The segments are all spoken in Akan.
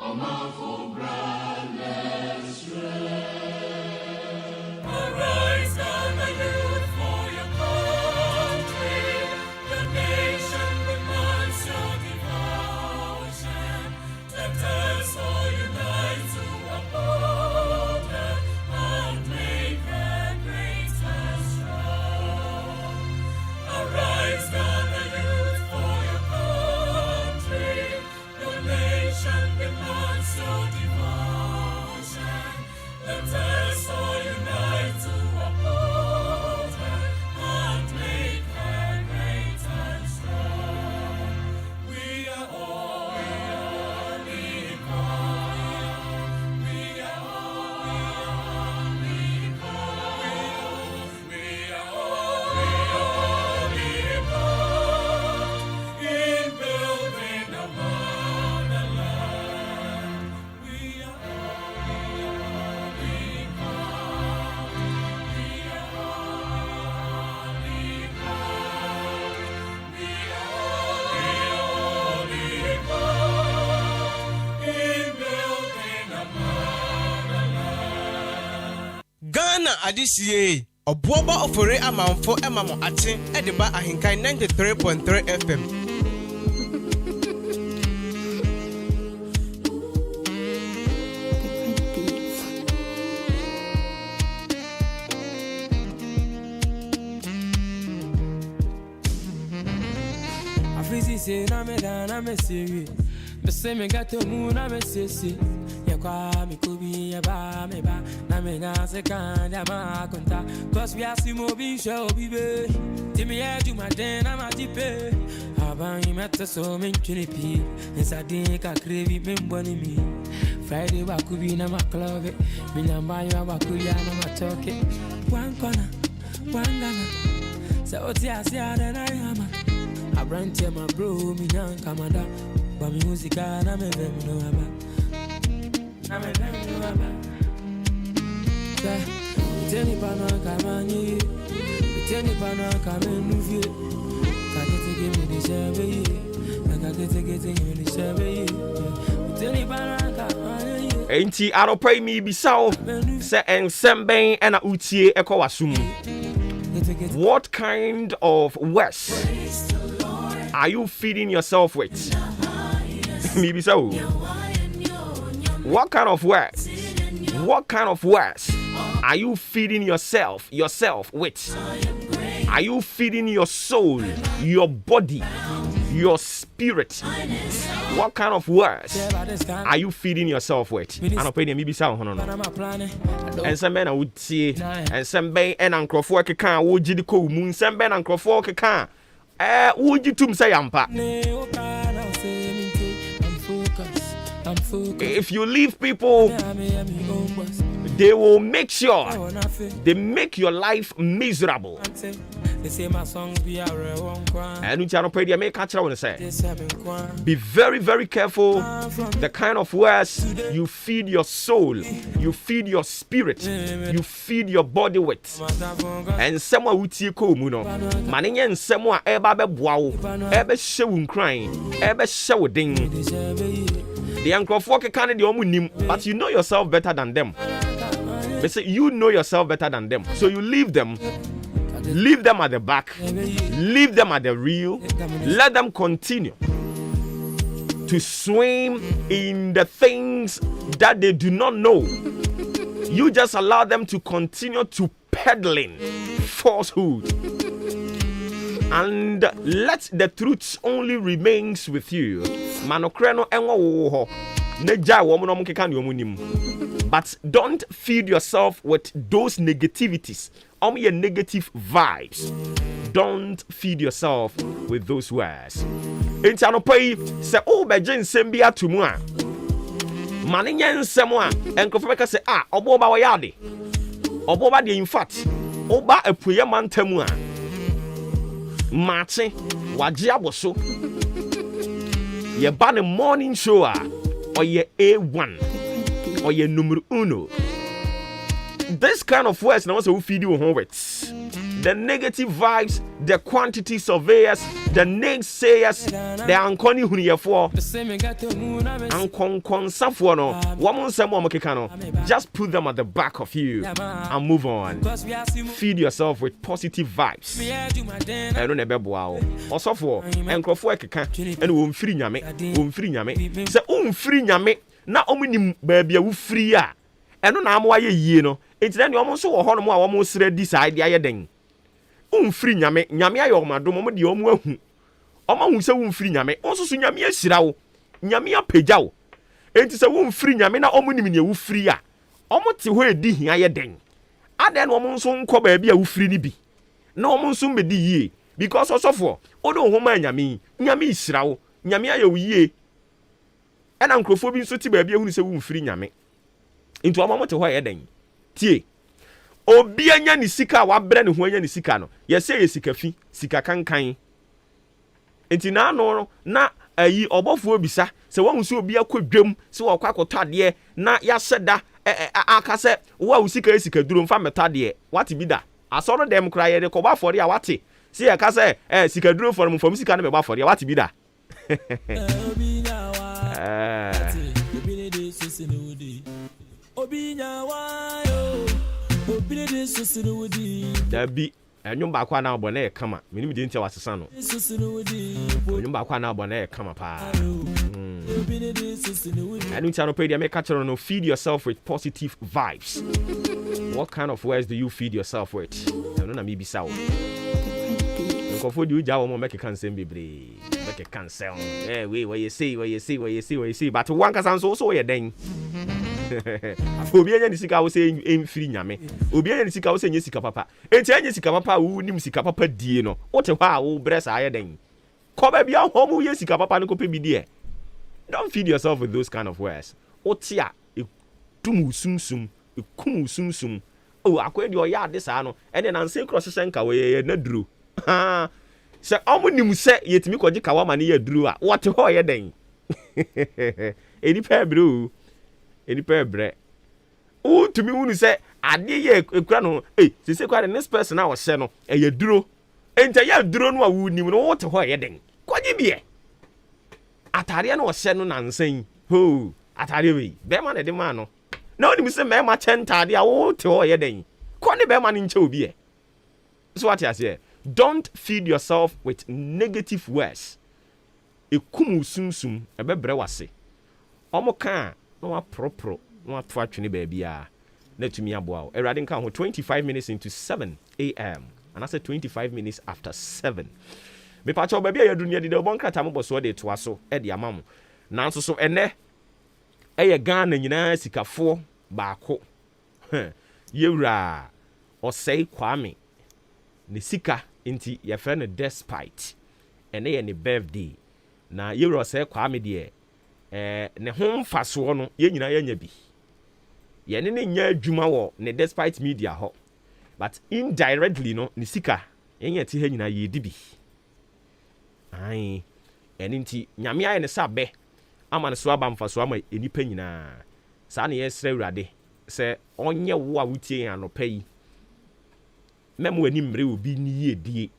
Arise, gather youth for your country. The nation demands your devotion. Let us all unite to uphold her and make her great and strong. Arise, gather youth for your country. The nation demands your devotion. Let us all unite to uphold her and make her great and strong. We are all equal. We are all equal. We are all equal in building a motherland. We are Ghana adisiye Obuoba Ofori Amanfo emamo ache ediba AHENKAN933 FM. Afrizi say na me da na me say me say me got to move na me say ya kwa me kubi ya ba me ba na me na se kan ya ma konta cause we are simo bi show bi be ti me ya ju ma den na ma ti pe aban yi meta so me ntwini pi nsa din ka krevi me mboni mi Friday ba kubi na ma club me nyamba yo ba kubi na ma toke one corner one gana so oti asia na na yama I brand to my bro, me young commander. But me music, I'm a them no about. I'm a them no about. Tell me, Pana, come on, you. Tell me, Pana, come and move you. I get to give me the survey. I get to get the survey. Tell me, Pana, come on, you. Ain't I don't pay me be so. Say and Sembe and a Utie Eko Wasum. What kind of words are you feeding yourself with? Maybe so. What kind of words? What kind of words are you feeding yourself with? Are you feeding your soul, your body, your spirit? What kind of words are you feeding yourself with? I don't pay maybe so. And some men would say, and some bay and Uncle Fork can would you call moon, some ben Uncle Fork can. Would you to say ampa? If you leave people, they will make sure they make your life miserable. They say my songs be a real one. And you cannot pay the American want to say. Be very, very careful the kind of words you feed your soul, you feed your spirit, you feed your body with. And someone would see Muno. Maning and someone ever wow, ever showing crying, ever shouting. The Uncle Fork can't do omunim, but you know yourself better than them. They say you know yourself better than them. So you leave them. Leave them at the back. Leave them at the rear. Let them continue to swim in the things that they do not know. You just allow them to continue to peddling falsehood. And let the truth only remains with you. But don't feed yourself with those negativities. Your negative vibes. Don't feed yourself with those words. In Chanopai, say, oh, Beijing Sembia to moi. Maninyan Samoa, and Kofeka say, Obuoba Wayadi. Obuoba de in fact, Oba a Puyaman Temua. Maakye, Wajiaboso. Ye ban a morning show, or ye A1, or ye numero uno. This kind of words now also feed you home with the negative vibes, the quantity surveyors, the naysayers, the ankoni huniyefo, The same got to moon, I miss ankonsafo no, woman nsɛm keka no, just put them at the back of you and move on. Cause we are see Feed yourself with positive vibes. me I do my den. ɛno na ɛbɛboa wo ɔsɔfoɔ nkurɔfoɔ ɛkeka ɛne wɔmfiri nyame sɛ womfiri nyame na ɔmonim baabi a wofiri a ɛno na ama wayɛ yie no enti na neɛ ɔmo nso wɔ hɔ nom a wɔmo srɛ di saa de ayɛ den womfiri nyame ayɛ ɔmadom ɔmo deɛ ɔmo ahu ɔmo ahu sɛ womfiri nyame ɔnso so nyame ahyira wo nyame apagya wo enti sɛ womfiri nyame na ɔmo nim neɛ wofiri a ɔmo te hɔ edi hia yɛ den adɛn na ɔmo nso nkɔ baabi a wofiri ni bi na ɔmo nso mbɛdi yie because ɔsɔfoɔ wode wo ho ma nyame hyira wo nyame ayɛ wo yie ɛna nkurɔfoɔ bi nso te baabi ahunu sɛ womfiri nyame nti ɔmo te hɔ yɛ den tie obi anya ne sika a wabrɛ ne ho anya ne sika no yɛsɛ yɛ sika fi sika kankan nti na no na ayi ɔbɔfoɔ bisa sɛ wɔn nso obi akɔ dwam sɛ wɔkɔ akɔtɔ adeɛ na yɛahyɛ da aka sɛ wo a wo sika sika duro mfa mɛtɔ adeɛ wate bi da asɔre dɛm kora yɛde kɔbɔ afɔre a wate sɛ yɛka sɛ sika duro fɔre mfam sika no bɛbɔ afɔre a wate bi da dabi ɛnwom baako a na abɔ na yɛ kama menim de ntia wasesa no ɛnwom baako a na abɔ na yɛ kama paa ɛno ntia no pɛ deɛ meka kyerɛ no feed yourself with positive vibes. What kind of words do you feed yourself with? ɛno na mebisa wo nkɔfoɔ de wogya wɔ mɔ mɛkeka nsɛm bebree mɛkeka nsɛm wei wɔyɛ sei but wankasa nso wo so woyɛ dɛn obi anya ne sika wo sɛ ɛmfiri nyame obi anya ne sika wo sɛ nyɛ sika papa enti anya sika papa a wonim sika papa die no wote hɔ a wobrɛ saa yɛ dɛn kɔ baabi a hɔ mo yɛ sika papa no kɔpɛ bi deɛ. Don't feed yourself with those kind of words. Otia etum usumsum ekum usumsum oh akwa de oya ade saa no ene na nse cross senka we na duro ha se omunim se yetimi kɔgye kawa ma ne ya duro a wote hɔ yɛ den enipa ebre o tumi hunu se ade ye ekura no se kwa the next person a wɔhyɛ no ɛyɛ duro enta ya duro no a wunim no wote hɔ yɛ den kɔgye bie atare na wɔhyɛ no nansan ho atare we bɛma na de ma no na onim se mɛma kyɛntade a wote hɔ yɛ den kɔ ne bɛma no nkyɛ obi so what you say don't feed yourself with negative words ekum usumsum ɛbɛbrɛ wase ɔmo ka na wapropro na wato atwene baabi a na tumi aboa wo erade nka ho 25 minutes into 7 a.m. and I said 25 minutes after 7. Me pa cho baabi a yadu ne de bɔ nkrata mo bɔ so de toa so e de ama mo nanso so ene ɛyɛ Ghana nyinaa sikafo baako yewura ɔsɛe Kwame ne sika nti yɛfrɛ no despite ene yɛ ne birthday na yewura ɔsɛe Kwame de ne ho mfaso no yɛ nyinaa yɛnya bi yɛne ne nya adwuma wɔ ne despite media hɔ but indirectly no ne sika yɛnya ti ha nyinaa yɛdi bi ai ene nti nyame ayɛ ne sabe ama ne so aba mfaso ama enipa nyinaa saa ne yɛsrɛ awurade sɛ ɔnyɛ wo a wotie anɔpa yi mɛmo ani mmere obi ni yedie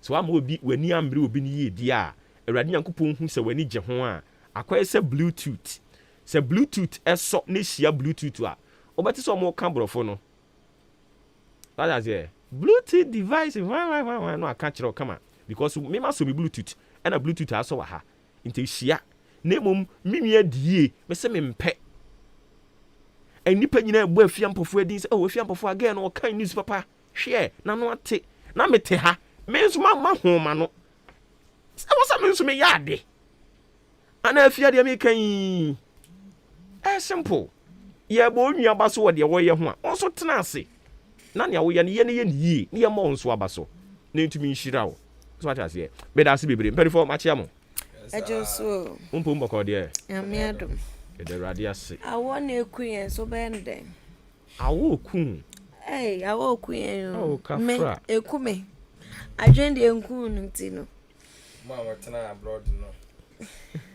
so ama obi wani ambre obi ni yedie a awurade nyankopɔn hu sɛ wani gye ho a akɔyɛ sɛ bluetooth ɛsɔ ne hyia bluetooth a obɛte sɛ ɔmo ka borɔfo no that's it bluetooth device why no aka kyerɛ kama because me ma so me bluetooth and a bluetooth aso wa ha nti hyia na mom mimia die me se me mpɛ enipa nyina ebu afia mpofo adin se oh afia mpofo again no kan news papa hwe na no ate na mete ha me nso ma homa no se wo sa me nso me yade ana afia de me kan simple ye bo nua ba so wo de wo ye ho a onso tena ase na ne wo ye ne ye ne yie ne ye mo nso aba so na ntumi nhira wo so what I say be da se bebre mperi Maakye mo Ejoso umpo mboko de amiadum de radio ase awo na eku yen so bende awo ku awo ku yen me eku me adwende enku nti no mama tena abroad no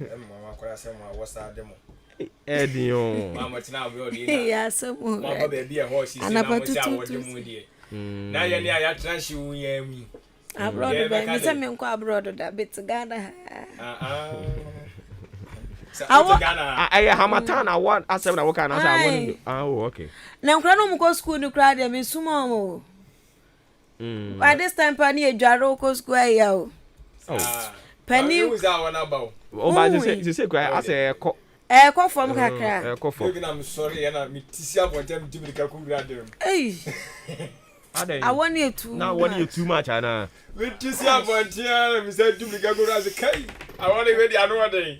mama kwara se mo awasa de mo Edion mama tena abroad ya samu mama baby e ho si na mo cha wo de mu de na ye ne aya tena shi wo yan mi Abroad, me say me nko abroad da bit Ghana. I Hamatan I want I said I work and I want oh okay. Na nkra no mko school ni kra de me suma mo. By this time pani ejwaro ko school ya o. Oh. Pani who's that one about? Oh but you say I say ko from kakra. I'm sorry and I'm tisia for them to be the grad. Hey. I want you to. Now what you too much Anna. We tisia for them said to be grad as a I want to ready another day.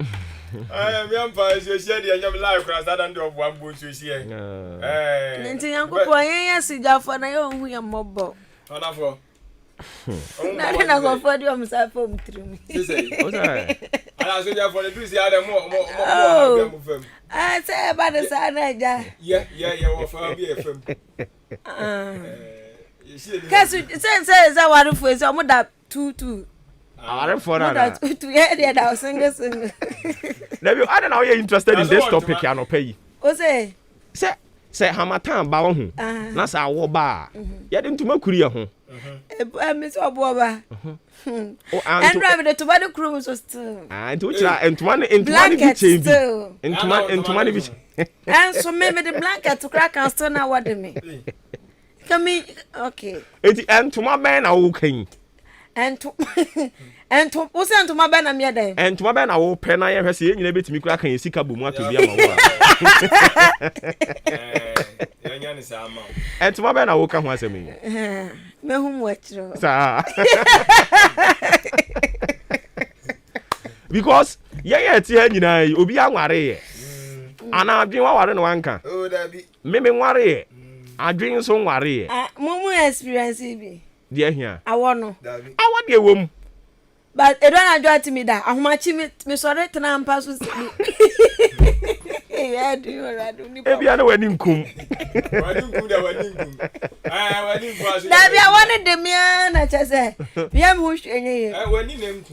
I am fine. You said you live across that under one bush you see. Nti yankopo yen sija for na yo hu ya mobo. Ona for. Na go for the omsa form trim. O say. Ala so ya for the do see ada more fam. I say about the side ja. Yeah, we for be fam. Kasu say za waru fu say omoda 22. I for that. To hear that single. I don't know you're interested in this topic I no pay. O say Hamatan ba ho. Na sa wo ba. Ya de ntuma kuri ya ho. Me so Obuoba. And drive the tomato crew so still. Nti uchira ntuma ni bi chebi. Ntuma ni bi. And so maybe the blanket to crack and still now what me. Come okay. Enti ntuma ben na wo kan. And to what's to my banner me then? And to my banner, oh, pen I have seen you bit me crack and see Kabumu to be a and to my banner, will come once a minute. Me whom watch because, you know, you'll be a worry. And I've been worrying one can. Oh, that be maybe worry. I drink some worry. Mumu experience be. Dear here. I want your woman. But I don't enjoy to me that. I'm watching me sorry to now pass with me. Yeah, do you maybe I know wedding come. I wanted the man, I just say, yeah, mush any.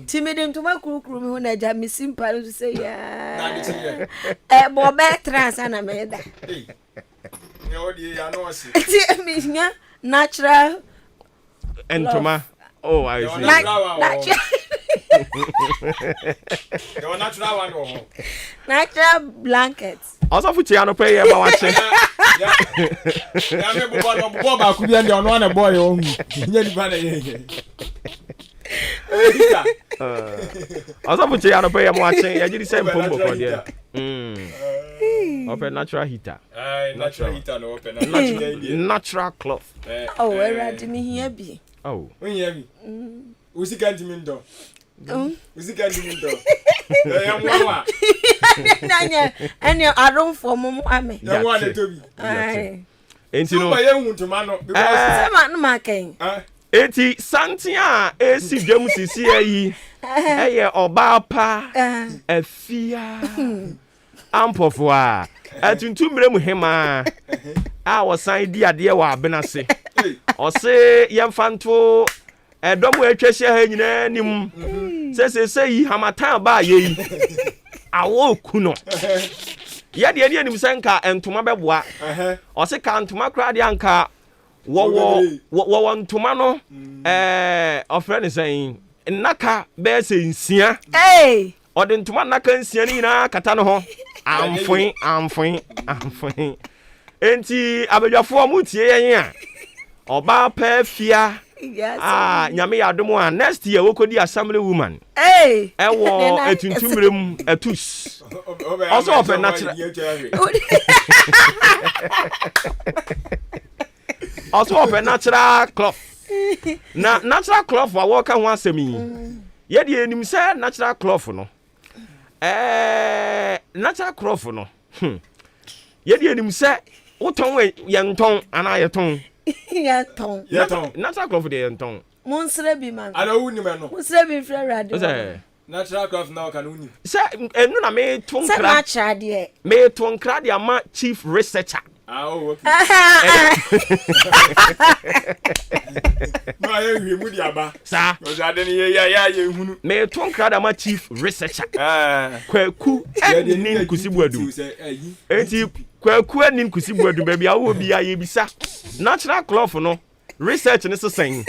Timid him to my cook room when I jam me simple to say, yeah. Bob trans and I made that. Natural. And Toma. Oh, I see. Natural one. Natural blankets. Also, for Chiano pay about watching. Bob could be on a boy only. Also, for Chiano pay watching. I did the same combo for there. Open natural heater. Natural heater no open. Natural cloth. Oh, where are me here be? Oh. When you have me. Usi kanti mindo. Usi kanti mindo. Ya mwa. Nanya I don't for mumu ame. Ya mwa de tobi. Ai. Enti no. So ye huntuma no because sama no maken. Enti santia esi dwam sisi ayi. Eye oba pa. Afia. Ampofo a. Atuntu mremu hema. A wosan di ade wa abenase. Ose yemfanto edomo atwahia ha nyina nim. Se yi hamatan ba ye. Awo ku no. Ya de nim senka entoma beboa. Ose ka entoma kra de anka wo ntoma no ofre ne sen naka be se nsia. Ode ntoma naka nsia ni na kata no ho. Amfin. Enti abedwafo mu tie yen a. Oba pa fia. Nyame yadomo a next year we kodi assembly woman. Ewo etuntumrem atus. Also of a natural. Also of a natural cloth. Na natural cloth wa work ho asemi. Ye de enim say natural cloth no. Natural cloth no. Ye de enim say woton we yenton ana yeton. Yaton. Natural cloth de yenton. Monsre bi man. I don't know no. Monsre bi frɛ radio. Natural cloth now can uni. Say enu na me ton kra. Say natural de. Me ton kra de ama chief researcher. Oh, okay. No, I hear mu di aba. Sa. Because I didn't hear hunu. Me ton kra de ama chief researcher. Kwaku enin kusibuadu. Enti kwaku enin kusibuadu baby awo bi aye bisa. Natural cloth no. Research ne sen.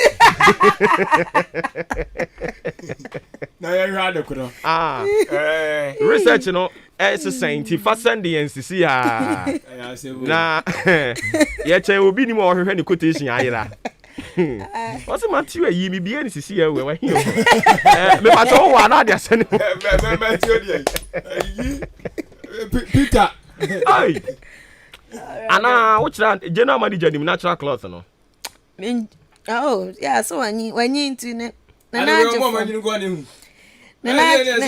Na ya hwa de Ah. Research no it's scientific science see ha. Na ye che obi ni mo hwehwe ni quotation ayira. What's my tea? You be any see here where he me pa to wa na dia sene. Peter. Ai. Ana which general manager ni natural cloth no. Oh, yeah, so when you into ne. Na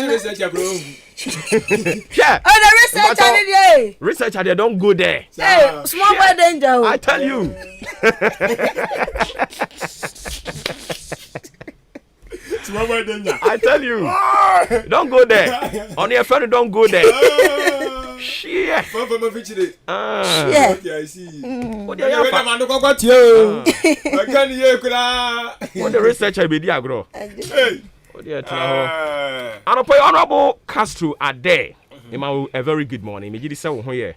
research Yeah. Oh, the research Research they don't go there. Hey, small boy danger. I tell you. Small boy danger. I tell you. Don't go there. On your friend, don't go there. Shit. From my feature. Yeah. Okay, I see. What I can't hear. What the researcher be there, bro? Hey. Honorable Castro are there. A very good morning. Me jidi say wo here.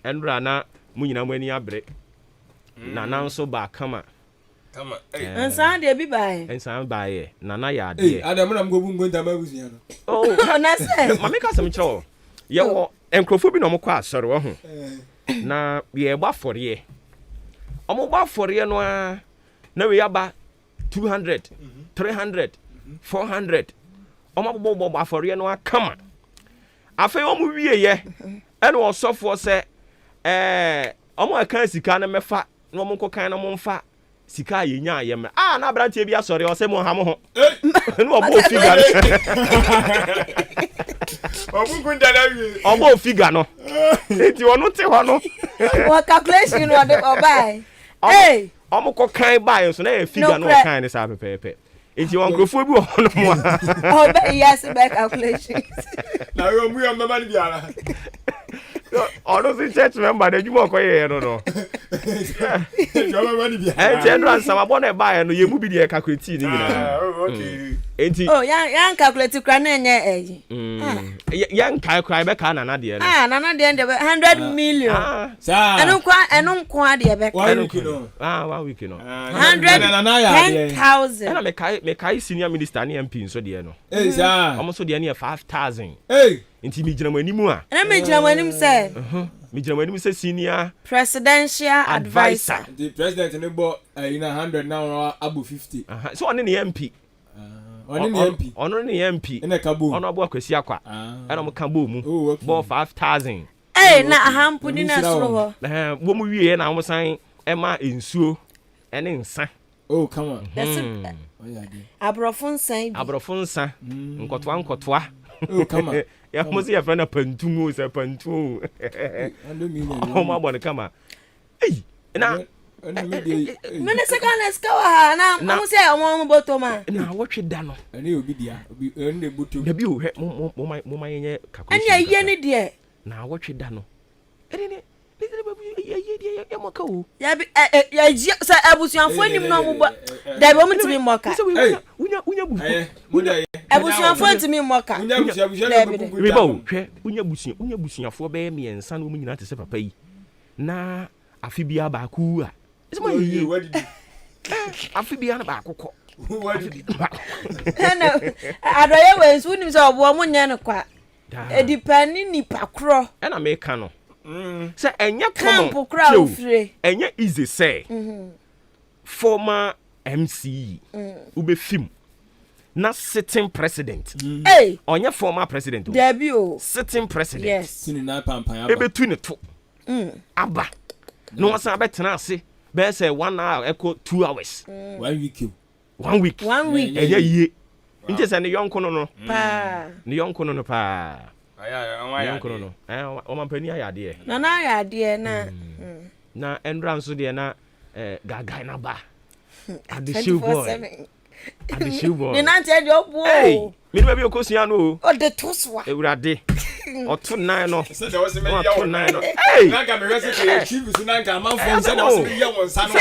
Endra na munyina mani abre. Na nan so ba kama. Come on. And Sunday be by. And san ba here. Na ya de. Hey, Adam na go bungo ntama busia no. Oh, na say. Mama ka sem cho. Ye wo enkrofo bi no mo kwa asore wo ho. Na ye gba foriye. Omo gba foriye no a na we aba 200, 300, 400. Omo bo aforiye no a kama. Afa yo mu wie ye. Ene osofo se omo aka sika na mefa na omo kokan na mo mfa sika yenya ye me. Ah na brantie bi asori o se mo ha mo ho. No obo figure. Obo figure no. Enti onu te ho no. What calculation what buy? Hey. Omo kokan buy so na e figure no kan ni sa pepepe. Enti won krofo bi ho no mo. Oh, yes, back calculation. Na yo mu yo mama ni biara. Ono si church member de jumo koye no no. Yo mama ni biara. Enti enran sama bo na buy no ye mu bi de calculate ni nyina. Okay. Enti oh, yan calculate kra na enye eyi. Yan kai krai be ka na de no. Nana de 100 million. Sa. Enu kwa de be. 1 week no. 1 week no. 110,000. Ena me kai senior minister ni MP so de no. Hey sa. Omo so de na 5,000. Hey. Inti mi gina manimu a. Na me gina manim say. Mi gina manimu say senior presidential advisor. The president ni bo in 100 now abu 50. So on the MP. On the MP. On the MP. Ina kabo. On abo akwesi akwa. Ena mo kabo mu. Bo 5,000. Eh na ahampu ni na soro ho. Wo mu wie na mo san ema ensuo ene nsa. Oh, come on. That's it. Abrofo nsa. Nkotwa. Oh, come on. Ya mo se ya friend pantumu se pantu. Oh my boy kama. Hey, na Mene second skawa na mo se o mo botoma. Na wotwe da no. Ani obi dia, obi ene butu. Da bi o he mo mayenye calculation. Ani ye ne de. Na wotwe da no. Ene ya moka o. Ya bi ya ji so abusuanfo nim no mo da bi o mtimi moka. Unya bu. Abusuanfo ntimi moka. Unya busuanfo Bi ba o hwe unya busuanfo be me ensa no mo nyina te se papa yi. Na afi bia ba ku a. Ese mo yi. Afi bia na ba akokọ. No. Adoye we nsu nim se obo mo nya no kwa. Edipani ni pakro. E na me ka no. Say enye common crowd free. Enye easy say. Former MC. Ube film. Na sitting president. Hey. Onye former president. Debut. Sitting president. Yes. Sini na pampan aba. Ebe tu ne to. Aba. No one say betena ase. Be say 1 hour echo 2 hours. 1 week. 1 week. 1 week. Enye ye. Nje say ne yonko no no. Pa. Ne yonko no no pa. Aya, no. O man pani ayade. Na ayade na. Na endran so de na gaga na ba. Ade shoe boy. Ade shoe boy. Ni na nte de obo. Hey, me be okosia no. O de toswa. Ewurade. Oto nan no. Se de wo se me ya Oto nan no. Hey. Na ka me rese ke chief su na ka Amanfo se de wo se me ya won sa no.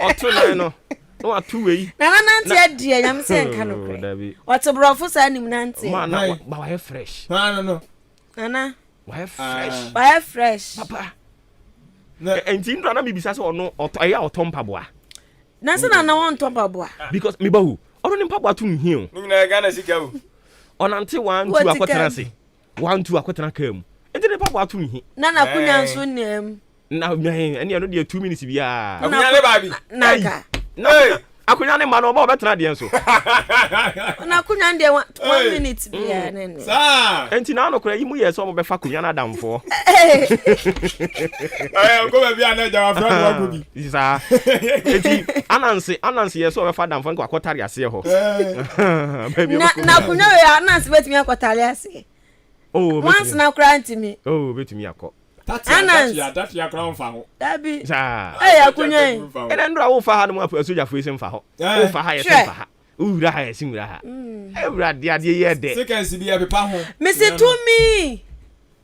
Oto nan no. No atu we. Na nte de nyam se nka no kre. Oto brofo sa nim na nte. Ma na ba wa fresh. No. Nana. Wa fresh. Fresh. Papa. Enti ndra na me bisa se ono oto ya oto mpaboa. Nasa na want to babwa. Because me bahu. Ono ni mpaboa tu nhio. Ni na Ghana sika o. Onante 1 2 akwetena se. 1 2 akwetena kam. Enti ni mpaboa tu nhi. Na kunya nso nem. Na eni no de 2 minutes bia. Akunya le baabi. Naka. Hey. Akunya ne ma no ba obetena de enso. Na kunya de 1 minute bia nene. Sa. Enti na no kora yimu ye so mo be fa kunya na damfo. Go be bia na jawa fra no go bi. Sa. Enti anansi ye so be fa damfo nko akotare ase ho. Na kunya we anansi betimi akotare ase. Oh, once na kura ntimi. Oh, betimi akọ. Tati ya crown fa ho. Dabi. Sa. Akunya. Ene ndra wo fa ha no mo asoja fo ese mfa ho. Wo fa ha ye fa ha. Ura ha ye simura ha. Ewura de ade ye de. Seconds bi e pepa ho. Mr. To me.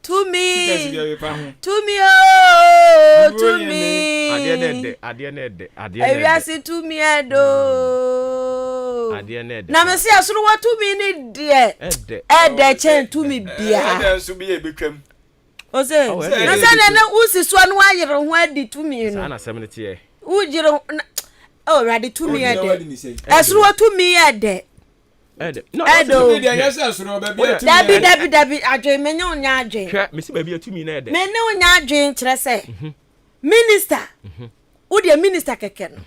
Seconds bi e pepa ho. To me oh, to me. Ade ne de. Ewiase to me edo. Ade ne de. Na me se asoro wa to me ni de. Ede chen to me bia. Ede nso bi e betwam. Ose. Na se na usi so no ayere ho adi to me no. Sana sem ne tie. Ujire oh ready to me ede. Asoro wa to me ede. No, Edo. Yes, asoro ba bia. Dabi adwen menye onya adwen. Hwe me se ba bia to me na ede. Menye onya adwen kire se. Minister. Who the minister keke no.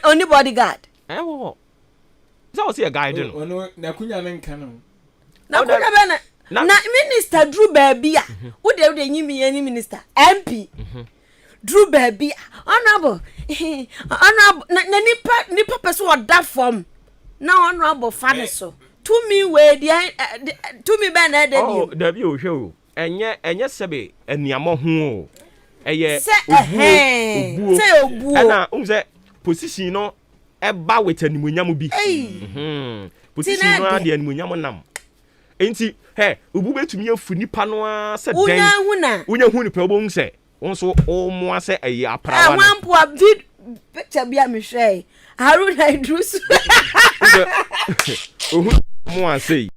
Only bodyguard. Wo. So was a guide no. Ono na kunya ne nka no. Na kunya be na minister Drew baby a. Who the nyimi any minister MP. Drew baby. Honorable. Honorable na nipa person or that form. Na honorable fan so. To me we to me be na dey. Oh, Dabi o hwe o. Enye sebe eniamo ho o. Eye obuo. Ana unze position no eba with animunyam bi. Position no ade animunyam nam. Enti obu betumi afu nipa no a se den. Unya hu nipa obo nse. Wonso o mo ase eye aprawa. Awampo a vid picture bia me hwe. Haruna Idris. Ohu mo ase.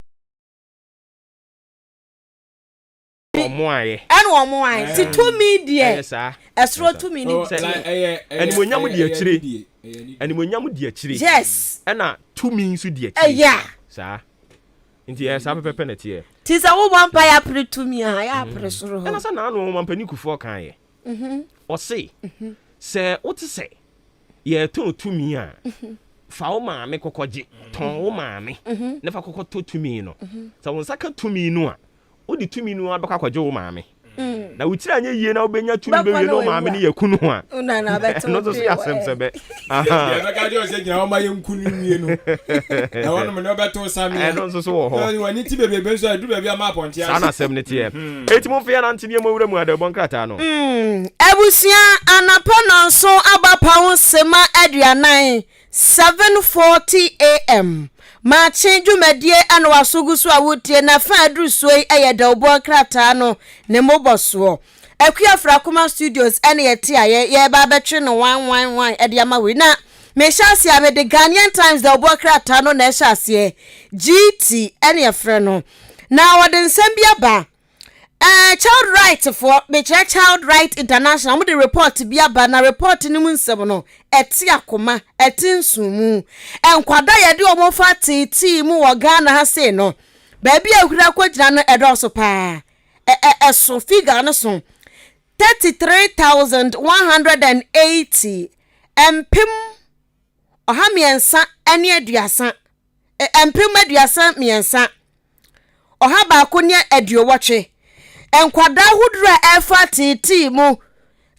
Omoaye. Anu omoaye. Ti to me there. Yes sir. Esro to me ni. Animunyam di akire. Animunyam di akire. Yes. Ena to me nso di akire. Yeah. Sir. Nti esa pepe na tie. Ti sa wo bompa ya pre to me ha ya pre soro ho. Ena sa na anu mampani kufo kan ye. O se. Se o ti se. Ye to me a. Fa o maame kokoje. Ton o maame. Ne fa kokoto to me no. Sa won saka to me no a. Odi tumi no abeka kwaje wo maame na wutira anya yie na obenya tumi be wie no maame ne yakunu a una na beto no so yasem sebe ya beka je o se gina o ma yankunu wie no na wono me no beto sami no so wo ho ni wani ti bebe be so adu bebe ama pontia sana sem ne tie eti mo fia na ntine mo wura mu adabon krata no ebusia anapa no so abapa wo sema aduanan 7:40 am Maakye dwumadie ana wasogusu awutie na fa adrusoi eyeda obo krata no ne moboso Akuafra Kuma Studios ene yete aye ye ba betwe no 111 ede amawe na me hyase a me de Ghanaian Times da obo krata no na hyase GT ene yefre no na wode nsem bia ba child right for me child right international mo the report bia ba na report ni mu nsem no eti akoma eti nsumu enkwada ye de omo fa titi mu wo Ghana ha se no ba bia ahura kwagina no edoso pa so figure no so 33,180 empim ohamiensa ene aduasa empim aduasa miensa oha ba ko ne aduowotwe enkwada hudura efa titi mu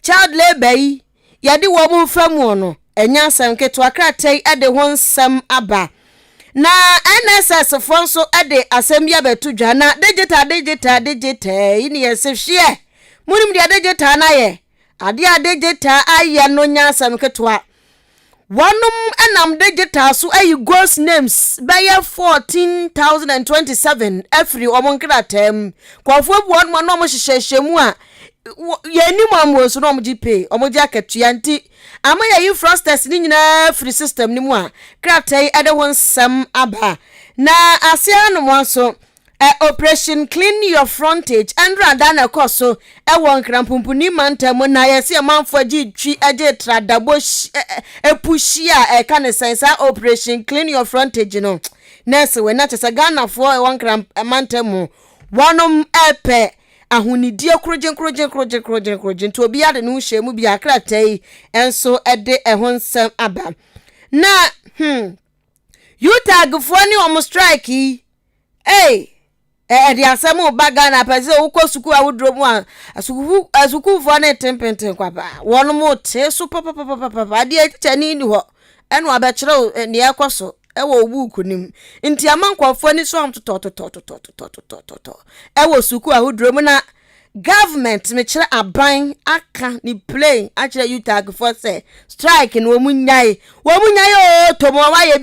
child labor yi yade wo mu famu no enya asem keto akratai ede ho nsem aba na NSS fonso ede asem ya betu dwa na digital ini yesehwe munim dia digital na ye ade digital aye no nya asem keto Wanum enam digital so ayi ghost names by 14,027 every omonkratem kwafo buon mo no mo hyehyehemu a yani mo amoso no mo gipe omoji akatua nti ama yayi frosters ni nyina free system ni mu a kratai ade won sam aba na asia no mo so operation clean your frontage and rather na koso won krampumpuni mantamo na yesi amanfo gitwi age tradabo epushia kan sensa operation clean your frontage no nurse we na chesa Ghana for won kram mantamo wonom epe ahunidie kroje nto obi ade no hwemu bi akratai enso ede ehonsam aba na you tag for ni om strike the asemu baga na pese uko suku awudro mu asuku fo na tempenten kwapa wonu mo te so papa de chani ni ho enu abekire ne ekoso ewo obuku nim nti amankwafo ni so am to ewo suku awudro mu na government me kire aban aka ni plane akire you tag for say strike no munyai o to mo wa ye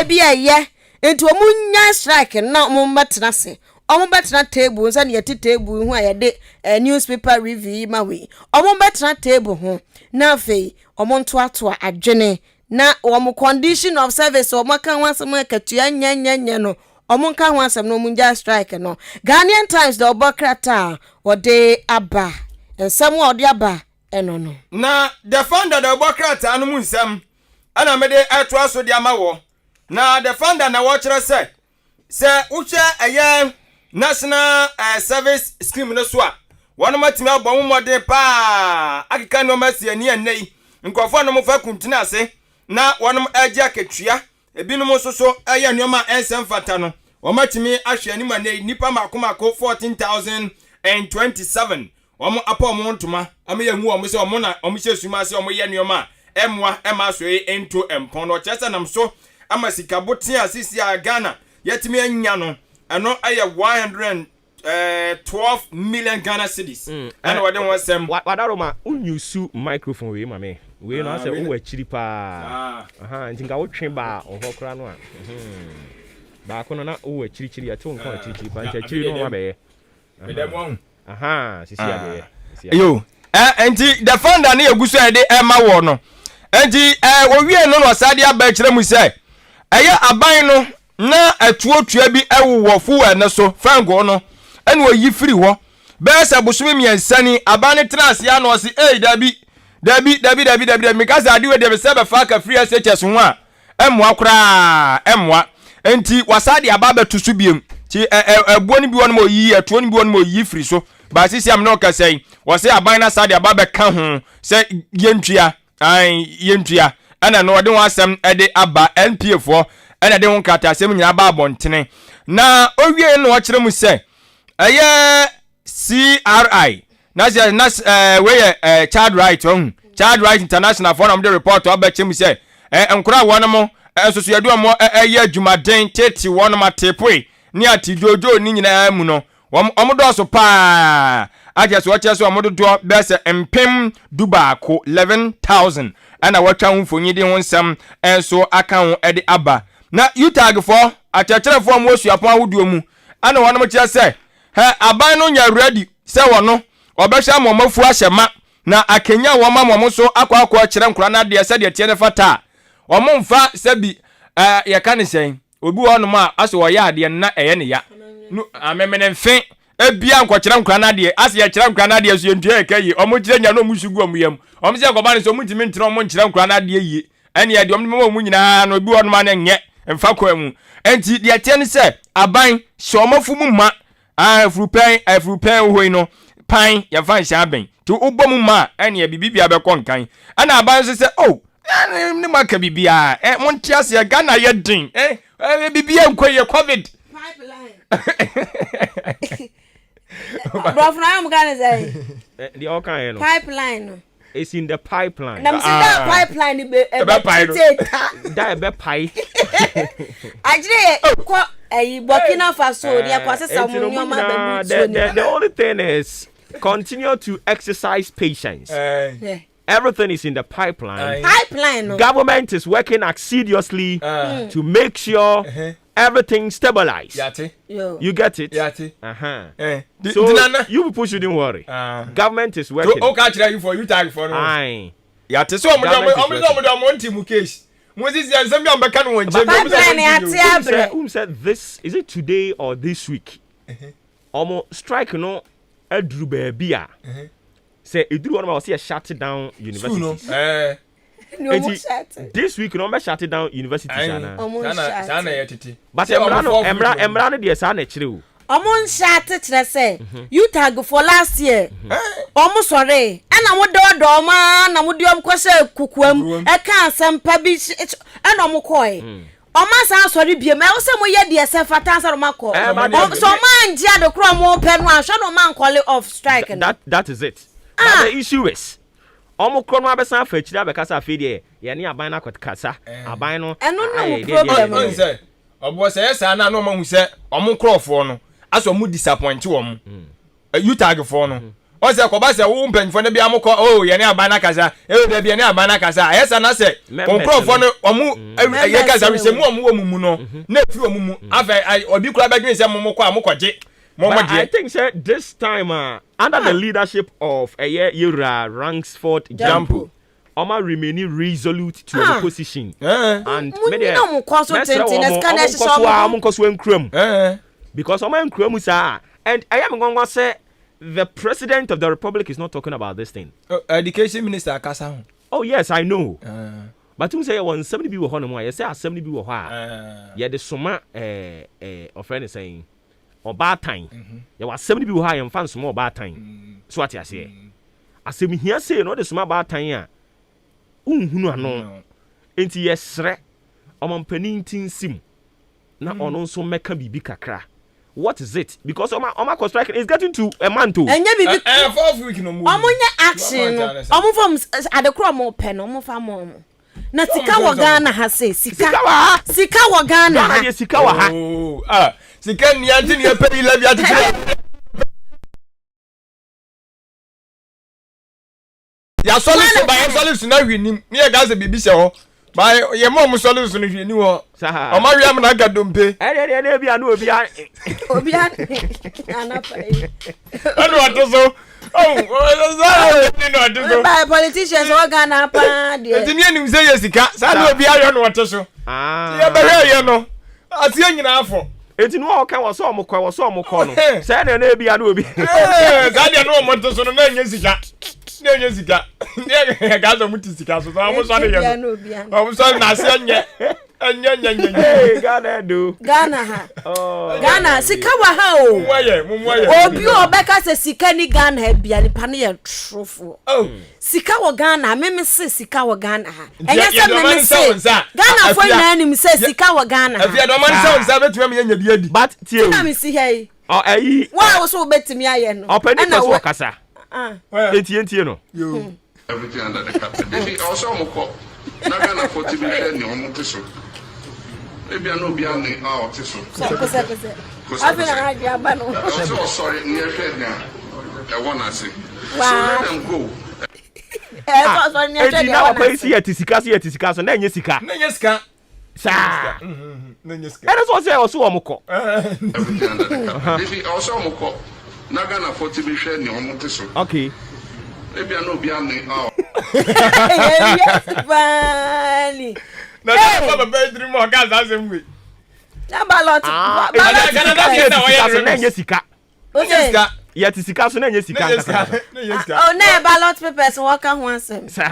bi eye enti omunya strike na omumbetena se omumbetena table nsa ne yete table hu ayede newspaper review ma we omumbetena table ho na afei omonto ato adwene na omo condition of service omaka wansem akatua nyanya no omonka ho asem no omunya strike no Ghanaian Times the obokrata ode aba ensem ode aba eno no na the founder the obokrata anu munsem ana mede ato aso de amawo na the founder na watchere say uche eye national service scheme no so a wono matimi abon mode pa akeka no masi ani anei nkofo no mofa kuntina ase na wono age aketua ebinom soso eye nneoma ensem fata no wo matimi ahwe ani manei nipa makomako 14,027 womo apom ntoma ameya hu womo se womo na womo hyesuma se womo ye nneoma emwa emaso ento empon no chese nam so amasika botia sisi a Ghana yetimi anya no eno aye 112 million Ghana cedis and what dem wasem wadaroma unyusu microphone we mame we no say wo achiri pa ntinga wo twen ba ohokra no a ba ko no na wo achiri ato nka achiri pa nti achiri no ma be me dem won sisi a be yo enti the founder na eguso e de ema wo no enti wo wie no no sade aba kire mu say eye aban no na atuotua bi ewowofu ene so fango no ene oyi firi ho besa busumi miensani aban trans ya no si dabi mikasa adiwe de sebe faka free SHS ho a emwa kura emwa enti wasade ababa tusu biem ti ebuo ni bi won mo yi atuo ni bi won mo yi firi so ba sisi am no ka sei wose aban na sade ababa ka ho se yentua ana no de wasem ede aba NPF fo ana de won kata asem nyina ba abontene na owie no o kire mu se eye CRI na we child right international forum de report o ba chim se enkura won mo ensoso yadu mo eye adwumaden tete won ma tepoi ni atijojo ni nyina mu no omodo so pa aje so che so omodo do bese empem dubaako 11,000 ana watwa hunfonyi de honsam enso aka ho ede aba na utag for achechere for mo suapon ahodo mu ana wono mo kire se aban no nya ready se wono obehwa momafu ahyema na akenya wo ma so akwa kire nkura na de se de tie ne fata omo mfa se bi ye kan sen obi wono ma aso wo ya de na eye ne ya no amemene mfe ebia nkokire nkura na de ase ye kire nkura na de so yentua ekayi omo kire nya no musugu omuyam omo se akoba ne so mutimi ntira omo nkire nkura na de yi ene ye de omo mu nyina no obi wono ma na nye mfa kwa mu enti de tie ne se aban so omofu mu ma afrupen hoi no pan ya fan sha ben to ubom ma ene bibibia be konkan ana aban so se ne maka bibia montia se Ghana ye din bibia nkoye covid pipeline bro from am Ghana say the all kind no pipeline it's in the pipeline na that pipeline be be pai ajire ko Burkina Faso dia kwa sesa mu nyoma ba the only thing is continue to exercise patience. Everything is in the pipeline. No. Government is working assiduously to make sure everything stabilizes. You get it? So you people shouldn't worry. Government is working. Okay, you for you tag for no. Aye. Yate so omo case. Moses and some young back on who said this? Is it today or this week? Almost strike no a drew baby. Say it do one about see a shut down university. This week no be shut down university. But Emra de sana chire. Omon shate tire say you tag for last year. Omo sorry. Na wo do ma na wo diom kwese kukuam. E kan sempa bi na omo koi. Oma san sorry biem. E wo se mo ye de se fatan sa ma ko. So man ji adokro mo pe no ahwe no man call off strike. That is it. But the issue is omo kro no abesan fa chira be kasa fe de ye ne aban na kasa aban no no problem say obo say yes na no ma hu say omo krofo no aso mu disappoint wo mo you tag for no o say ko ba say wo mpanfo na bia mo ko oh ye ne aban na kasa e da bia ne aban na kasa yes na say krofo no omo ye kasa we say mu omo wo mu no na fi omo mu afa obi kura ba dwen say mo ko amokwaje. But I think sir, this time under the leadership of Yura Rangsford Jampo, Oma remaining resolute to the position. And because Oma and Kremusa, and I am going to say the president of the republic is not talking about this thing. Education minister Kasa. Oh yes, I know. But you say 170 people on more. You say 70 people. Yeah, the summa of friend is saying. Or bad time. There was 70 people high and found some more bad time. So what I say? I say me here say no the small bad time ya. No. Enti yesre. Omam penintin sim. Na ono so meka bibi kakra. What is it? Because Oma striking is getting to a man too. And you be 4 weeks no more. Omunya action. Omu from adekro mo pen omu fa mo. Na sika wa Ghana ha say sika wa Ghana ha. Sika wa ha. Sika ni anti ni pay levy ati. Ya solution by solution na hwenim. Me e ga say bibi se ho. By ye mom solution hweni ho. O ma wiam na gadompe. E bia na obi anapa. Anu atoso. By politicians what Ghana pa dey. Enti ni say yesika. Sa na obi ayo no atoso. Ye be hwe ye no. Ati anyina afọ. Enti no o kan wo so omukọ no. Say na bia na obi. Ga dey no mo atoso no na nya sika. Ne sika. Ne ga zo muti sika so amu so ne ye no. Amu so na se anya. Hey, Ghana do. Ghana ha. Oh. Ghana sika wa ha o. Mumwaye. Obi obeka se sika ni Ghana ha bia ni pa ne ye trofo. Oh. Sika wa Ghana, me se sika wa Ghana ha. Enye se me se. Ghana for na ni me se sika wa Ghana ha. Afia do man se onsa betuma me nya dia di. But tie. Na me si hey. Oh, wa wo so betumi aye no. Opani ko so kasa. Entie no. Yo. Everything under the carpet. If also moko. Na Ghana for to be share ni omo teso. Ebia no bia ni teso. Kose. Afi na radio aba no. So sorry, ni ehwe ni e wona say. So let them go. So ni ehwe ni na pa si yetisika so na enye sika. Na enye sika. Sa. Na enye sika. Ere so say o so omoko. Everything under the carpet. If also moko. Na Ghana for to be share ni omo teso. Okay. Ebia no bia ni Yes, Bali. Na na bedroom o gas asem. Na ballot. Na enye sika. Okay. Yeti sika so na enye sika. Oh, na ballot papers work ho asem. Sa.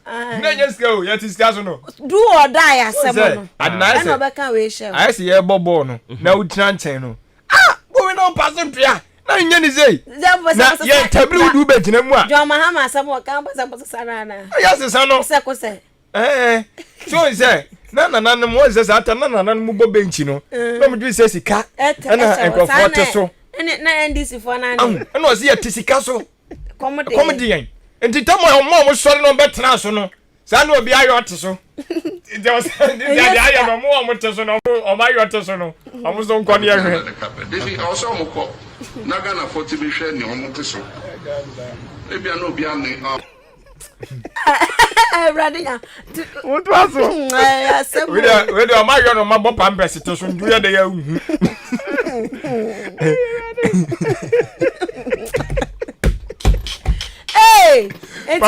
Na enye sika o, yeti sika so no. Do or die asem no. Adna na obeka we share. I say ye bobo no. Na udina nchen no. We no pass mpia. Na nya ni sei. Na ye tablu du be gina mu a. Jo mahama asem work am pass sarana. Yes sa no. Kose. So is say na mo say ata na mo bo bench no. Na mo do say sika. Na enkofo te so. Na NDC for na. Na o say ye tisika so. Comedy yen. Enti tamo mo sori no betra so no. Sa na obi ayo te so. Enti o say ndi ayo no mo te so no. O ma ayo te so no. O mo so nko ne ehwe. If also moko. Na Ghana for to be share ni omo teso. Ebia no bia ni Radina. What was it? We do my yon my bop ambassador to so ndu ya de ya hu. Hey, it's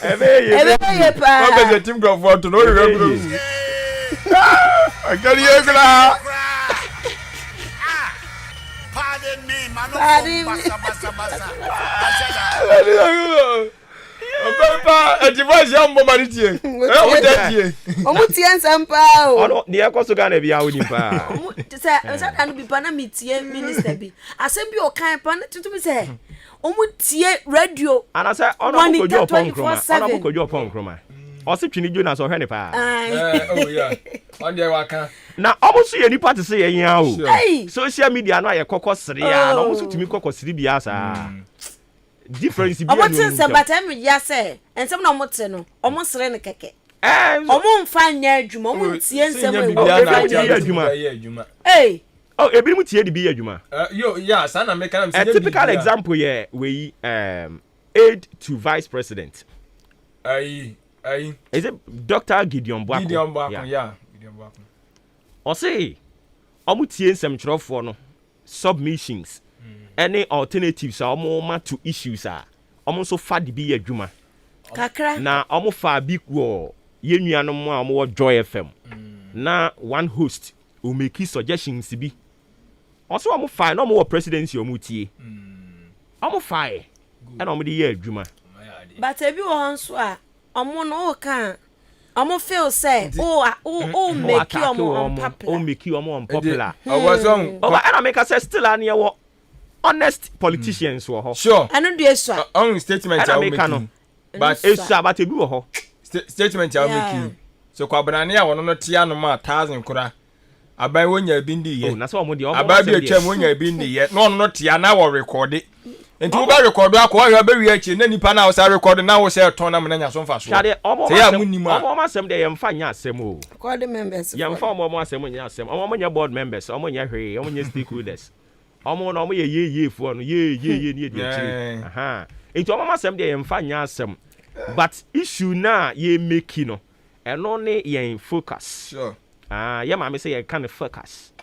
Ebe pa. What is the team go for to know you? I can't hear you. Pardon me, man. Papa, a device young woman. Omutie nsampa o. Ono ne ekoso ga na bia woni pa. Say can be pana metie minister bi. Asem bi o kan pa tutu say. Omutie radio. Ana say ono ko jo pon kroma. Ono ko jo pon kroma. O se twini jo na so hwe ne pa. Oh yeah. On dey waka. Na omo so ye nipa te se ye yan o. Hey. Social media no ye kokosere ya. Na omo so tumi kokosere bia sa. Difference bi. Omo tin se batem ya say. Ensem na omo te no. Omo sere ne keke. Omo mfa nya adwuma. Omo tie nsem adwuma. Hey. Oh, ebi mu tie di bi adwuma. Yo, yeah, sana make am a typical example here we aid to vice president. Is it Dr. Gideon Bwako? Gideon Bwako, yeah. Gideon Bwako. O say omo tie nsem kyerofo no submissions. Any alternatives omo ma to issues omo so fa di bi adwuma. Kakra. Na omo fa bi ko yenuanom a omo Joy FM. Na one host will make suggestions bi. Also omo fa na omo presidency omo tie. Omo fa e na omo de ye adwuma. But ebi wo hanso a omo no kan omo feel say make you omo unpopular. Make you omo unpopular. I make us still an ye honest politicians wo ho. Sure. Anu de so. On statement I make no. But esa but ebi wo ho. Statement I make. So kwa banane a wono no tia no ma 1000 kura. Abai wonya bi ndi ye. Na so omo de omo. Abai bi atwa wonya bi ndi ye. No no tia na wo record it. Enti wo ba record akọ yo ba wi achi na nipa na wo sa record na wo say ton na me nya so mfa so. Say ya munima. Omo asem de ye mfa nya asem o. Record members. Ye mfa omo asem nya asem. Omo nya board members, omo nya hwe, omo nya stakeholders. Omo no omo ye fu no ye ni e di achi. Aha. Enti omo asem de ye mfa nya asem. But issue na ye make no. Eno ne ye focus. Sure. Yeah, mommy say you can't focus.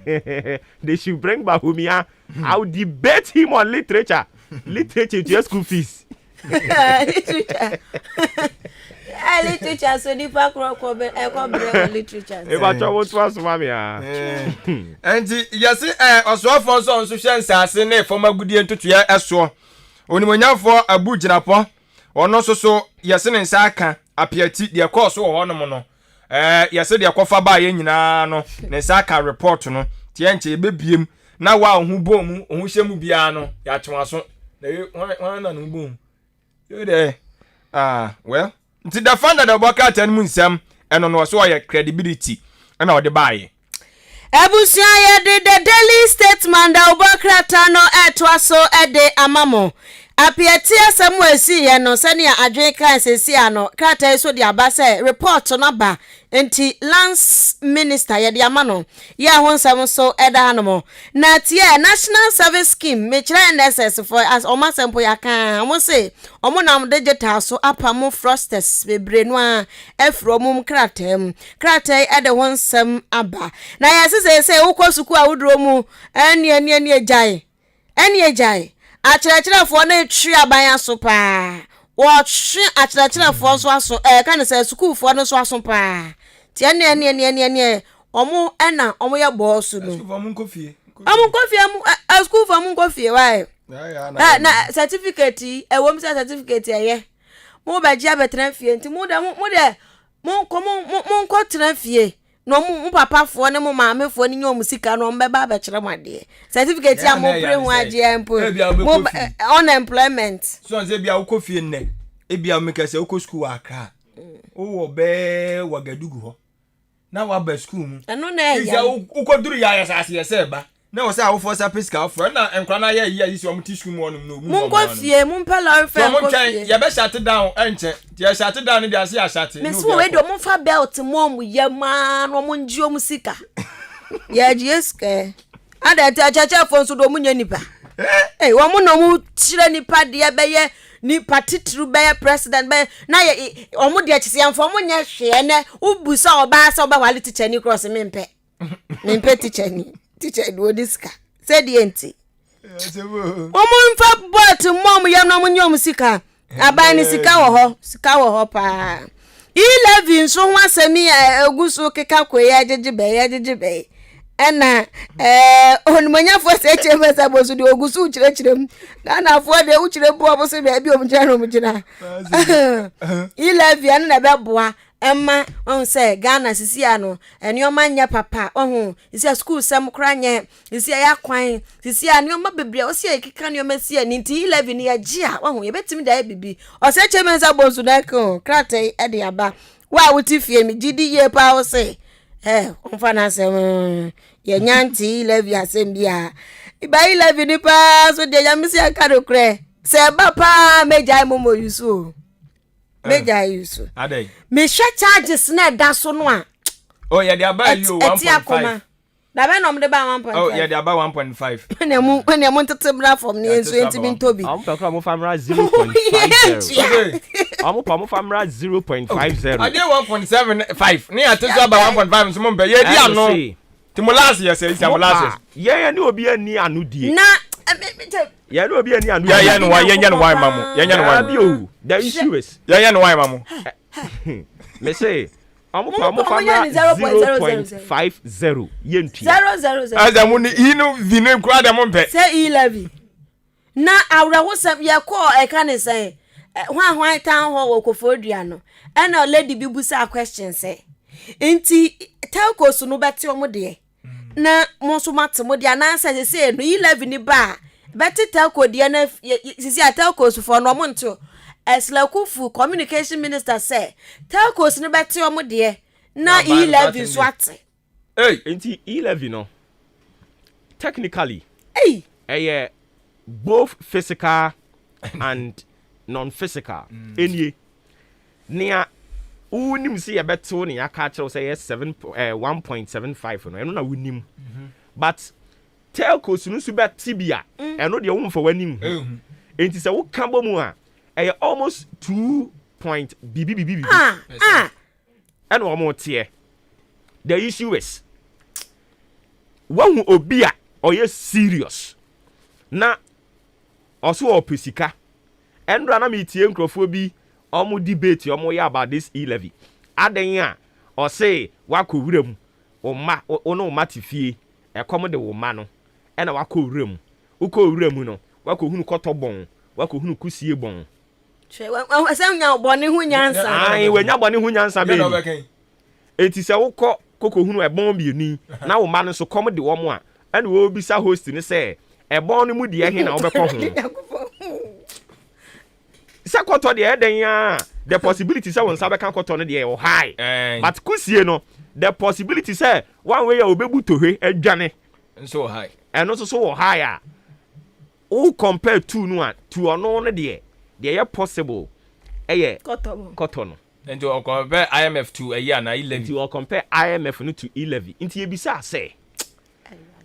They should bring Bahumia. I'll debate him on literature. Literature to your school fees. Literature. Literature. So the back rock literature. If I try what was mommy. And yes, also for some social science, former good year to your eswa. Only when you for a bujinapo, or no so, yes, in Saka, appear to the course or one. Yase de akofa ba ye nyina no ne saka report no tie nche bebiem na wa hu bom hu hyemu bia no ya twaso na na no bom you there well nti the founder the boka ten mu nsem eno no so ye credibility na o de bae Ebusia ye de the daily statement da obokrata no etwaso ede amamo Apiatia Samuel si ye no senia adwen kan sesi ano krata so di abase report no ba enti lance minister ye di amano ye honsam so eda hanomo na tie national service scheme me kire NSS for as omasempo yakan omo se omo nam digital so apamo frosters bebre no a efro mum kratem ede honsam aba na ye se ukosuku awudro mu eni ejai Achirachirafo na etri aban so pa. Wo twi achirachirafo so aso kan say school fo no so aso pa. Ti ene omo na omo ye boss no. School fo mun kofie. School fo mun kofie why? Na certificate e wo msa certificate ye. Mo ba ji abetra fie nti mo ko tra fie. No mu papa fo ne mu maame fo ne nyom sika no mbeba abekere made certificate ya mo pre hu age empo unemployment so nze bia ukofie nne e bia mekase uko school aka wo be wagadugu ho na wa ba school mu eno na ya ukoduru ya asase ye se ba na wo se awofo sa pesika afro na enkra na ya yi so mti school mu onum no mu mu nkofie mu pela refer nkofie ya be shut down enche ya shut down dia se ya shut me so we do mu fa belt mom ye ma no mu njio mu sika ya jeske ada ta chacha fo so do mu nya nipa wo mu no mu chire nipa de be ye ni patitru be president be na ye omu de chise amfo mu nya hwe ne ubusa oba sa oba wale teacher ni cross mempe teacher ni teacher do diska said enti Mfa bot mom yam no nyom sika. Aban sika wo ho pa. 11 so ho asemi egusu keka koya jeje ena onmanya fo se chemesa bosu de ogusu chirechirem na fo de uchire bo bosu be bi omjina 11 na be boa emma on say Ghana sisi ano enioma nya papa ohun sisi school sem kranye sisi ya kwan sisi anioma bebre o si ekika nioma si ani nti 11 ya gia ohun ye betimi da bibi o se chemesa bosu da ko krate e de aba wa wuti fie mi gidi ye pa o se onfa na se ye nyanti 11 asem bia iba 11 ni pa so de yamisi aka do kre se ba pa meja momo yusu meja yusu adai me hwe charges na da so no a oh ye de aba you 1.5 da be no me de ba 1.5 oh ye de aba 1.5 when you tete bra from ni enso enti bi ntobi am pe ko mo famra 0.50 am pa mo famra 0.50 ade 1.75 ni ateso aba 1.5 so mo be ye di ano Timolasi yese timolasi ye ni obi ani anu die na ye ni obi ani anu ye no why mamu ye no why bio the issue is ye no why mamu me say amu 0.50 ye ntu 000 azamu ni inu vine kura de mo mpe say 11 na awra wosam ye ko e kan say hwan tan ho wo kofodua no e na lady bi busa question say enti telco so no beti omo de na mo so matemo de na say say no 11 ni ba beti telco de na sisi telco so for no mo nto eslakufu communication minister say telco so no beti omo de na 11 so ate enti 11 no technically hey both physical and non-physical enie nia unim si yebeto ne aka kire say 1.75 no eno na unim but telco sunu su beti bia eno de wo mfa wanim enti se wo ka bomu a almost 2 point bb eno wo mo tie the issue is when obia oye serious na oso opesika endra na metie nkrofo bi omo debate omo ya about this 11 adan a o say wako wuram o ma ono matifie e kom de wo ma no e na wako wuram uko wuram no wako hunu kotobon wako hunu kusie bon che wa nya obone hu nyansa ai we nya obone hu nyansa be eti se woko koko hunu ebon bi ni na wo ma no so kom de wo mo a e na wo bisa host ni say ebon no mu de ehe na wo be ko hu Sakoto de eden ya the possibility say won sabe kan koto no de e high but kusie no the possibility say one way ya obebu tohwe adwane so high and also so high a o compare to no to ono no de ye possible koto no and you compare IMF to a year na 11 you compare IMF no to 11 nti e bisa say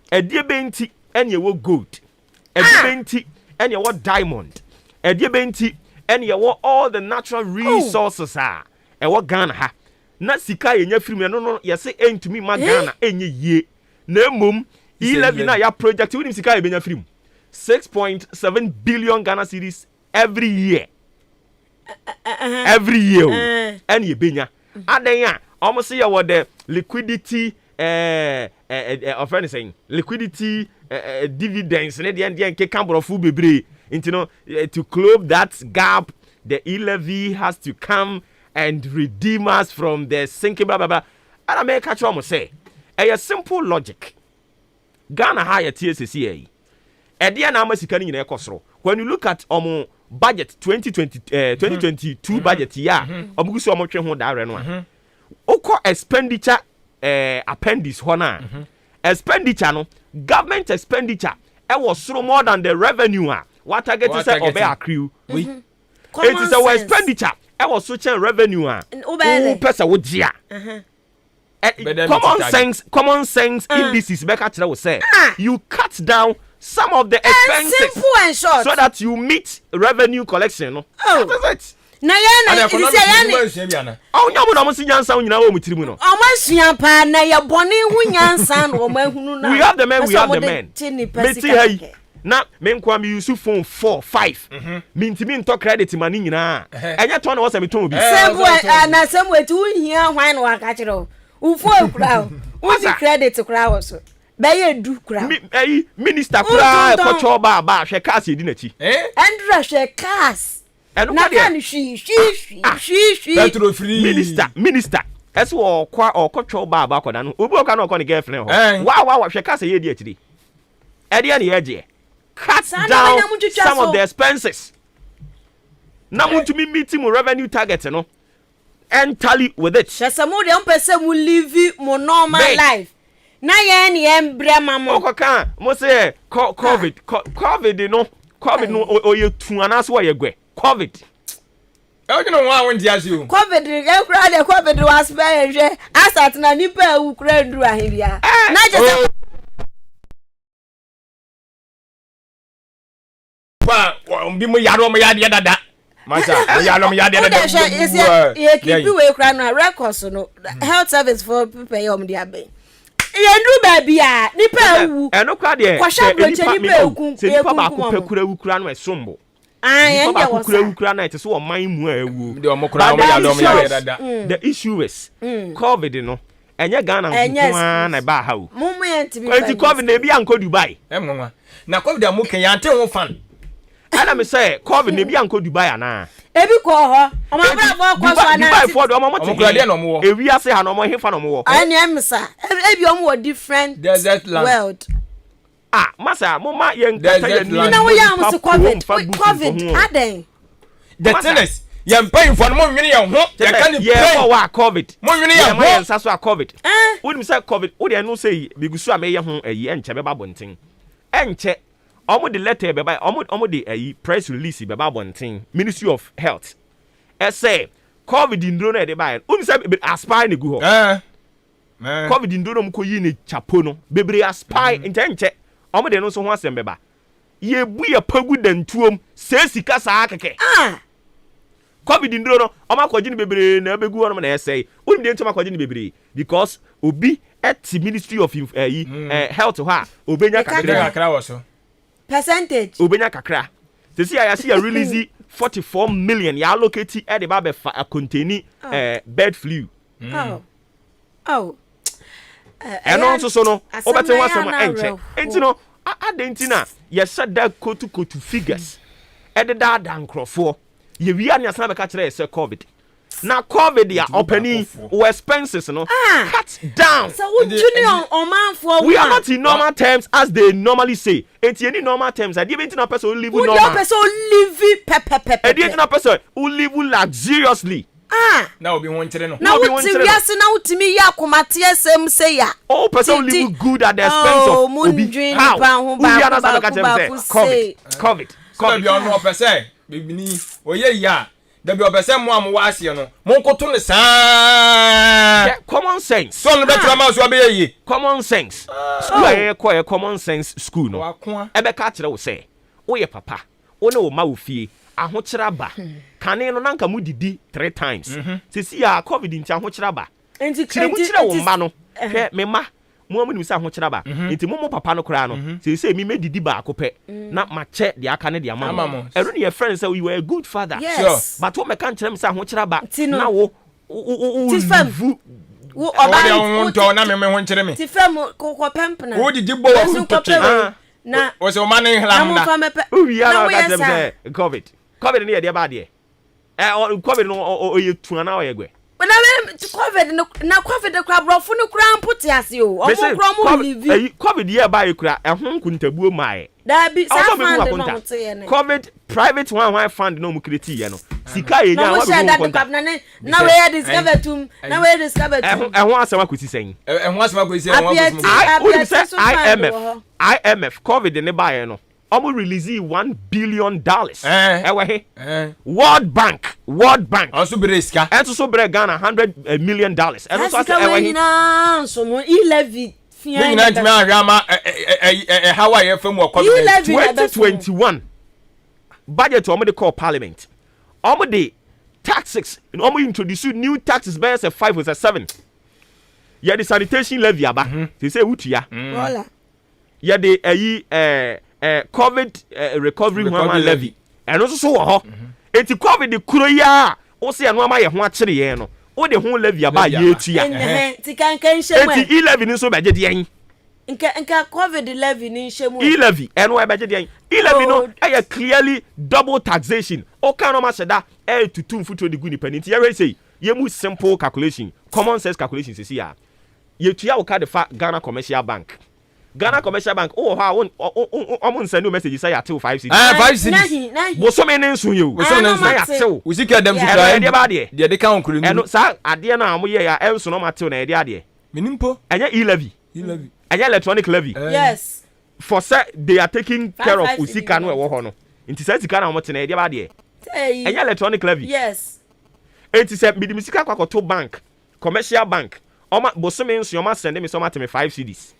edie benti ene wo gold edie benti ene wo diamond edie benti and you want all the natural resources e wo Ghana ha na sika yenya firim no yese entumi ma Ghana enye yie na mom 11 na ya project we sika yenya firim 6.7 billion Ghana cedis every year and ye benya adan a almost say you the liquidity of anything liquidity dividends ne de nke kambrofo bebre. To close that gap, the e-levy has to come and redeem us from the sinking blah blah blah. And I make catch almost say a simple logic. Ghana higher TSCA. When you look at budget 2022 budget expenditure appendix expenditure no government expenditure was more than the revenue what target is obey accrue it is our expenditure was such a revenue person would common sense indices will say you cut down some of the expenses and short. So that you meet revenue collection no that is it na ya na we have the men na me nkwa me use phone 4 5 me ntimi nto credit mani nyina enya to na wo se me ton obi same way to hia hwan no aka kire o phone kura o di credit kura wo so be ye du kura minister kura ko choba ba hwe cars edi na chi Andra hwe cars na kan shi petrol free minister ese wo kwa okotwo ba akoda no obi oka na okọ ne girlfriend ho wa hwe cars ye di atiri edi na ye je cut down some of the expenses na muntu mi meet mu revenue target no and tally with it shasamu de mpese mu live mu normal life na ye ni embre mamo okoka mo say covid no oye tu anaso ye gwe covid you know why when dia you covid e kura de covid was be hwe asat na nipa wu kura nduru ahibia na je pa mbi mo yade dada masa mo yade dada ye keep we kura no records no health service for people yom dia be ye ndu ba bia nipa wu eno kwa de nipa eku se nipa ba ko pekura wu kura no esombo ye ba ko kura wu kura na ite so o man mu awu de o mo yade dada the issue is covid no enye Ghana nko na ba ha wo mumu ye ntibi enti covid na bia nko Dubai emwa na covid amu kan ya ante ho fan ana me say covid na bia nko Dubai ana ebi ko ho o ma bra bo ko so ana Dubai for do mo mo kura de no mo wo ewi ase ha no mo hefa no mo wo ani emsa ebi o mo different world masa mo ma ye nkata ye ni na wo ya mo se covid aden the tennis ye pay for mo nwene ye ho ye kan ye for wa covid mo nwene ye ho ye nsa so a covid wo nim say covid wo de no say bigusu a me ye ho ayi enche be ba bonten enche omo de letter be ba omo de ayi press release be ba bonten Ministry of Health say covid ndro na de ba wo nim say aspire ne gu ho covid ndro no ko yi ne chapo no bebre aspire enche omo de no so ho asem be ba ye bu ye pagu dantuom se sika saa keke covid ndro no omo akwaji ne bebre na begu wono na say woni de ntoma akwaji ne bebre because obi at Ministry of Health ha obenya kakra wo so percentage obenya kakra se see ya see ya release 44 million ya allocate e de ba be fa contain bird flu eno so no obete wasem enche enti no adentina ye sada kotu figures e de da nkrofo ye wi anya sana be ka kire say covid na covid ya openi o expenses no cut down so what junior o man for we are not in normal terms as they normally say enti any normal terms I even na person live normal you person live pepe e dey na person who live luxuriously na obi won kire no na we ase na utimi ya komate asem say ya oh person live good at the expense of obi how we are not say covid bi ono person bibini oye ya da bi obese mo am wa ase no mo nkoto ne saa common sense so no betra ma so be ye common sense school aye ko common sense school no ebe ka kire wo say wo ye papa wo ne wo ma wo fie ahokyera ba kane no nanka mu didi 3 times sisi ya covid nti ahokyera ba kire mu kire wo ma no hwe me ma mo amu nim se ahokyera ba nti mo papa no kra no sisi mi medidi ba akope na ma che de aka ne de ama ero ne your friend say you were a good father sure but wo me kan kire me se ahokyera ba na wo wo oba won to na me ho kire me ti fam ko pempna wo didi bo wa futoche na wo se o ma ne hlam na we are not that covid ne de ba de covid no oye tuana o yegwe na covid na covid kra brofo no kra amputi ase o kra mo live covid ye ba ye kra ehun kuntabuo mai da bi sa fund no mute ne covid private one fund no mu create ye no sika ye nya wa bi konta na we discover tum na we discover tum ehun asema kwesi sen ehun asema kwesi IMF covid ne ba ye no omo release $1 billion ewe he World Bank also breska and so bre Ghana $100 million and so ewe he na so mo 11 ni na ntime ahwama how are you from covid 2021 budget omo de call parliament omo de taxes omo introduce new taxes by 5 or 7 ya the sanitation levy aba they say wutua wala ya de COVID recovery human levy ɛno nso so wɔ hɔ enti COVID kuro yi a wo se ɛno ama yɛ ho akyere yɛn no wo de ho levy aba yɛ tua enti kankan hyɛ mu enti e-levy nso bɛgye de yɛn nka COVID levy ni hyɛ mu e-levy ɛno ɛbɛgye de yɛn e-levy no ɛyɛ clearly double taxation o kan no ma hyɛda tutu mfuturo de gu nipa ni nti yɛhwɛ sei yɛmu simple calculation common sense calculation sisi a yɛtua wo ka de fa Ghana Commercial Bank oh ha omo nsend message say yatew 5 cedis 5 cedis bosome ne nso ye o na yatew usika dem so ka de ba de de ka onkuru ni eno sa ade na amo ye ya enso no matew na de ade menimpo enye e-levy enye electronic levy yes for say they are taking care of usika no e wo ho no nti sa sika na amo te na de ba de enye electronic levy yes enti se bidim sika kwakoto bank commercial bank oma bosome nso oma send me so mate me 5 cedis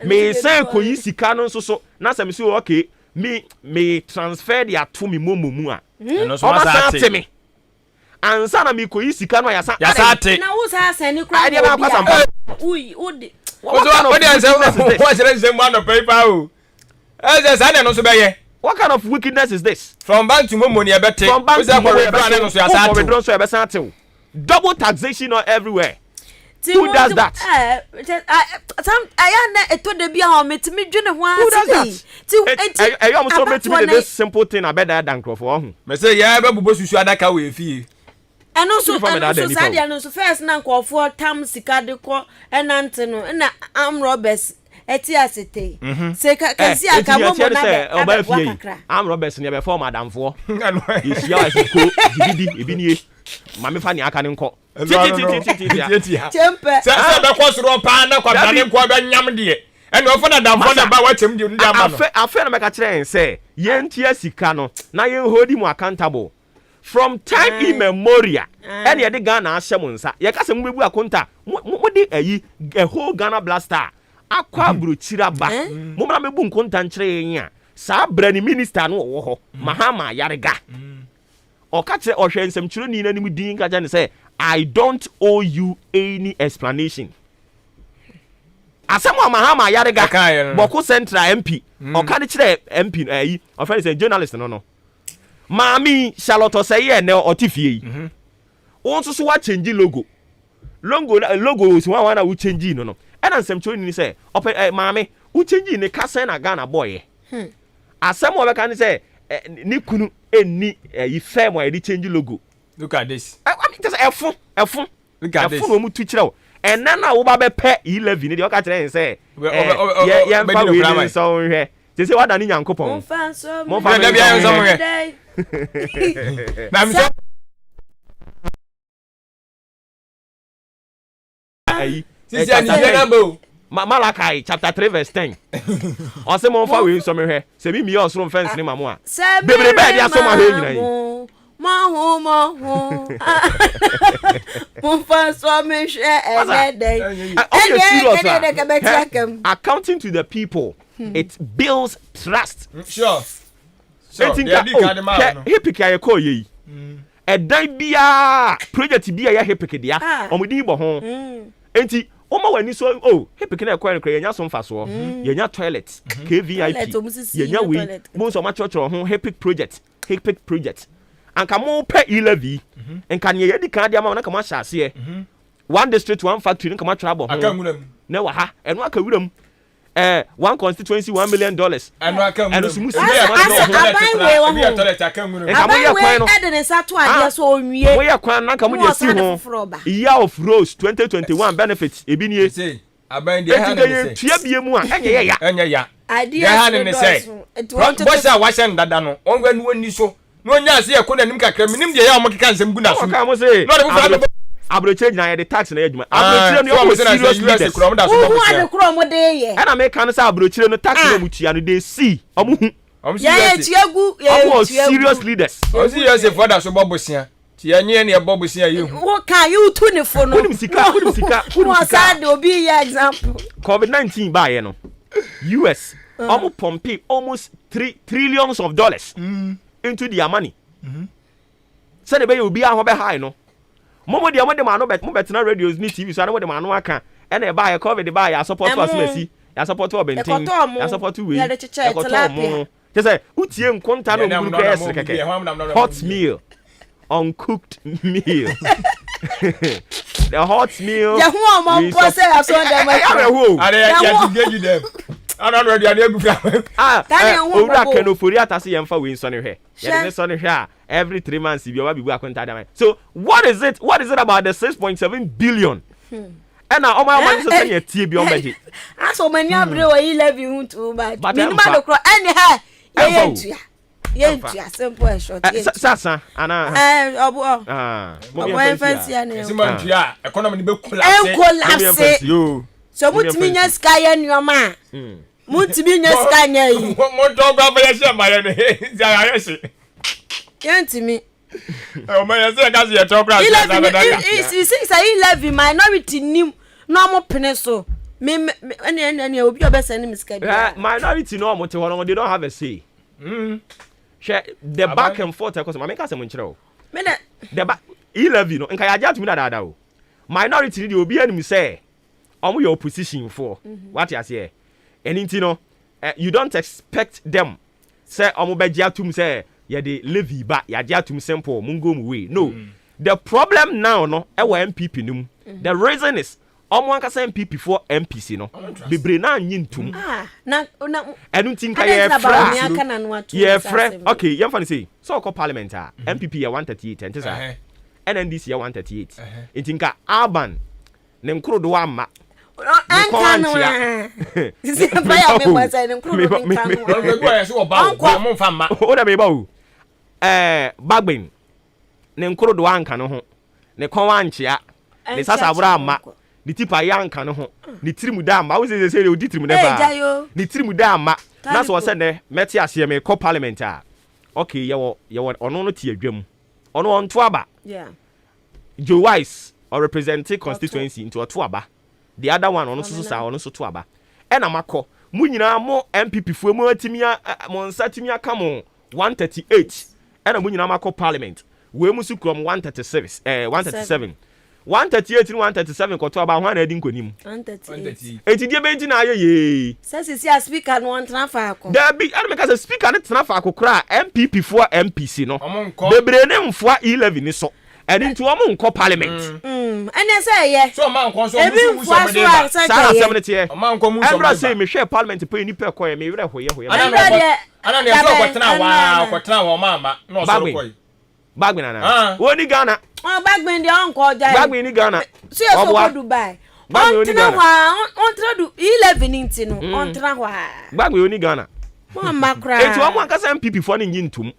me say koyi sika no nso so na say me say okay me transfer dia to me momomu a no so ma me ansa na me koyi sika no ya sa na wo sa send ni kra ui odi what is this man of paper o as say no so be ye what kind of wickedness is this from bank to momo ni e bete we say no so ya sa double taxation everywhere. Who does that? Who does that? I am so to this simple thing. I better than Crawford. Me say yeah, be bubo susu adaka we fie. And also Sadia no so first na Crawford tam sika de ko enante no na am robbers eti asete. Say ka si aka mo na be am robbers ne be for madam fo. Is ya ko dibidi ebi nie. Mame fa ni aka ne nko. Tempe. Say be ko soro pa na kwa dane nko be nyam de. And ofo na damfo na ba wachem de ndi ama no. Afa na meka kire en say yentia sika no na yen hold him accountable from time immemorial. And ye de Ghana ahyem nsa. Ye ka se mbebu akonta. Mo de ayi a whole Ghana blaster. Akwa brochira ba. Mo na mebu nkonta nkire yen a. Sa brani minister no wo ho. Mahama Yarega. Okate ohwensem chiro ni nanim din ka jane say I don't owe you any explanation. Asamo Mahama Yarega Boko Central MP okade kire MP ayi ofan say journalist no Mami Charlotte say na otifie yi wonso so wa change logo si wan na wo change no e na nsem chiro ni say mami wo change ni kasa na Ghana boy asamo be kan say ni kunu eni yi firm why change logo. Look at this. I mean just efun. Look at this. Efun mu tu kire o. And na wo ba be pe 11 ni de o ka kire say ye mfa we so hwe. Je say wada ni Nyankopon. Mo fa da bia so hwe. Na mi so ai sisi ani na bo. Malachi chapter 3 verse 10. Ose mo fa we so me hwe. Se bi mi osoro fence ni mamo a. Bebre be dia so ma hwe nyina yi. Mo fa so me hwe day. Accounting to the people, it builds trust. Sure. So hipik ya ko yi. Edan bia project bia ya hipik dia. Omudi bo ho. Enti Oma wani so hipik na ekwa nkra yenya so mfaso yenya toilet KVIP yenya we mo so ma chocho ho hipik project anka mo pe e-levy enka ne yedi kan dia ma na kama hyase one district one factory nka ma twabo ho na wa ha eno aka wuram one constituency $1 million eno aka wuram eno sumu toilet aka wuram enka mo ye kwan no ede ne sato ade so onwie mo ye kwan na nka mo de si ho year of rose 2021 benefits ebi nie say aban de ha na say tua bie mu a enye ya idea ha na say boss a wa shen dada no onwa nu oni so no nya se yakọ nanim kakra minim de ya o mokeka nsem gu na so no de bufra abroche na ye de tax na adwuma abroche no yo serious leaders krom da so bobo ade krom de ye ana me kan say abroche no tax na mutua no de see omu hu ya tuagu ya serious leaders o see you say for da so bobosia ti anye na bobosia ye hu wo kan you tu ne fo no kunim sika wo sa de obi ya example COVID-19 ba ye no US omu pompe almost $3 trillion into their money. Say the way you be a hobe high no. Momo de amode ma no bet mo bet na radios ni TV so na mo de ma no aka e na e buy COVID buy ya support us mercy. ya support Obentin ya support we ya de cheche tilapia just say utie nkonta no nguru kwa esre keke hot meal uncooked meal the hot meal ya hu am po say aso dem them ana no dia na egu fa owura kenofori atase yemfa we nso ne hwe ya de so ne hwe every 3 months bi o ba bibu akonta dem so what is it about the 6.7 billion and now my man say say tie bi o meji aso mani abre wa 11 hu too bad minimum do cro any ha yentua simple and short sasa ana obu obu fancy ana simantua economy ni be collapse yo so mutimi nya sky ya nyoma mutimi nya sky nya yi mo to gba fa yesi amaye no ya yesi yentimi o ma yesi ka se to kra is 11 minority nim no mo pene so me any obi obesa ni miska bia minority no mo te hono they don't have a say share the back and forth because I make us nchire o me na the back 11 no nka ya ja tumi da o minority ni dey obi anim say omo your opposition for what you say anything no you don't expect them say omo be ja tum say ya dey levy ba ya ja tum simple mungo mu way no the problem now no e wa MPP num the reason is omo ankasa MPP for MPC no bebre na anyintum na enu tinka ye fra okay yem fani say so call parliament MPP ya 138 enti sa NNDC ya 138 intinka urban ne nkro do amma anka sisi ba ya me mo say ne nkro do nka no go ya so oba mo mfa ma o da me ba o bagbin ne nkro do anka no ho ne kon wanchia ne sasa abura amma ni tipa yanka no ho ni tirimu da amma wo se se o di tirimu da ba ni tirimu da amma na so se ne meti ase me ko parliament okay ye wo ono no ti adwam ono on to aba Joe Wise or representing constituency into a to aba the other one ono so sa ono so to aba e na makọ mu nyina mo MPP fu mu atimia mo nsatimia ka mo 138 e na mu nyina makọ parliament we mu su krom 136 137 138 and 137 ko to aba ho na edi nkonim 138 eti die benti na aye sisi a speaker no on transfer akọ da bi ana make say speaker no transfer akọ kra MPP fu MPC no bebre ne mfua 11 ni so edi nti omo nko parliament ene say ye so man kon so musu so de ba sa 70 man kon musu Embra say me share parliament pe ni pe ko ye me were hoye ana ne so kwetena wa mama no so ko Bagbin na woni Ghana Bagbin de onko jai Bagbin ni Ghana so ye so go Dubai on tra wa on tra du 11 inti no on tra wa Bagbin oni Ghana mama kra eti o mo ankasa MPP fo ni nyintum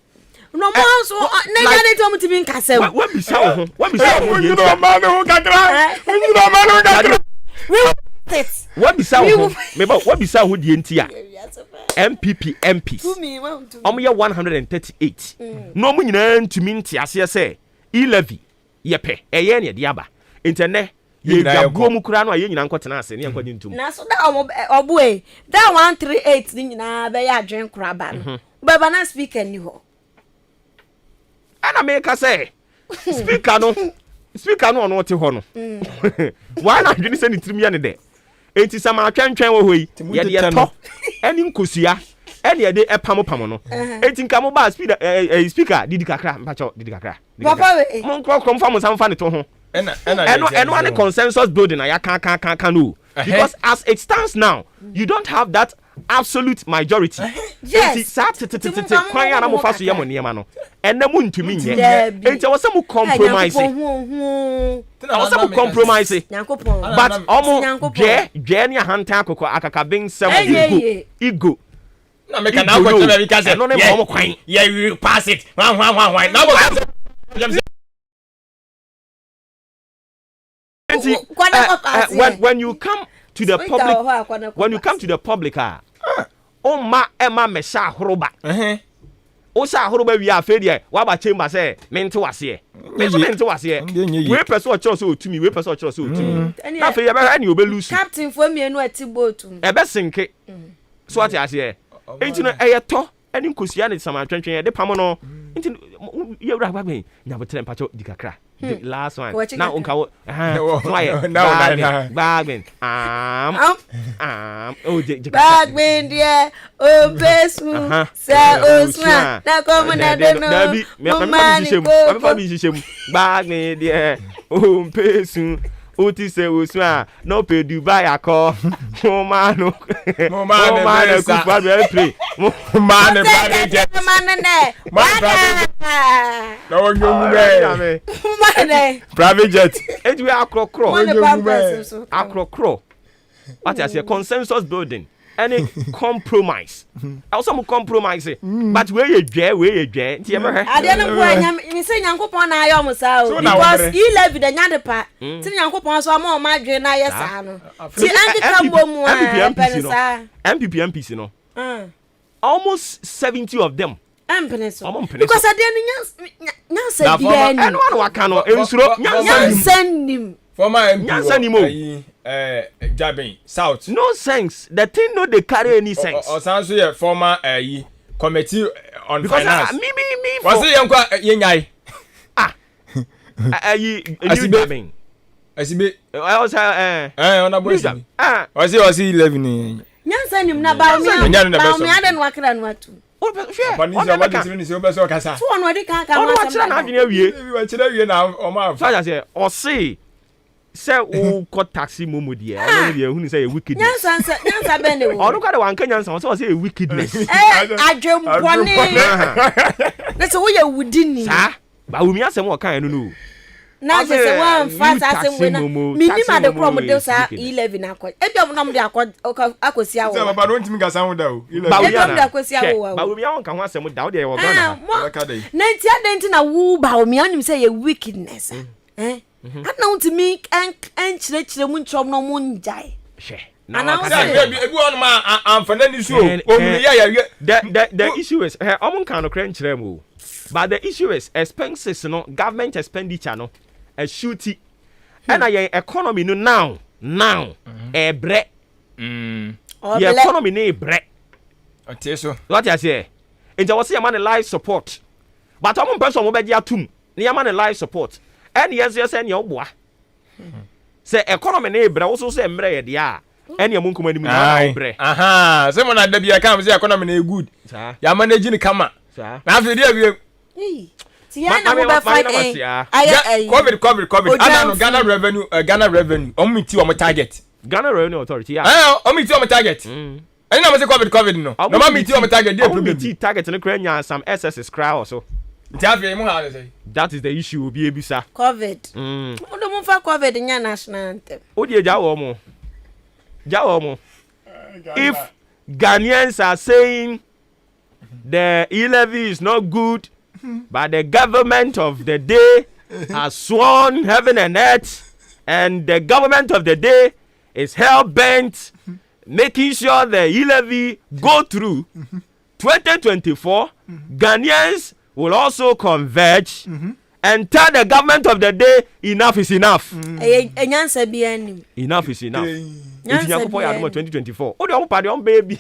no mo so na ya de to mutimi nkasa wa bisa wo no ma no kakra no ma no kakra wa bisa wo me ba wa bisa wo die ntia MPP MPs omo ye 138 no mo nyina ntumi ntiase se e-levy yepe eye ne de aba intene ye jago mu kura no aye nyina nkotena ase ne yankwa ntum na so da obo e da 138 ni nyina be ya adwen kura ba no baba na speaker ni ho ana me ka say speaker no ono te ho no wa na adwene se ni tirim ya ne de enti sama atwantwan wo hoyi ye de to eni nkosia eni ye de epam no enti nka mo ba speaker didi kakra mpacho didi kakra papa we mo nkro fa mo samfa ne to ho eno ane consensus building ya kan no because as it stands now you don't have that absolute majority yes kwan ya na mo fa so ye mo niema no enne mo ntumi nye enti wo se mo compromise but omo je ni ahanta akoko akaka bin sem ego na me kana go tell me because no ne mo kwan yeah you pass it wan now when you come to the public o ma ema me sha horoba o sha horoba wi afa dia wa ba chamber say mente wase we person o choro so otumi we person o choro so otumi na fe ya ba ni obeluse captain fo mienu ati boat e be sinke so ati ase enti no eyeto eni nkosia ne sama twentwen ye de pam no enti ye wura gbagben nya botre mpacho dikakra The last one. Watch it Now, again. unka. Bagman. Oh, Bagman, dear. Oh, best. Sir, oh, swan. Now come on, I don't know. Bagman, dear. Oh, pesu. Oti se osua no pe Dubai akọ mo ma no kufa be pray mo ma ne private jet no nyume private jet eju akrokro what I say consensus building any compromise also mo compromise but we ye dwe nti e be he ade no kwa nyam mi se nyankopon na ayo musa o because he love the nyade pa ti nyankopon so ma o ma dwe na ye sa no ti angika mbomu a pensa MPs no almost 70 of them pensa because ade no nyansa bia ni eno wan waka no ensuro nyansa nim former MP nyansa nim o Jabin South. No sense. The thing no they carry any sense. Or sounds like former committee on because finance. Me. Was it young yenyai? New Jabin. Asibe. I was on a boy. Was he 11? Nyansa nim na ba mi ade no akra no atu. Oh, sure. What is your best kasa? So on we kan kan wa say na adwene awie. We say na o ma. So I say o say say o ko taxi momo die ono die hu ni say wickedness. Nyansa ben de wo. Ono ka de wan kan nyansa so say wickedness. Adwempone. Na so wo ya wudini. Sa ba wo mi asem o kan no. Na je se wan fast asem we na minima de krom de sa 11 akọ ebi nom de akosi awo say baba don't me gasa da o ba wo de akosi awo ba wo mi awon kan ho asem da wo de wo gana na nti adenti na wo ba wo mi anim say ye wickedness ana untimi enchire mu nchom no mu njai she na ebi won ma amfana ni so o mi ya the issue is omun kan no kran chire mu but the issue is expenses no government expenditure no a shooty and your economy no now bre your economy no bre okay so what you say it was say man life support but omun person mo be dia tum na man life support and yes and your boy say economy no bre wo so say mbre ye dia and your munkum ani mu na bre aha say mo na da bia kan say economy no good ya manage ni kama na afi dia bi COVID. Ghana revenue. Omiti on target. Ghana Revenue Authority. Yeah. Omiti on target. And now say COVID no. No omiti on target. Dey problem. Omiti target no kran some SSS cry also. That is the issue obi ebisa. COVID. Odo mo fa COVID nya national anthem. Odi eja wo mo. If Ghanaians are saying the e-levy is not good, but the government of the day has sworn heaven and earth, and the government of the day is hell-bent making sure the e-levy go through 2024, Ghanaians will also converge and tell the government of the day enough is enough. Enough is enough. 2024. Baby.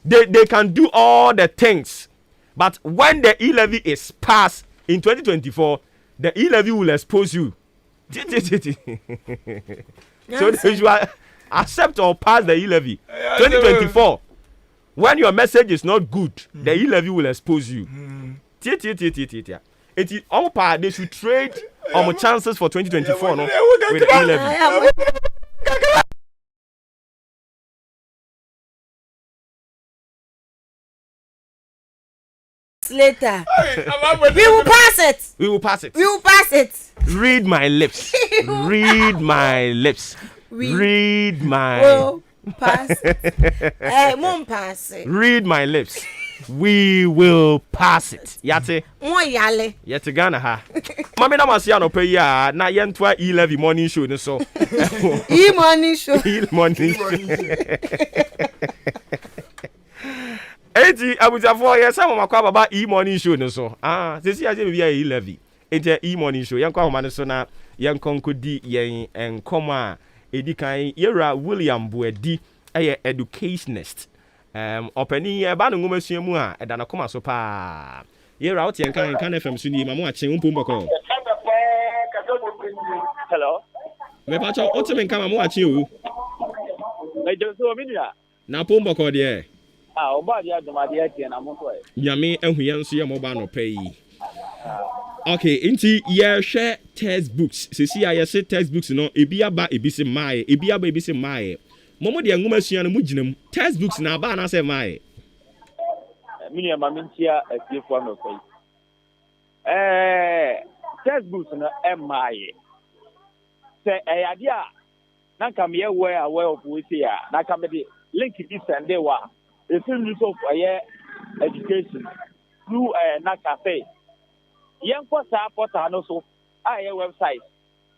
They can do all the things. But when the e-levy is passed in 2024, the e-levy will expose you. So you accept or pass the e-levy. 2024, when your message is not good, the e-levy will expose you. They should trade chances for 2024 no, with the e-levy. Later. We will pass it. Read my lips. Read my lips. Read my. We'll pass it. Won't pass it. Read my lips. We will pass it. Yate. Mo yale. Yate Ghana ha. Mami na masia no pe ya na yentwa e-levy morning show no so. E-morning show. E-morning show. Eti abutafo ye say mama kwa baba e-morning show no so. Sesi aje be bia e-levy. Enti e-morning show yankwa homa no so na yankonkodi yen enkoma edi kan yera William Boadi eye educationist. Openi ye ba no ngomasuo mu a eda na koma so pa. Yera ot yen kan FM so ni mama ache umpum bako. Hello. Me pacho otimen kama mo achi o. Me joso minia. Na pombo ko de. Oba dia do ma dia tie na mo so e. Nyame ahuya nso ye mo ba no pay. Okay, inti ye share textbooks. Sisi ya say textbooks no ebi aba ebi se mae, ebi aba ebi se mae. Momo de nguma sua no mu ginam. Textbooks na aba na se mae. Minia ma mintia asiefo no pay. Textbooks no mae. Say ade a na kam ye aware of we say na kam de link bi send wa. The film of education through na cafe. Yen ko sa portal no so website.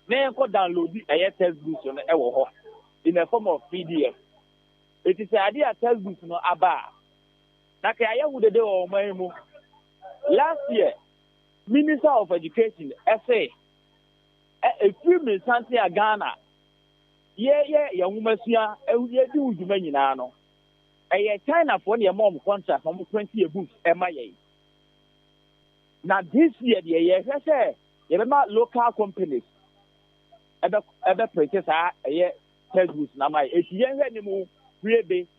Na yen ko download textbooks no wo ho in the form of PDF. It is idea textbooks no aba. Na ka wu de o man mu. Last year, Minister of Education say a few minutes anti Ghana. Ya wumasua ye di uduma nyina no. China for the mom contract from 20 books MIA. Now this year, the local companies ever purchase a textbooks. Now my anymore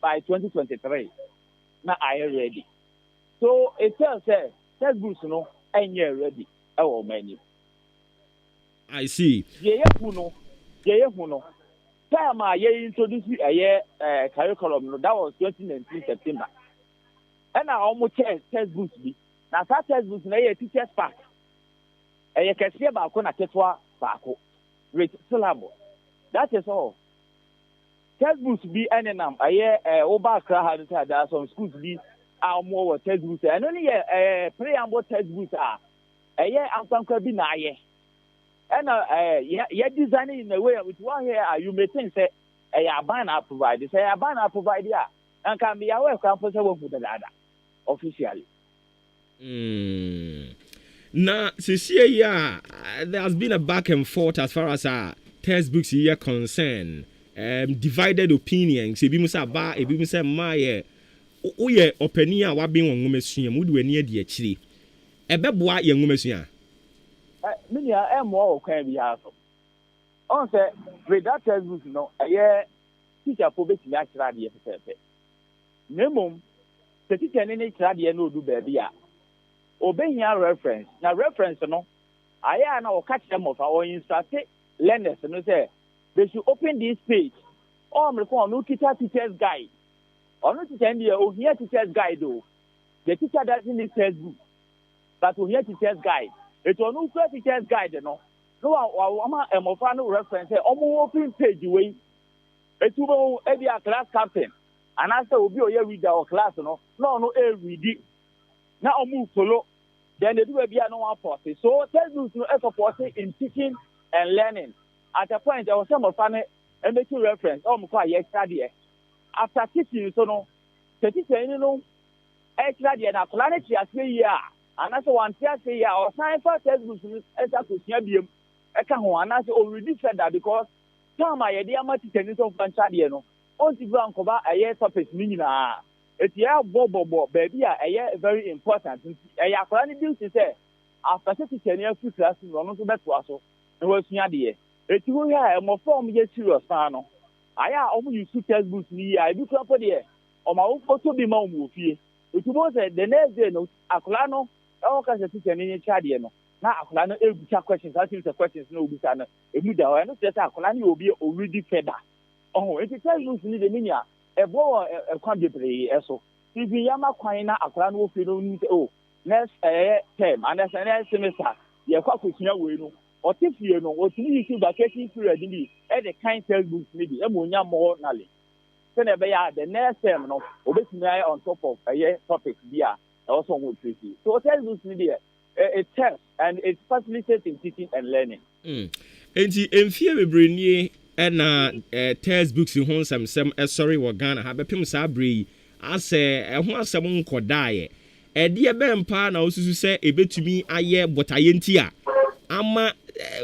by 2023. Now I am ready. So it tells textbooks no and you're ready. Oh many. I see. Yeah, time I introduced a curriculum, that was 2019 September. And I almost textbooks. Now, that textbooks are teacher's pack. And you can see about Konaketwa Bako with syllabus. That is all. Textbooks be any number. Oba Krahad, there are some schools be more textbooks. And only a preamble textbooks are a year and be naye. And you're designing in a way with one here, you may think say a banner provider. Say a banner provider and can be aware of comfortable with the ladder officially. Now, this year, there has been a back and forth as far as textbooks here concerned. Divided opinions. Ebi musa ba, ebi musa maye. Oye opinion wa bin won ngomesua mu de wani ade akire. Ebeboa ye ngomesua. Minia more can be asked. On say with that textbook no, teacher for beti me akira de pepe. Nemom, the teacher ni akira de no do baby a. Obehia reference. Na reference no, aya na o catch them of our instruct learners no say they should open this page. Oh, me for no teacher's guide. Or no teacher here, oh here teacher's guide though. The teacher doesn't need textbook, but oh here teacher's guide. It was no teacher's guide, no. No, I'm a fan of reference. Open page way. It will be a class captain. And I said, will be a reader or class, no, read it. Now move solo. Then they do a no one force. So textbooks no effort in teaching and learning. At a point, there was some of fun and making reference. Oh, my study. After teaching, so no, the teacher, you know, extra and a planet year. And that's one say or science for textbooks as a question. I can't want to already said that because some idea much tennis of Panchadiano. On the ground cover a year topic meaning it's bobo baby a very important. A planning to say after 10 years to class in one of the best was so it was near the it's who have more form yet serious no. I almost use two textbooks I do for there or my own photo be more movie. It was the next day no Akulano. All kinds of teachers in Chadiano. Now, Akulano, every questions, I think the questions no be done. If you don't know that Akulani will be already fed up. Oh, if you tell you to need a minia, a boy, a quantity, so. If you are quina, Akulano will feel next term, and as an semester, you're quite with your window. Or if you know what you need to vacation period, at the kind textbooks, maybe a munya more knowledge. Then the next term, no, obviously on top of a year topic, yeah. Also more tricky. So textbooks media it tests and it facilitates in teaching and learning. And fear we bring and textbooks in home some sorry wa Ghana have a pim sabri as a who some could die. A dear bempa now also say a bit to me aye but I entia. Ama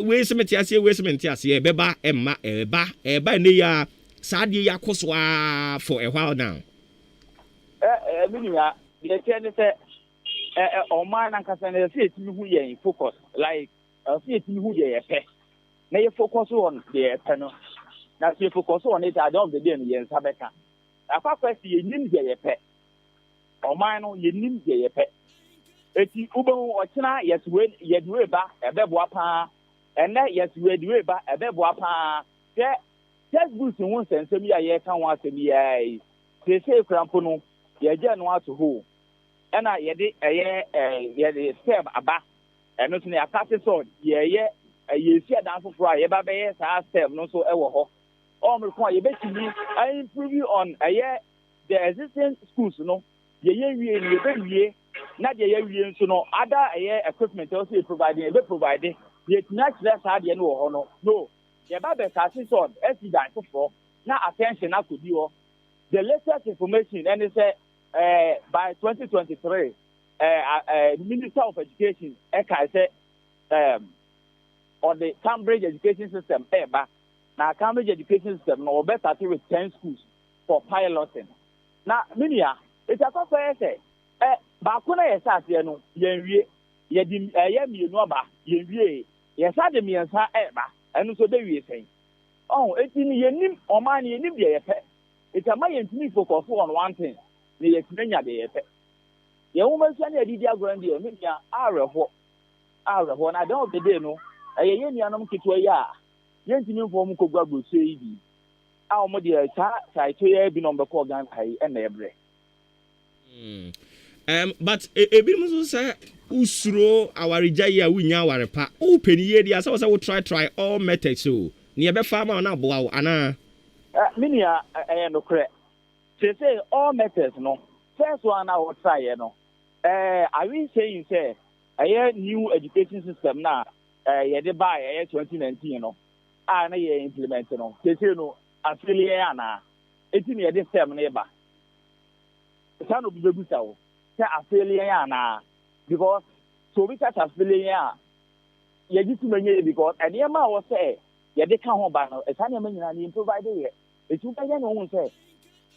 we semetiasia we semetiasia beba emma eba neya sadia yakoswa for a while now. The chairman said, "Oh man, and Cassandra, see it who ye in focus like see it who ye a pet." na you focus on the panel. Now you focus on it at the end of the day in Sabeka. Afa first you nim the pet. Or mine you nim the pet. Eti ubo ochina yes we yedwe ba ebeboa pa ene yes we yedwe ba ebeboa pa se textbooks won sensem ya ye kan wa asem ya se krampo no ye je no ato ho ena ye de ye stem aba eno so na akate so ye si adan foforo ye ba be ye sa stem no so ewo ho all me kon ye betimi improve on the existing schools no ye wie ni ye be wie na de ye wie nso no other equipment also providing be providing ye tuna kire sa de no ho no ye ba be ka so esi dan foforo na attention na kodi ho the latest information and say by 2023 Minister of Education eka say on the Cambridge education system now Cambridge education system no better with 10 schools for piloting now minia it's a fair say ba ko na yesa ase no yenwie yedim mienu aba yenwie yesa de miensa ba enu so de wie sen eti ni yenim oman ni yenim de yepe it's a my yentimi focus on one thing ni yetimenya de yepe ye wo ma sia na adidi agran de minia areho na don be de no ye nuanom ketewa ya yentimi mfo mu kogwa gbose yi bi a mo de sa to ye bi no be ko gan kai na ebre but ebi muso say usuro awarija ya winya awarepa o peniye dia say we try all methods so ne be fa ma na boa wo ana minia no kre say all methods no first one I would try no are we saying say new education system na ye de buy 2019 no na ye implement no say no affiliate ana eti ne de system na ba sa no be busa wo say affiliate ana because so we catch affiliate ye jitu menye because eniema wo say ye de ka ho ba no e sa ne manyina ni provide ye etu ba ye no won say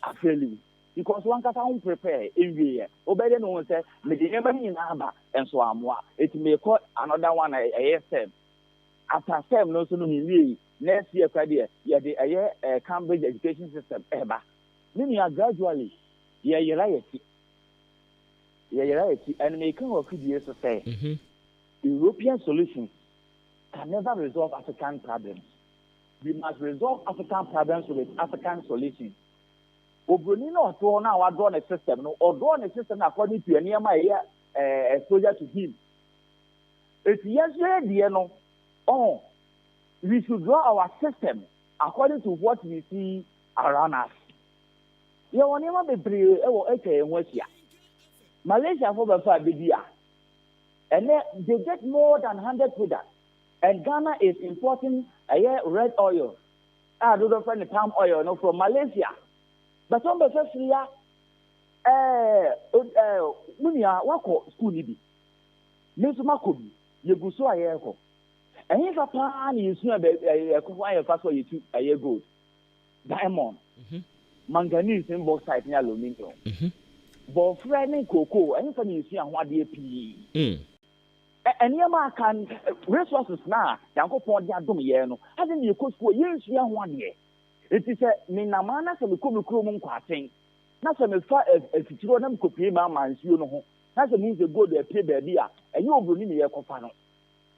affiliate because one kata won prepare every obede no won say me de nyamba ni na ba enso amoa it may call another one ASM after STEM no so no mi next year kwa de ye de Cambridge education system eba ni gradually ye and making of videos to say European solutions can never resolve African problems. We must resolve African problems with African solutions. Obroni no to na wa draw a system no or draw a system according to any exposure to him. If yes no we should draw our system according to what we see around us. You want to be brave Malaysia for the Fabia. And they get more than 100 products. And Ghana is importing red oil. I don't find the palm oil no from Malaysia. But on the first year, Munia wako school nibi. Nesu makobi, yeguso ayeko. And if a plan is a kuwa faso yitu aye gold, diamond, manganese and bauxite and aluminium. But friendly cocoa, and you see what they pee. And Yama can resources now, Yanko Pond Yadumiano, hasn't you could for years 1 year. It is a Minamana, so we could be quating. Not some as far as if you them could pay my man's you know. That's a means to go there, pay the dear, and you will need your cofano.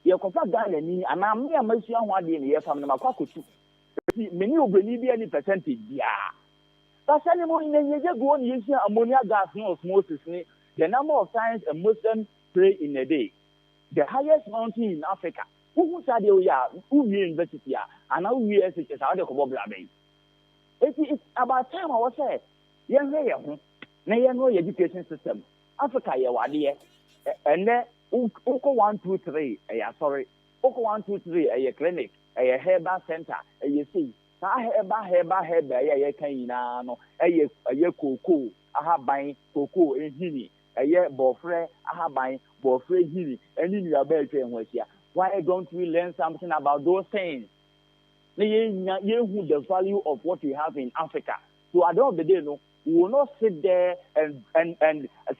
Your cofa down and me, and I'm near Monsieur 1 day in the year from the Macaco. Many will believe any percentage, yeah. But anymore in the year go on using ammonia gas no osmosis, the number of times a Muslim pray in a day. The highest mountain in Africa. Who said you are who university and now we are such as other Coboblabay. It's about time I was say, young no education system. Africa, you are there. And then Oko 123, sorry, Oko 123, a clinic, a herbal center, a you see. Herba, no, a cocoa, I have buying cocoa in Hini, a year bofre, I have buying bofre Hini, and in your bedroom was here. Why don't we learn something about those things? The value of what we have in Africa. So at the end of the day, no, we will not sit there and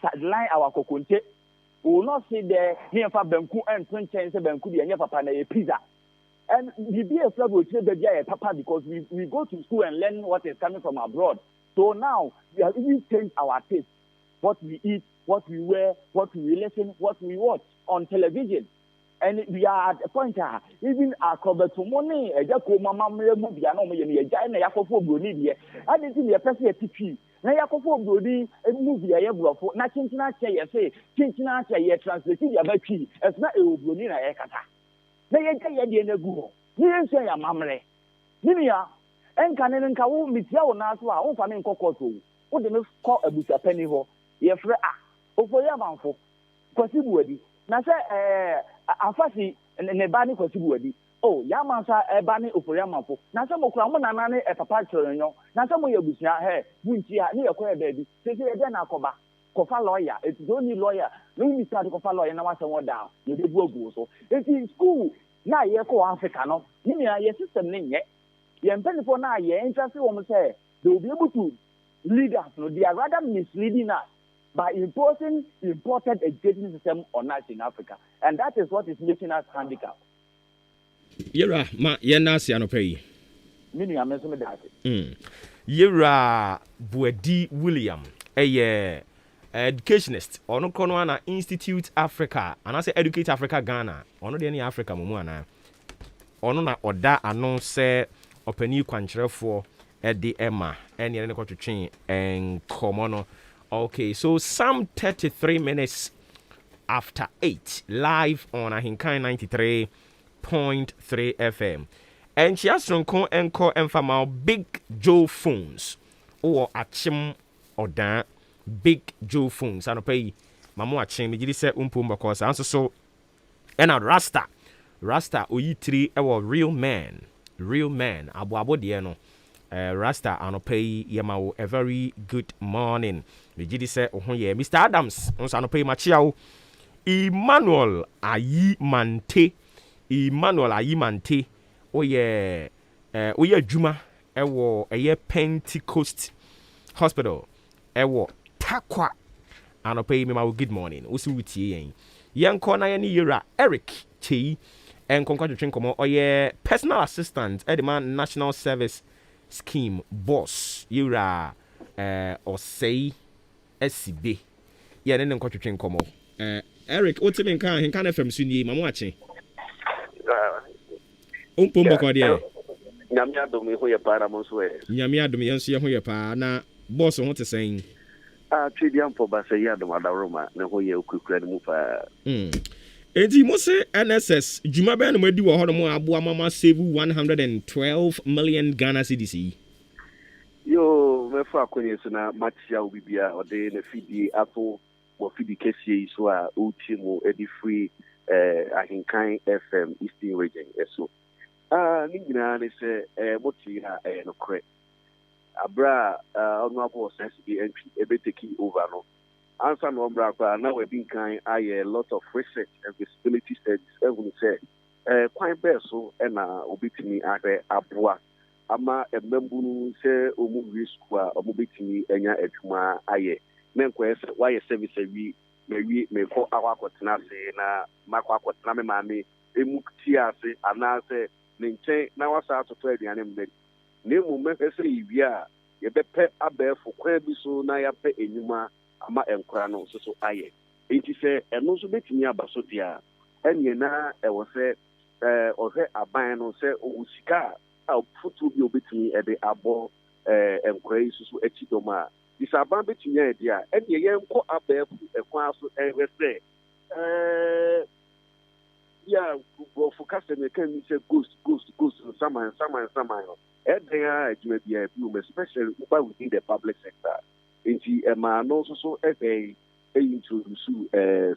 sideline our coconte. We will not sit there near for Benku and 20 cents Benku and papa na pizza. And the BSF will trade the guy papa because we go to school and learn what is coming from abroad. So now we have even changed our taste. What we eat, what we wear, what we listen, what we watch on television. And we are at a point even our cover to money, a Jaco Mama movie, I know me, a giant Yakofo Brody. I didn't see a person at TV. Now Yakofo Brody, a movie I have for nothing to say, Chinchina, translated your battery, as not a Brunina Ekata. They ain't a go. You didn't say a mamre. Ninia, and Canon Kawu, Mitia, Naswa, or Famin Cocoto. What the call a bit of penny ho? Ye fra Ofori Amanfo. Possible. Na say afasi ne ba ni kwasibu adi oh ya mansa e ba ni Ofori Amanfo na say mokura mo nana ne e papa choronyo na say mo yebusia he bunti a ne yekoye baabi say say e de na akoba kofa lawyer it don't need lawyer no need start kofa lawyer na wase won down ye de buagu so it in school na ye ko Africa no ni ye system ne nye ye mpelifo na ye interest wo mo say they will be able to lead us no they are rather misleading us by imposing imported education system on us in Africa. And that is what is making us handicapped. Yera, ma yena si anope. Mini amesome that. Yera Buedi William, a educationist, ono kono ana Institute Africa, and I say Educate Africa Ghana, ono de any Africa mumuana. Ono na oda anonse openi kwanchrefo edi Emma, any ene ko twetwen en komono. Okay, so some 33 minutes after 8, live on AHENKAN933.3 FM. And she has to call and call and from our Big Joe phones or Achim or Dan Big Joe phones. I don't pay Mamu Achim, you say Umpumba cause answer so. And a Rasta Oyi3 our real man, Abu Diano. Rasta anope yamao a very good morning. The GD said, oh yeah, Mr. Adams on anope machiao. Emmanuel Ayimante. Oh yeah, Juma. Ewo a Pentecost Hospital. Ewo Takwa anope me good morning. Usu with ye. Young corner any yera Eric Chi and congratulations come oh yeah, personal assistant at the man National Service Scheme boss yura or say SCB yeah then ko twetwen komo Eric otimin kan hin kan FM sunni mamu ache pombo ko de nyame adom ho ye para mo so nyame adom ye nso ye ho ye pa na boss ho te sen twediam po ba se ye adom adaroma ne ho ye okukura ne mu pa Enti mo se NSS juma be no madi wo hono mo aboa mama save 112 million Ghana cedis. Yo me fa akonye so na machia obibia ode na fidi ato wo fidi kesie so a uti mo edi free Ahinkan FM Eastern Region eso. Ni nyina ne se moti ha no kre. Abra ono abo sense bi entry ebeteki over no. Answer no bra now we been kind a lot of research and visibility studies even say quite best so na obitimi ahwe aboa ama emembunu say omu risk a obitimi enya adwuma aye menko ese why service we me ko akwakotena se na makwakotena me mame emu tiase anase ne nchen na wasa atoto aduane mbe na emu me ese iwia ye bepe abefo kwa bi so na ya pe enyuma ama enkora no so aye enti se eno so betimi abaso dia enye na ewo se ohwe aban no se osika a futu bi obetimi ede abo enkora isu so achidoma disaban betimi ede a enye ye nko abafu ekwa so ehwe se ya go focus me kan mi se ghost saman ede a adwuma bia bi especially within the public sector. Inti ma no so introduce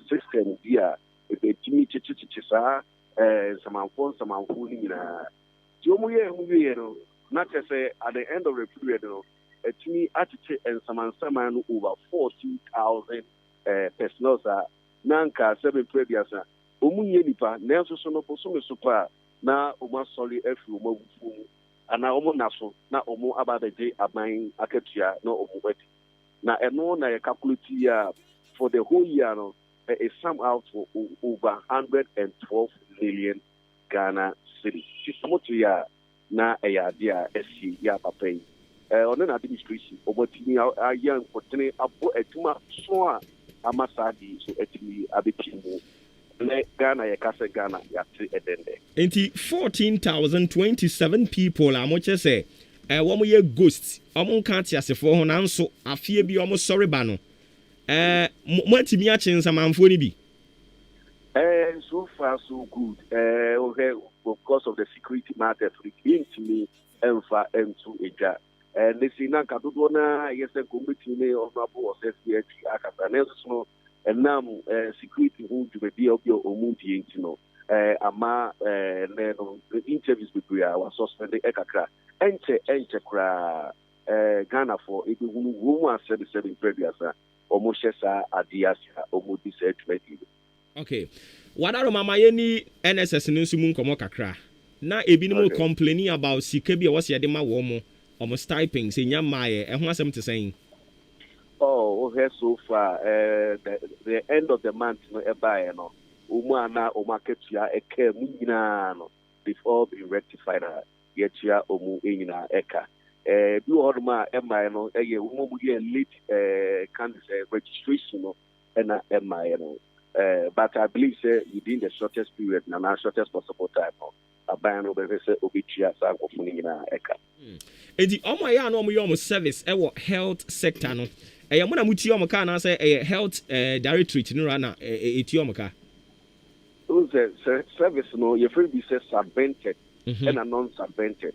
system dia timi chichi sa samanfo ni na ti omu ye no na say at the end of the period no timi atiche and saman no over 14,000 personnel nanka 7 previous omu ye nipa na so no so me super na omu sorry efi omu bufu ana omu naso na omu ababeje aban akatua na omu weti na eno na calculate ya for the whole year no it sum out to over 112 million Ghana cities. Sisamotuya na eyadia esi ya papai. On an administration, Obotini are young for Tene Abo Etuma Soa Amasadi, so etimi Abipimu. Ghana Yakasa Ghana Yati Edende. Enti 14,027 people are much say. One year ghosts. Among Katia se for Honanso, a fear be almost sorry bano. What to me a chance a man for be? So far, so good. Okay, because of the security matters, it came to me and for M2 Eja. And they see Nanka Dudona, yes, a committee of Nabu or SPH Akasa, and now security who to be of your Omuti, you know. Ama the interviews with we are suspended Ekakra. Enter kra Ghana for it will 77 previous almost Adias Omudi said 20. Okay. What are mama any NSS Nusumun Komokakra? Now a bit complaining about Sikebi was Yadima Womo almost typing saying Yamaye and what's to saying. Oh, okay, so far the end of the month no no Umana Omaketia Eke Munano before being rectified Yetia Omu Ina Eka. Do Orma Emma late candidate registration and Emma. But I believe within the shortest period, the shortest possible time, a ban over Obichia Sankofunina Eka. And the Omo service, health sector. No, I am going to Muti say a health directory to Rana, Etiomoka. Service, no, your friend be says subvented and a non subvented.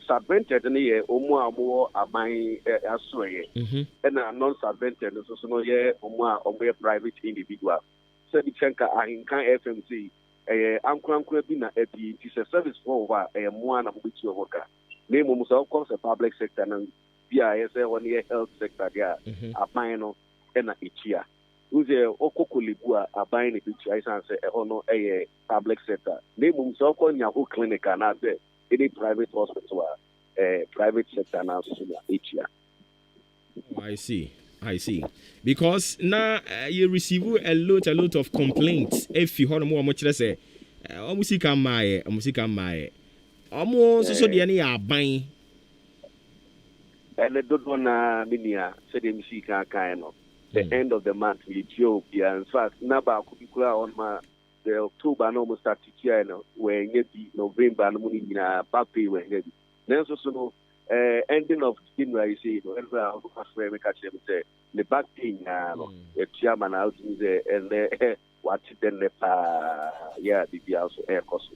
Subvented, and a more amai asway, and a non subvented, so no, yeah, or private individual. Chenka AHENKAN FMC, Uncle Bina Epi, it is a service for a one of which you work. Name almost of course a public sector and BIS 1 year health sector, a minor and a Ichia. Who's a Okokulibua, a buying a picture, I say, a public sector. Name himself on Yahoo Clinic and not any private hospital, private sector now, Ichia. I see. Because now you receive a lot of complaints. If you heard more much less, almost my, almost so the any are buying. And I don't want to minia said him see kind of the end of the month in Ethiopia. In fact, Naba could be clear on my the October almost started here, where maybe November and money in a papi when heavy. Then so ending of January, you say, and say the back thing now, the chairman out there, and what then the the also air cost.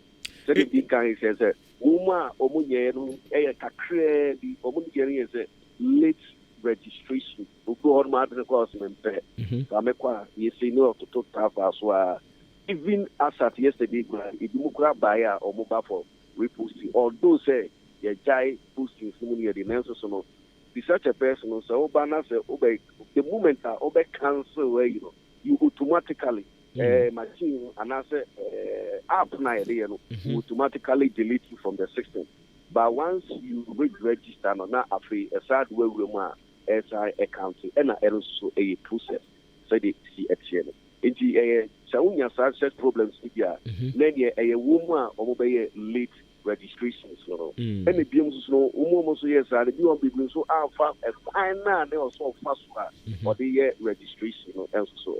So the big guy says, Uma Omuyeru, a cacre, the Omuyeru is a late registration. Who go on Martin Cosman, Kamekwa, you say no to talk as well. Even as at yesterday, if you grab buyer or mobile for reposting, although say, a jai posting near the Nelson, be such a person, so Obana say, obey the moment I obey cancel where you automatically machine and answer app now automatically delete you from the system. But once you register no na afri a sad way we ma SI account and also a process so they see exchange. Enti saunya such problems here. Then a woman or late registrations, and the beams no almost yes, and you want people so alpha and fine they also fast for the registration and so.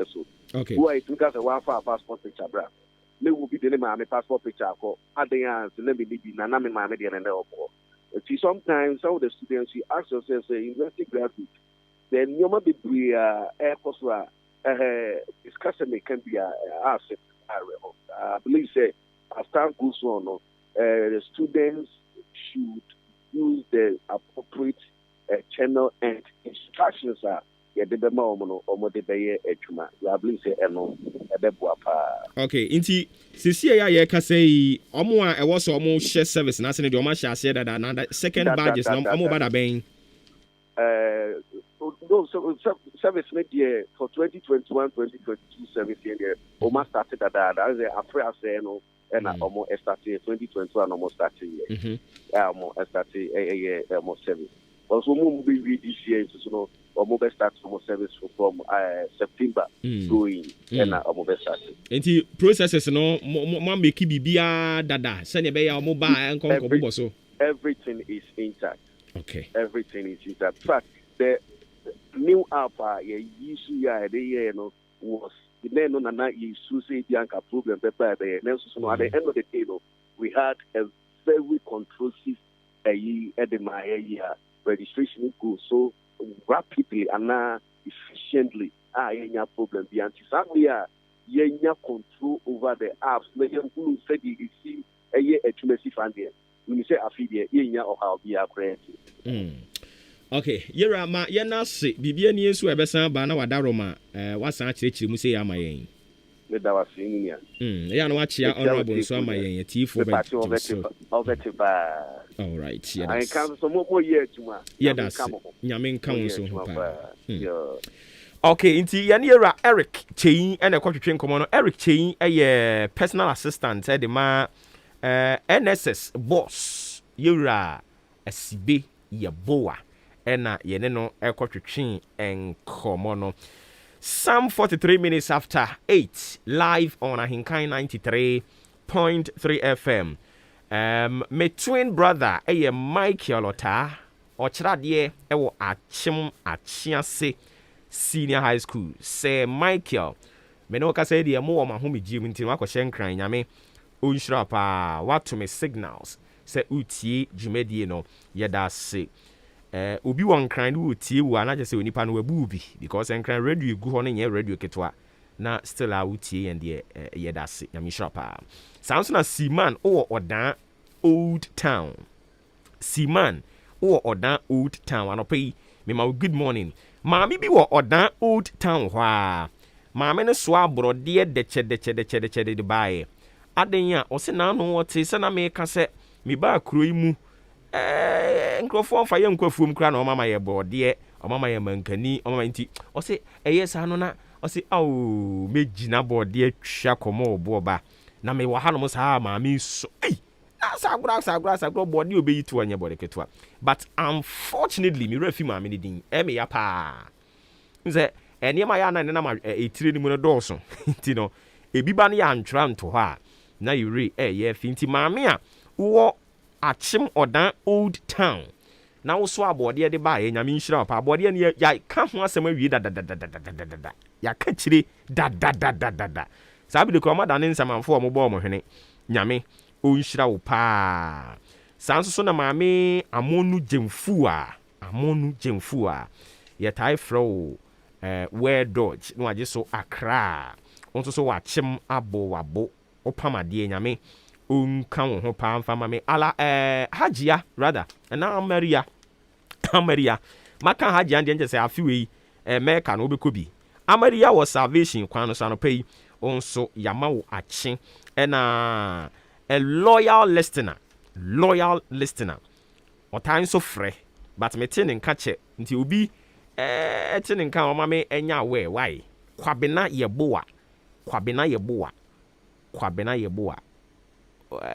Okay. Who I think as a one for passport picture, bra. They will be the name of my passport picture. At the end, let me be Nanami Mamadian and the sometimes some of the students you ask yourself, say, university graduate, then you might be air course discussion can be a asset. I believe say as time goes on, the students should use the appropriate channel and instructions are okay, inti sisi ya ka say omo a ewo so omo share service na se ne de omo share share that na second badges na omo bada ben no service media for 2021 2022 service here omo started that is after say no and omo started 2021 omo started here omo started omo service also mo be this year so no mobile start some service from September going and mobile start. And the processes no make bibia dada send be ya mobile and come so. Everything is intact. Okay. Everything is intact. In fact, the new app was then on a say the problem at the end of the day, we had a very controversive registration go so rapidly and efficiently. Any problem beyond control over the apps. Who said you see a tumessi fan there. When you say affiliate, or how we are creating. Okay, yera ma yena se bibia ni ensu ebesan ba na wadaroma wasan akirechiri mu se ya mayen. Me da wasin nia. Ya no achia honorable nso amayen tifo ba. All right, yeah. I can some more year tuma. Yeah, that's nyame nkan so ho pa. Okay, inti yera Eric Cheyin and a kwatwetwe nkomo no. Eric Cheyin personal assistant the ma NSS boss yera asibe yeboa. Ena yene no ekotwetwe enkomo no. Some 43 minutes after 8 live on AHENKAN933.3 FM. My twin brother Maakye Lota ochradie ewo achiase senior high school say Maakye me no ka say de mo ma homi gym nti no akɔhye nkran nyame onhira pa wato me signals say utie dwumadie no yeda se obi won kran no utie wu anaje say onipa no wabu bi because nkran radio gu ho no nye radio ketwa na still a utie and de yeda se nyame hira pa sounds na Seaman o odan Old Town Seaman o odan Old Town anopai me ma good morning maami bi wo odan Old Town hwa maame ne so abrode de che de bae aden ya o se na no wote se na me ka se me ba kuro yi mu nkrofo fa ye nkwafuom kra na o mama ye bode o mama ye mankani o mama nti o se eye sa no na o se aw megina bode atwa komo obuoba na me wa hanom sa maami so sagura body obey to anya body ketwa but unfortunately me refi maami ni din me ya pa nze eniema ya na na ma etire ni mu no dɔɔso nti no ebi ba ne ya ntwra nto ha na yure ye fi nti maami a wo achim odan Old Town na wo so abode de ba ye nyame nhira pa abode ne ya ka ho asɛm awie da ya ka kire da sabi de ko ma da ne nsamanfo mo bɔ mo hwene nyame onhira wo pa sanso so na maame amonu jemfu a ye tai fro where dodge no age so akra onso so wachem wabo opamade nyame onka wo ho pa mfa mame ala hajia rather na maria maka hajia ndi nje se afiwe meka no obekobi amaria was salvation kwan no sanopai onso yama wo ache na a loyal listener otan so frɛ but me tin nka che nti obi tin nka o ma me enya we why kwabena yeboa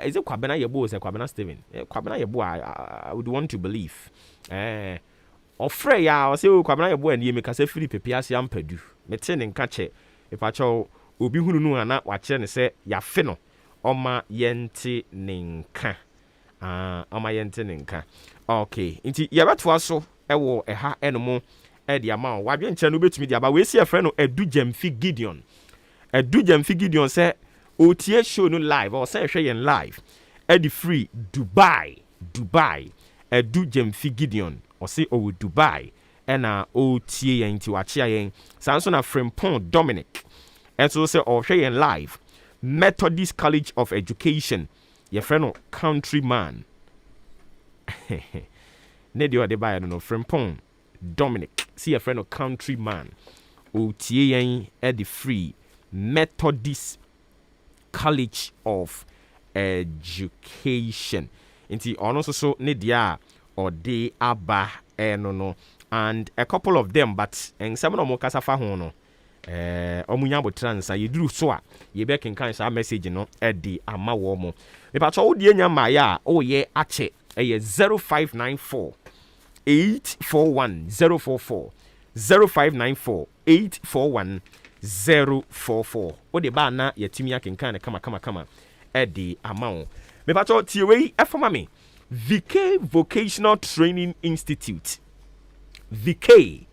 is it kwabena yeboa say kwabena Steven kwabena yeboa I would want to believe ofrɛ ya o say kwabena yeboa ni me ka say free pepiase ampadu me tin nka che ifa cho obi hunu nu ana wa kire ne say ya fe no Oma yente ninka. Oma yente ninka. Okay. Inti yabatoa so ewo eha enomo e de ama wadwe nche no betumi de aba we si efre no Edu Jemfi Gideon. Edu Jemfi Gideon say otie show no live or say hwe yen live. Edi free Dubai. Edu Jemfi Gideon or say o Dubai. Ena otie yen ti wachia yen. Sanso na Frimpong Dominic. Enso say o hwe yen live. Methodist College of Education. Your friend countryman. Nedio de buy no Frimpong Dominic. See your friend countryman. OTA at the free Methodist College of Education. Inti also so nedia or de aba no and a couple of them but and some of mokasa fa ho no. Omunya botransa yeduru so a ye be kenkan sa message no e di ama wo mo me pa cho die nya ma ya o ye ache 0594 841 044 0594 841 044. What the bar na yetimi akenkan kama Eddie amount. Me pato tiwe efoma me. VK Vocational Training Institute. VK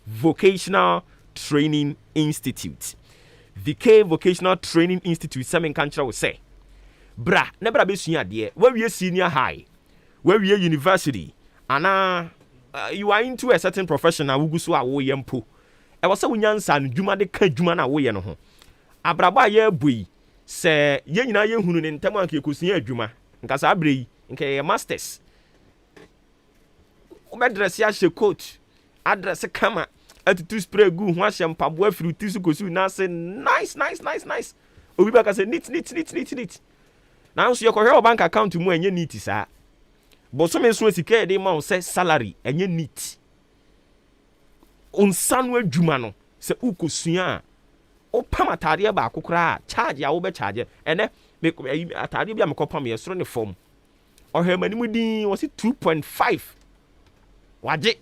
Vocational Training Institute. VK Vocational Training Institute. Samen kanchra will say. Bra, never be senior dear. Where we senior high, where we university, and you are into a certain profession. I will go so away yempo. I was so young son, Juma de Kajuma away no ho. Abraba ye bui say ye na ye hunu in Tamanki kusia Juma. Nkasa abri nke masters. Obedress ya she coat. Address kama. Atu spray gu ho ahyem pabo afiri tisu kosu na say nice. Obi ba ka say neat. Now so your bank account mu enye neat sa. But some so sika dey ma say salary enye neat. Onsanwe dwuma no se ukosua o pam atade ba akokora charge ya wo be charge ene me atade bia me kopam ye soro ne form. Ohemani mu din was 2.5. Waje.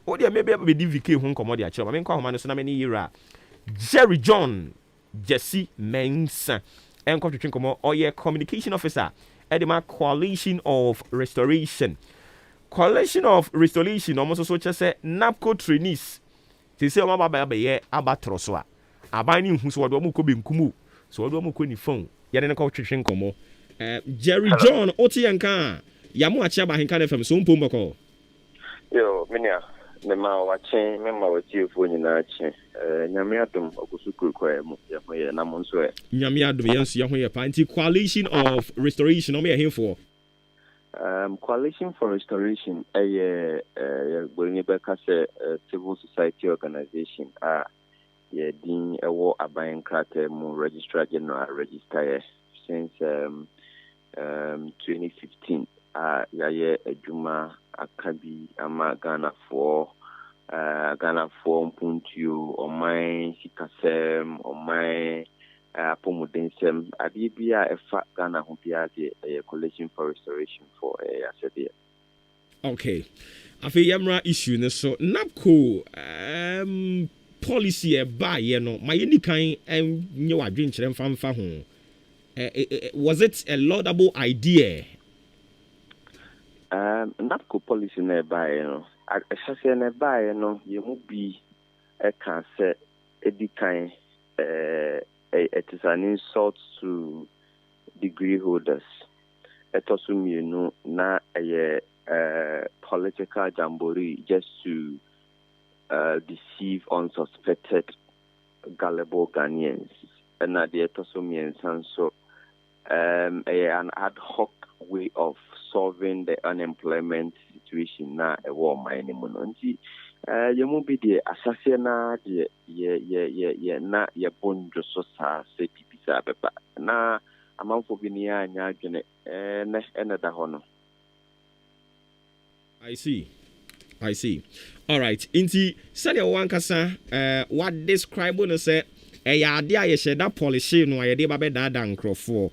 O dia maybe be DVK hu nkomo dia chiro. Me nko ahoma no so na me ni yira. Jerry John Jesse Mensa enko twetwe nkomo oye communication officer edema Coalition of Restoration almost so say NAPCO trainees they say o ma ba ye abatro so a aban ni hu so do mo ko benkumu so do mo ko ni phone ye ne ko twetwe nkomo Jerry John otiyanka ya mo achi AHENKAN FM so mpom bako yo minia ne ma wache me ma wati ofo nyina chi nyame adom okusukuru kwa mu ya ho ye na mo nso e nyame adom yenso ya ho ye pa anti Coalition of Restoration o me here for Coalition for Restoration gbonye beka say civil society organization ye din ewo aban krate mu registrar general register since 2015 ya adwuma akabi ama Ghana for mpuntu omai sikasem omai apomudensem adibia efa Ghana ho bia de Coalition for Restoration for asede. Okay. Afi yamra issue ne so NAPCO policy e ba ye no ma ye nikan nye wadwen kire mfa ho. Was it a laudable idea? NAPCO policy na ba ye no asase na ba ye no ye mu bi e kan se edikan it is an insult to degree holders. Etosumienu na a political jamboree just to deceive unsuspected gullible Ghanaians. And at the etosumien so an ad hoc way of solving the unemployment situation na a war mining mononti. You must be the assassin na ye bonjo so sa se pipisa beba na amanfo bi ni anya adwene na enada hono. I see. All right. Inti said one kasa what describe no say ya ade a ye sheda policy no ye de ba be dada nkrofo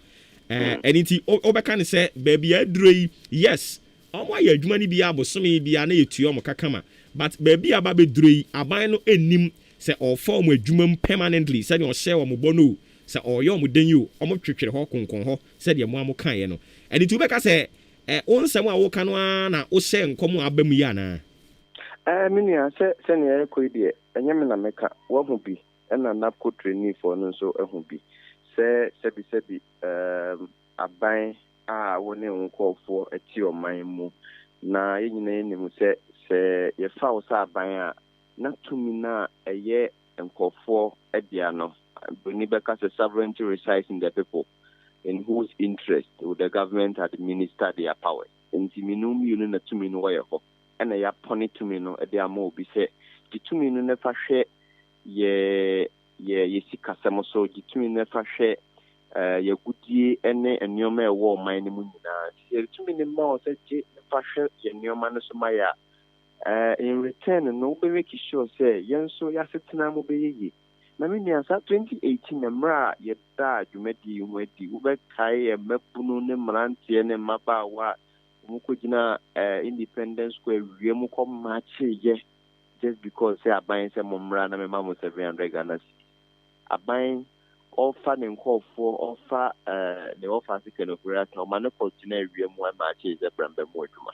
and inti obeka ne say baby adroi yes omo ya adwuma ni bia abosome bia na yetuo mo kakama but baby aba be droi aban no enim say or form adwuma permanently say o share mo bono say o yo mo den yo omo twetwere ho konkon ho say de mo kan ye no and inti obeka say onsem a wo kan na o share nkom abamu ya na minia se ne ekoi de enyem na meka wo ho bi na NAPCO trainee for no so ehu bi se sebi aban a woni nkofo ati oman mu na yenyina nim se ye fa wo sa aban a na tumi na eye nkofo edia no boni beka se sovereignty resides in the people in whose interest would the government administer their powers intiminum yunu na tumi no wo ho ena ya poni tumi no edia ma obi se tumi no na fa hwe ye sikasem so gitumi na fa hwe ye gudie ene enioma ewo man ni mu nyina ye tumi ne ma o se je fa hwe ye enioma no so ma ya in return no be make sure say yenso ya setena mo be yi na me nia sa 2018 na mra ye da dwumadi hu adi wo be kai e mapunu ne mrantie ne mabawa Mukujina Independence Square, Remuko Maakye, just because say I buy some Mumra na me mama 700 Ghana. I buy offer and call for offer the offer second of Rat no man continue Remu Maakye is a Brambe Mojuma.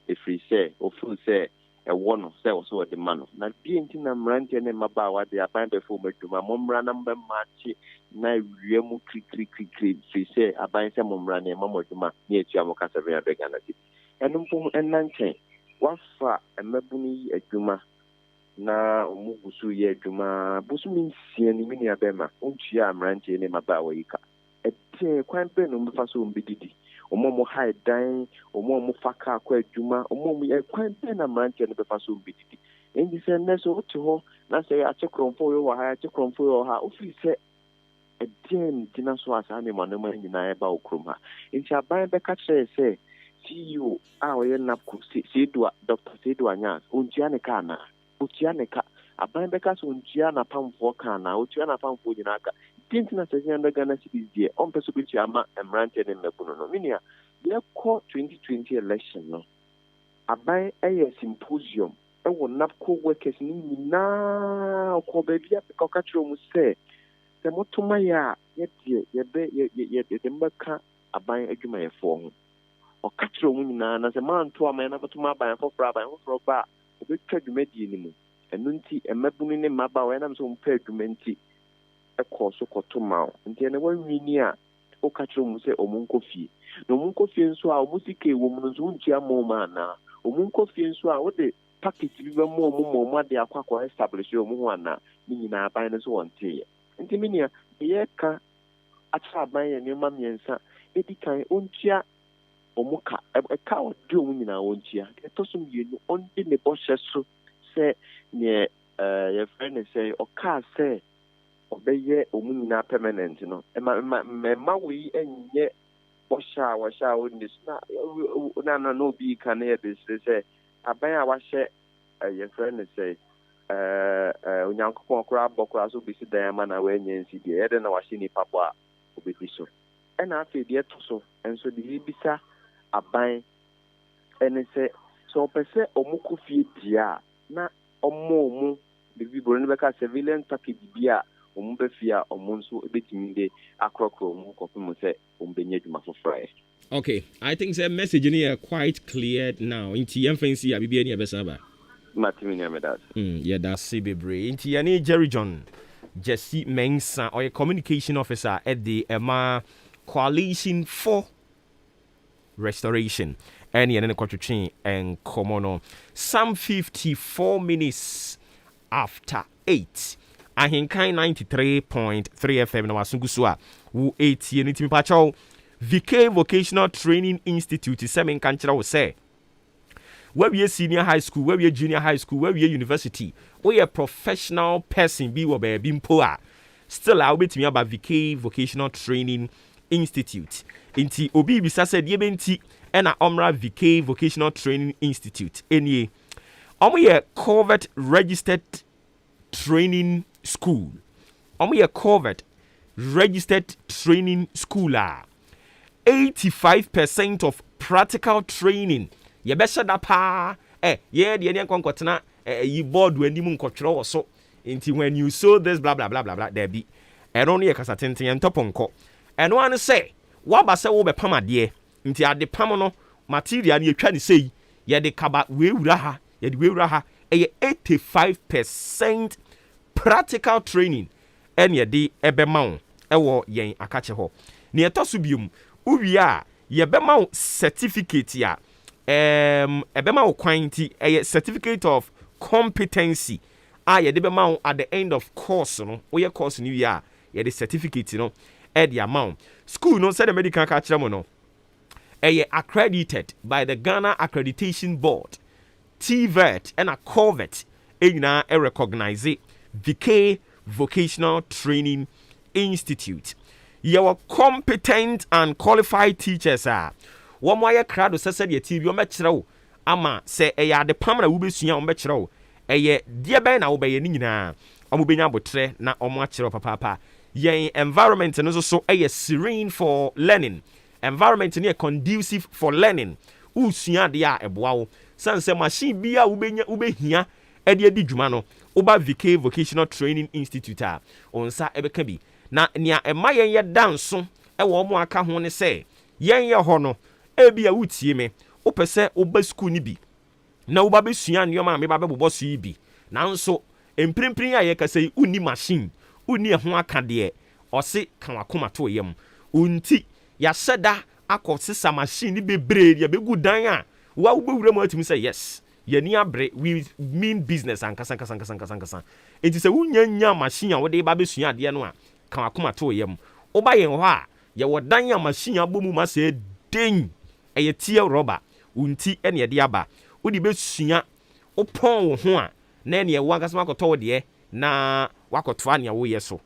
If we say or full say a one say also the man. Now being in a ranting and Mabawa, they are buying before Mojuma, Mumra number Maakye, na Remu click. She say I buy some Mumra and Mamojuma near Chiamoka 700 Ghana. And 19 wafa emebuni adwuma na omugusu ye adwuma busumi nsia ni mini abema ontua amrante ne mabawa yika ete kwan pe no mfa so mbididi omomo high dan omomo faka akwa adwuma omomo kwan pe na amrante ne befa so mbididi endi se neso otu ho na se achekromfo yo wa ha achekromfo yo ha ofi se edem dina so asa ne manoma nyina eba okrom ha enti aban be ka kire se CEO awe napku Sedua Dr. Sedua Nyas unjiane kana utiane ka abambe ka so unjiana pamfo kana utiana pamfo nyinaka tintina sezenda Ghana cities die on peso bichi ama emrante ne mebuno no minia ye ko 2020 election no aban eye symposium e wo napku workers ni na ko bebia ka ka kiro mu se motuma ya ye die ye de mbaka aban adwuma ye fo ho okatro mu nyina na se man to aman na batuma ban for ba obetwa dwumadi ni mu enu nti emabunu ne maba wa na so mpa dwumenti ekoso kotoma nti ene wanwini a okatro mu se omunkofie no omunkofie nso a omusike wo mu nso ntia mo ma na omunkofie nso a wode package bi ba mo ade akwa establish yo mu ho ana ni nyina ban ne so wonte nti minia ye ka atra ban ye ne ma miensa edikan ontia omuka eka odi omu nyina wontia etosum yenu ondi ne boshe so se ne ye friend say oka se obeye omu nyina permanent no ma we enye bosha washa ondi na no bi kan ye this say aban a wahye ye friend say onyankopon kora bokora so bisi dan ma na we enye nsi de ye de na wahye ni papa a obedi so ena afi de to so enso de bisa aban ene se so pese omukofie dia na omo bibi borno beka civilian package bia omubefia omonso ebetimi de akrokro mu kopim se ombenya dwuma foforo. Okay, I think the message in here quite clear now. Inti yemfancy ya bibia ni ebesaba. Matimi ni medas. Yeah, that's CBbre. Inti yani Jerry John Jesse Mensa or a communication officer at the Coalition for Restoration and the Kotuchin and Komono. Some 54 minutes after 8. AHENKAN933.3 FM na wasungusua wu 8 yeni timi pacho VK Vocational Training Institute semen kanchira wo say where we senior high school, where we junior high school, where we university, we a professional person be wo be mpoa still I will be me about VK Vocational Training Institute. Inti obi bisa said ye benti ena omra VK Vocational Training Institute. Enye omo ye covered registered training school. Omo ye covered registered training school. 85% of practical training. Ye besha da pa ye de ene konkotena yi board wani mu nkotwero so. Inti when you saw this blah blah blah blah blah there be. Eno ne ye kasa tenten entoponko. Eno ane say waba se wo be pam ade nti ade pam no material ne etwa ne sei ye de kaba we wura ha ye de we wura ha 85% practical training en ye de ebe ma wo ewo yen akache ho ne etoso biom uwi a ye be ma certificate ya ebe ma kwan ti certificate of competency ye de be ma at the end of course no wo ye course ni wi a ye de certificate no the amount school no said the medical catcher no accredited by the Ghana Accreditation Board TVET and a COVET na recognize VK Vocational Training Institute. Your competent and qualified teachers are one more crowd said your TV metro ama say the permanent will be seen on metro dear ben I obey nina amubenya botre na omachiro papa. Yen environment and also a serene for learning. Environment near conducive for learning. usua de a eboa wo sanse machine bia ubehia ede adi dwuma no oba VK Vocational Training Institute a onsa ebeka bi na nia ema yen ye danso ewo mo aka ho ne se yen ye ho no ebia wutie me opese oba school ni bi na oba besua nneoma me ba bebobo so yi bi nanso emprimprin a ye ka sei uni machine uni ho aka de ose kan wakoma to yem unti ya seda akosisa machine bebre ya begu dan a wa wubewura mu atimi say yes yani abre we mean business ankasa enti se wunya machine a wode ba besua ade no a kan wakoma to yem oba yen ho a ye wodan a machine abomu ma se den eye tie rubber unti ene ye de aba wodi besua opon wo ho a na ene ye wo ankasa makoto de na wakoto ane wo ye so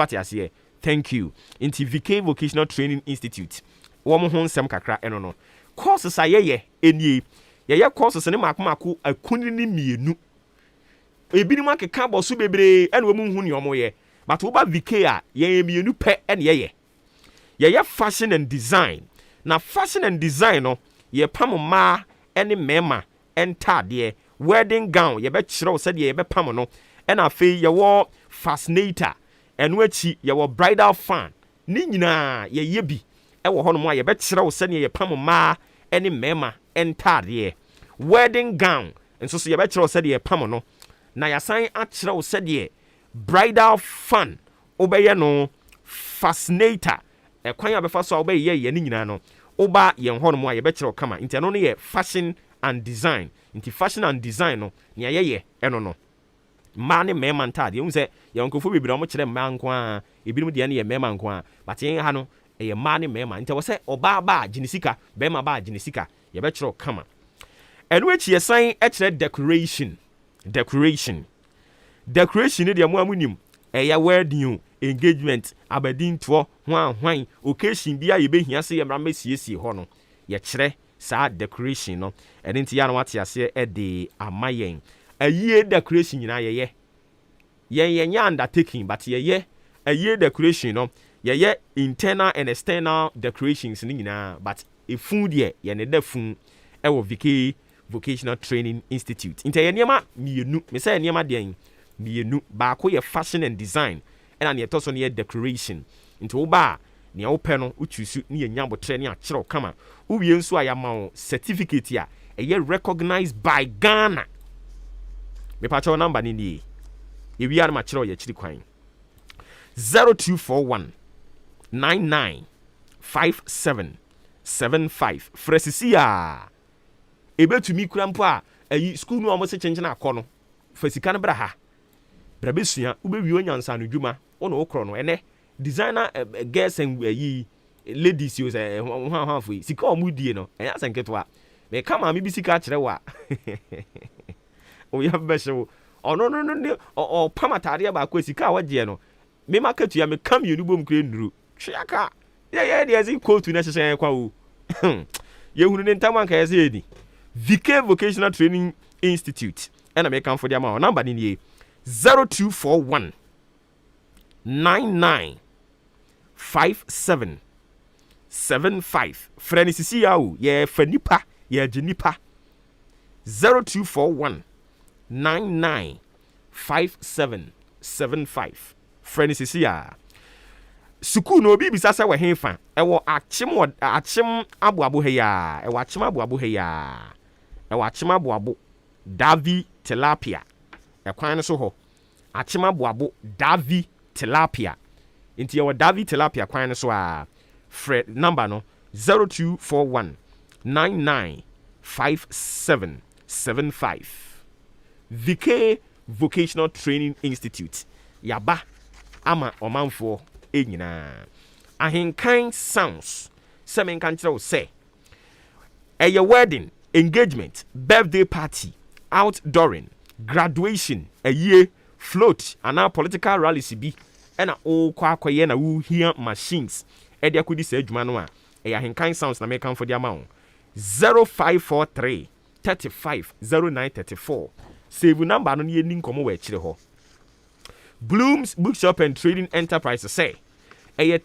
ati ase thank you inti VK Vocational Training Institute wo mo ho nsem kakra eno no courses ayeye enie ye courses ne makomako akuni ni mienu ebi ni makeka boso bebre ene wo mu hu ne omo ye but wo ba VK a ye mienu pe ene ye fashion and design na fashion and design no ye pam ma ene mema entade wedding gown ye be kire wo se de ye be pam no ena afei ye wo fascinator eno achi ye wo bridal fan ni nyina ye bi ewo ho no mo ye be kire wo se ne ye pam ma ene mema entade wedding gown enso so ye be kire wo se de ye pam no na ya san a kire wo se de bridal fan obeye no fascinator kwan ya be fa so obeye ye ni nyina no oba ye ho no mo ye be kire wo kama nti eno no ye fashion and design nti fashion and design no ne ye eno no ma ne mema ntade hu se ye onkofo bibira omo kire mma nko a ebirum de ne ye mema nko a but yen ha no ye ma ne mema nti wo se oba ba ginisika be ma ba ginisika ye be kire kama eno echi ye san e kire decoration de mo amunim ya wedding engagement abadin to hwan occasion bia ye behia se ye mra mesiesie ho no ye kire sa decoration no ene nti ya no wate ase e de amayen ayie decoration nyina ye nya undertaking but ye ayie decoration no ye internal and external decorations ni nyina but efun de ye ne da fun e wo VK Vocational Training Institute nti ye niema mienu me say niema de mienu ba ko ye fashion and design ena ne to so ne decoration nti wo ba ne wo pɛ no uchusu ne ye nyabotre ne akere kama wo wie nso aya ma certificate a ye recognized by Ghana me pa cho number ni ye wi ar ma kere ye chiri kwan 0241 995775 Fresisia ebetumi kura mpo a ayi school no omo se chenchen akọ no fasika no bra ha bra besua ubewi onyansa no dwuma ono okro no ene designer girls and ayi ladies yo say ha fu sika omudie no enya senketo a me kama me bisika kire wa o ya besho no o pamatare ba ko sika waje no me makatu ya me kam yenu bom kure nduru hweaka ye de azi quote na hyehyɛ kwa o ye hunu ne ntaman ka yesi edi VK Vocational Training Institute and American for the amount number ni 0241 995775 Frenisisi yawo ye fanipa ye jenipa 0241 995775 Frenisisi ya suku no obi bisa sa we henfa ewo achim abuabu he ya ewo achim abuabu he ya ewo achim abuabu Davi tilapia ekwan so ho achim abuabu Davi tilapia inti ewo Davi tilapia kwan so a Fred number no 0241 995775 VK Vocational Training Institute yaba ama omanfo enyina ahenkan sounds semen kan kire wo say eye wedding engagement birthday party outdooring graduation ayie float ana political rallies bi ena o kwa akoye na wo hia machines e de akodi sa adwuma no a eye ahenkan sounds na mekan for dia ma 0543 350934 save number no ne ni nkomo wa akire ho Bloom's Bookshop and Trading Enterprise say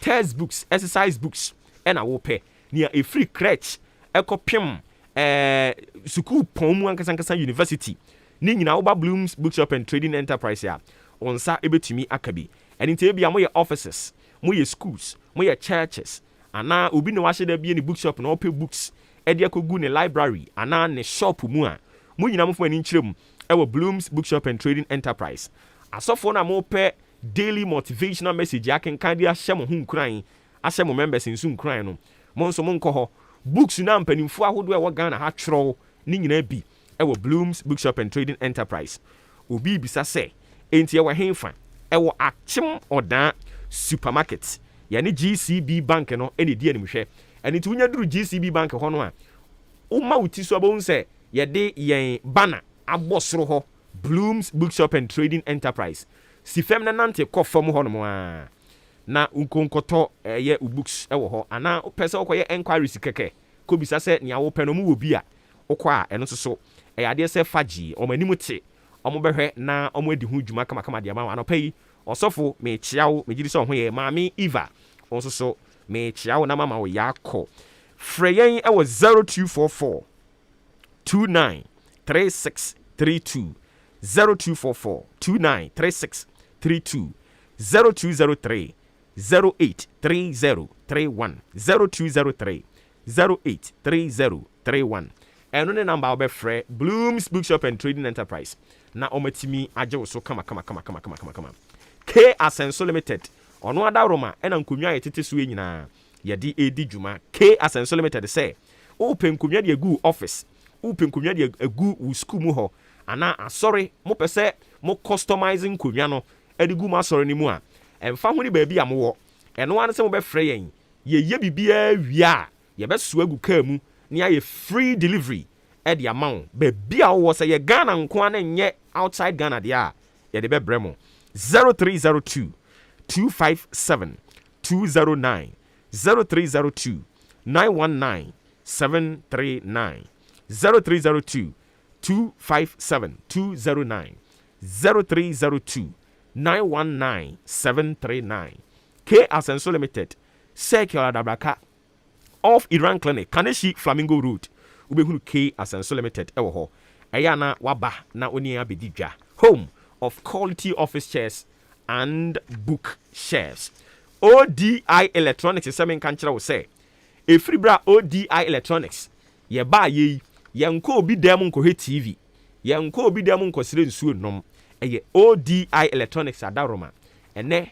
test books, exercise books, and a wope near a free crutch, ekopim, sukuu pɔn mu ankasa university ne nyinaa woba Blooms Bookshop and Trading Enterprise a onsa ebetumi akabi ɛne nti ebia moyɛ offices moyɛ schools moyɛ churches ana obi ne wahye da bie ne bookshop na ope books ɛde akogu ne library ana ne shop mu a mo nyinaa mo fo ani nkyerem ɛwɔ Blooms Bookshop and Trading Enterprise asɔfo na mo pɛ daily motivational message akenkan de ahyɛ mo ho nkuran ahyɛ mo members nso nkuran no mo nso mo nkɔ hɔ books na mpanimfo ahodo ɛwɔ Ghana ha twerɛw ne nyinaa bi ɛwɔ Blooms Bookshop and Trading Enterprise obi bisa sɛ enti ɛwɔ henfa ɛwɔ akyem ɔdan supermarket yɛne GCB bank no ɛne di animhwɛ ɛne nti wonya duru GCB bank hɔ no a woma wuti so abɔhu sɛ yɛde yɛn banner abɔ soro hɔ Blooms Bookshop and Trading Enterprise si fam na nante kɔ fam hɔ no a na nkonkɔtɔ ɛyɛ books ɛwɔ hɔ ana wopɛ sɛ wokɔyɛ enquiries kɛkɛ kɔbisa sɛ nea wopɛ no mu wɔ bi a wokɔ a ɛno nso so ɛyɛ adeɛ sɛ fagye ɔmo anim te ɔmo bɛhwɛ na ɔmo adi ho dwuma kamakama deɛ ma wo anɔpɛ yi ɔsɔfo mekyia wo megyiri sɛ ɔho yɛ maame Eva ɔnso so mekyia wo na mama wo yɛakɔ frɛ yɛn ɛwɔ 0244 293632 0244 293632 0203 083031 0203 083031 ɛno ne number wobɛfrɛ Blooms Bookshop and Trading Enterprise na ɔmatimi agye wo so kama K Asenso Limited ɔno adaroma ɛna nkonnwa yɛtete so nyinaa yɛde edi dwuma K Asenso Limited sɛ wopɛ nkonnwa de agu office wopɛ nkonnwa de agu wo school mu hɔ ana asɔre mo pɛ sɛ mo customizing nkonnwa no ɛde gu mo asɔre ne mu a ɛmfa ho ne baabi a mowɔ ɛno ane sɛ mobɛfrɛ yɛn yɛyɛ biribiaa wie a yɛbɛsoa agu kaa mu ne ayɛ free delivery ɛde ama wo baabi a wowɔ sɛ yɛ Ghana nko a na nyɛ outside Ghana deɛ a yɛde bɛbrɛ mo 0302 257 209 0302 919 739 0302 257 209 0302 919 739 K Asenso Limited Circular Dabraka off Iran Clinic Kaneshi Flamingo Road ubehunu K Asenso Limited ewo ho ɛyɛ na waba na oni abedidwa home of quality office chairs and book shares ODI Electronics is something kan kyerɛ wo sɛ efiri bra ODI Electronics ye ba ye yenko obi dem nkɔhɛ TV yenko obi dem nkɔsire nsuo nom ɛyɛ ODI Electronics adaroma ɛnɛ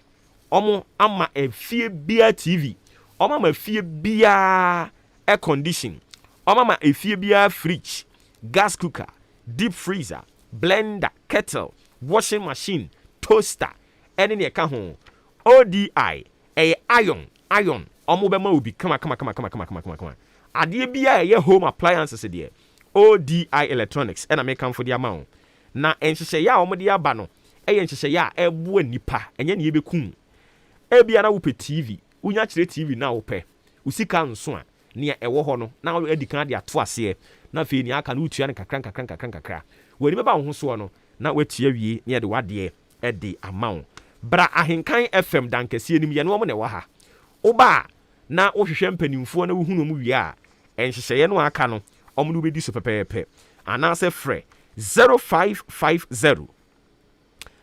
ɔmo ama efie bia TV ɔmo ama efie bia air condition ɔmo ama efie bia fridge gas cooker deep freezer blender kettle washing machine toaster ɛne ne ɛka ho ODI ɛyɛ iron ɔmo bɛma obi kama adeɛ bia ɛyɛ home appliances deɛ ODI Electronics ɛna mekamfo de ama wo na nhyehyɛeɛ a ɔmo de aba no ɛyɛ nhyehyɛeɛ a ɛboa nipa ɛnyɛ ne yɛbɛkum ebia na wopɛ TV wonya kyerɛ TV na wopɛ usika nso a nea ɛwɔ hɔ no na adi kan de ato aseɛ na afei ne aka no wotua ne kakra wani bɛba wo ho soɔ no na watua wie ne yɛde wadeɛ ɛde ama wo bra ahenkan FM dankɛseɛ nim yɛne wɔm ne wɔ ha woba na wohwehwɛ mpanimfoɔ na wohunu mu wie a ɛnhyehyɛeɛ no aka no ɔmo no bɛdi so pɛpɛɛpɛ anaasɛ frɛ 0550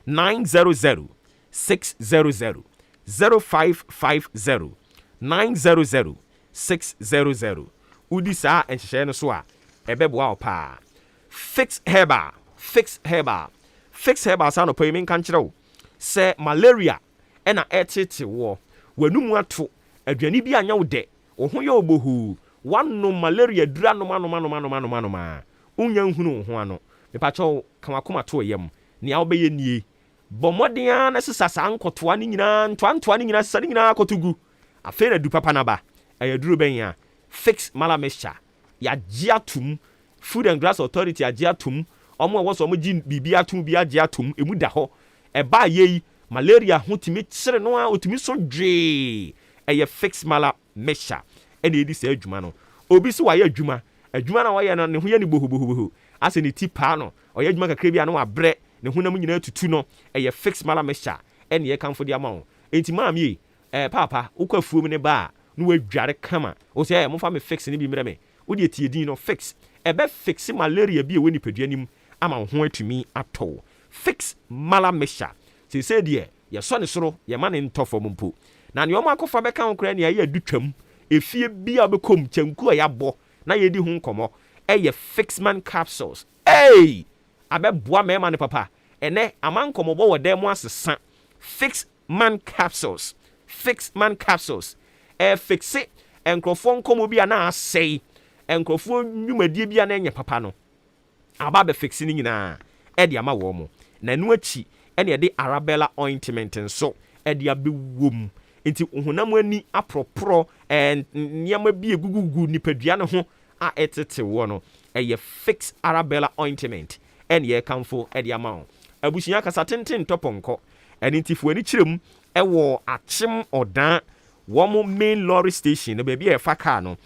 900 600 0550 900 600 udi saa nhyehyɛeɛ no so a ɛbɛboa wo paa fix herbal sa no pɛ mi nka nkyerɛ wo sɛ malaria ɛna ɛtete wɔ w'anum ato aduane bi anya wo dɛ wo ho yɛ obohu wanom malaria dura noma unya nhunu wo ho ano mepakyɛw kamakoma to yam nea wobɛyɛ nie bɔ mmɔden na sesa saa nkɔtoa ne nyinaa ntoantoa ne nyinaa sesa ne nyinaa kɔtogu afei na du papa naba ɛyɛ duro bɛn a fix mala mixture yagye atom Food and Grass Authority agye atom ɔmo ɛwɔ so ɔmo gye biribi atom bi agye atom emu da hɔ ɛba yɛyi malaria ho timi kyere no a otimi so dwee ɛyɛ fix mala mixture ɛna edi sɛ adwuma no obi so wayɛ adwuma na wayɛ no ne ho yɛ ne bohobohoboho ase ne ti paa no ɔyɛ adwuma kakra bi a no wabrɛ ne ho nam nyinaa tutu no ɛyɛ fix mala mixture ɛna yɛ kamfo de ama wo enti maam yi papa wokɔ afuom ne ba a no wadware kama wo sɛ mo fa me fix ne bi mrɛ me wo de tie din no fix ebe fix malaria bi e woni peduanim ama ho atumi ato fix mala mesha se de ye so ne soro ye ma ne ntofo mpo na ne omo akofa beka ho kra ne ye adutwam efie bi a bekom kyanku a yabo na ye di ho nkomo ye fixman capsules abeboa mema ne papa ene amankomo bo wode mu asesa fixman capsules fixe enkrofo nkomo bi na asei enkrofo nwumadie bi na enye papa no aba be fixe ni nyina de ama wo mo na nu achi ene de arabella ointment nso de abewom enti ohunam ani apropro nyama bi egugugu nipadua ne ho a etete wo no eye fix arabella ointment ene ye kamfo de ama wo abusunya kasa tenten toponko ene ntifo ani kirem ewo achim odan wo mo main lorry station no be bi e fa car no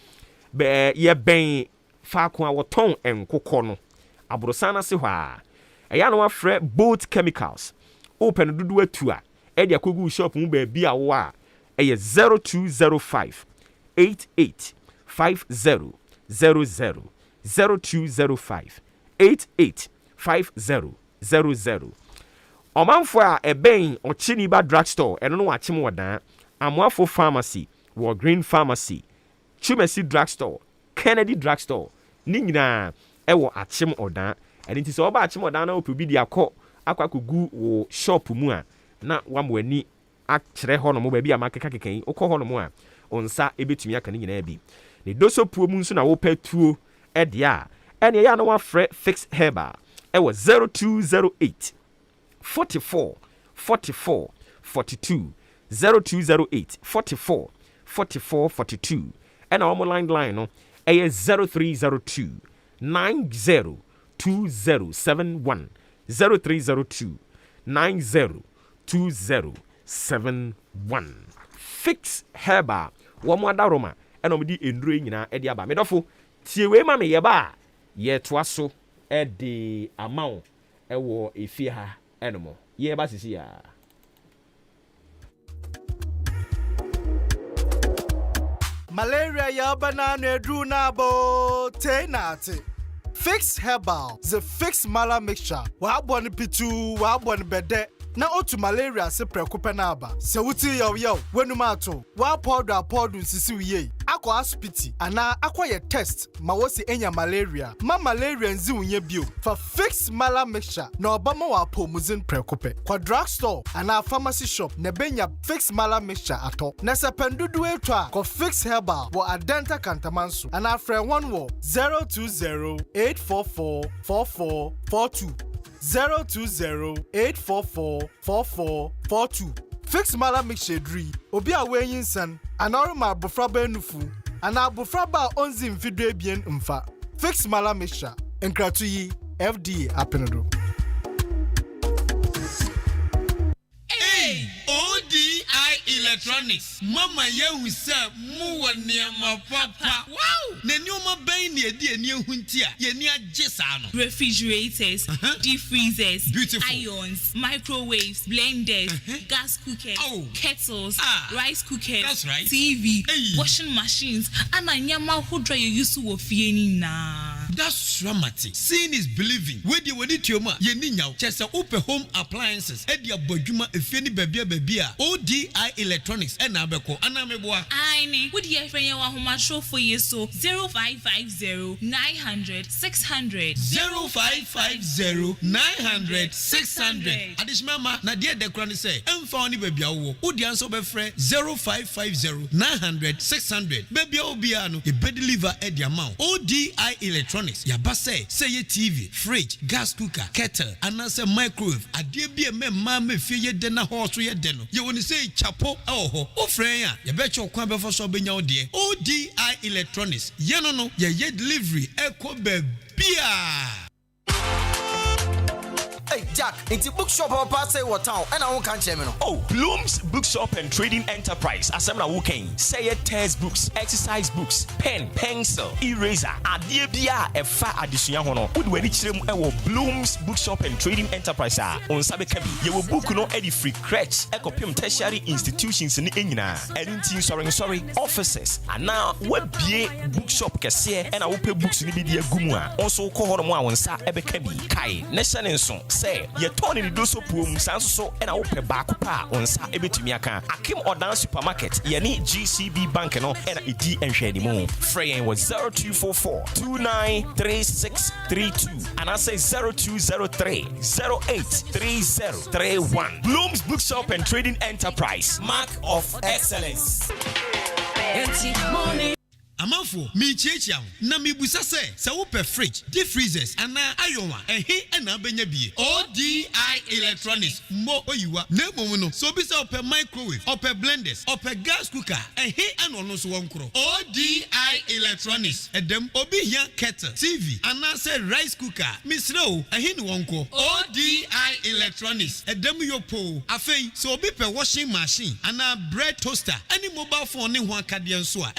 be ye ben fa ko a woton enkokọ no abrosana se hwa eya no afre both chemicals open dudu atu a e dia kogu shop mu ba bi a wo a eye 0205 885000 0205 885000 omanfo a eben ochiniba drugstore eno no wachim wodan Amoafo Pharmacy, War Green Pharmacy, Chumesi Drugstore, Kennedy Drugstore, Ningna, Ewo Achim Odan, and it is all about Achim Odan, open be akọ Aquacugu or shop mua, na wamweni, Actre Honomo, baby, a makaka, or Honomoa, on sa ebitumia can ebi. The doso pumunsun a open two edia, and a yana fixed herba, Ewo 0208 44 44 42. 0208 44 44 42 and our line no 0302 902071 0302 902071 fix herba womo adaroma and omdi enduro nyina e de aba medofo tie we ma me ye ba ye toaso e de amount e wo efie ha enemo ye ba sisi ya Malaria ya banana drew nabo tenate. Fix herbal, the fix mala mixture. Wa boni pitu, wa boni bede. Na otu malaria se prekupe na aba. Se wuti yo wenumato. Wa powder sisi wiye. Ako aspiti ana akwa ye test ma wosi enya malaria. Ma malaria nzi unye bio. For fix mala mixture na obama wa pomuzin prekupe. Kwa drugstore ana pharmacy shop ne benya fix mala mixture ato. Na se pendudu etwa ko fix herbal wo adenta kantamansu. Ana friend one wo 020-844-4442. 020-844-4442. Fix mala mixture dri. Obi a wenyin san. Anorma bufraba enufu. Ana bufraba onzi mfidwe bien mfa. Fix mala mixture. Enkratuyi FDA apenado. Hey, ODI Electronics. Mama ye sa mu waniama papa. Wow! Ne nyoma ben ne edi eni ehuntia. Ye ni agye sa no. Refrigerators, deep freezers, beautiful irons, microwaves, blenders, gas cookers, kettles, rice cookers, that's right. TV, washing machines, and anyama hodra you used to fie ni na. That's dramatic. Seeing is believing. Where the wedi tioma ye ni nyaw. Chese open home appliances. Edi abodwuma efeni bebia. ODI Electronics ena abeko anameboa. Aini, would ye friend wa homa show for you so 0550 900 600 0550 900 600. Adishmama na die de krani say emfa oni bebia wo. Odi anso be frɛ 0550 900 600. Bebia obia no e be deliver edi amount. ODI Electronics yaba say ye TV, fridge, gas cooker, kettle, anase microwave. Adie bi me ma me fie ye de na ho so ye de no. Ye woni say chapo ho. O friend ya ye be cho kwan be for so benya odie. ODI Electronics. Ye no ye delivery e ko be bia. Hey Jack, into bookshop or pass say what town and I won't catch him. Oh, Bloom's Bookshop and Trading Enterprise. Assemble Woking. Say it test books, exercise books, pen, pencil, eraser, adibia, a fa addition hono. Would we reach them Bloom's Bookshop and Trading Enterprise on Sabekabi. You will book no any free crutch, ecopim tertiary institutions in Engina, and in sorry, offices. And now we be bookshop kese and I will pay books in the Gumua. Also call her on sa ebekabi. Kai, Nation and so say, ye turn in the doso poom, sanso, and I will pay back on sa ebitumiaka. Akim or down supermarket, yani GCB bank and ED and shady moon. Fraying was 0244 293632 and I say 0203 083031. Bloom's Bookshop and Trading Enterprise. Mark of excellence. Amanfo, mi chiacham, na mi busa se wo fridge, deep freezers, ana ayonwa, na benya bie. ODI Electronics, mo oyiwa, na no. So bisa ope microwave, ope blenders, ope gas cooker, ano no so wonkro. ODI Electronics, edem obi hia kettle, TV, ana se rice cooker, misro, no wonko. ODI Electronics, edem yo po, afei, so obi pe washing machine, ana bread toaster, any mobile phone ne ho akade so a,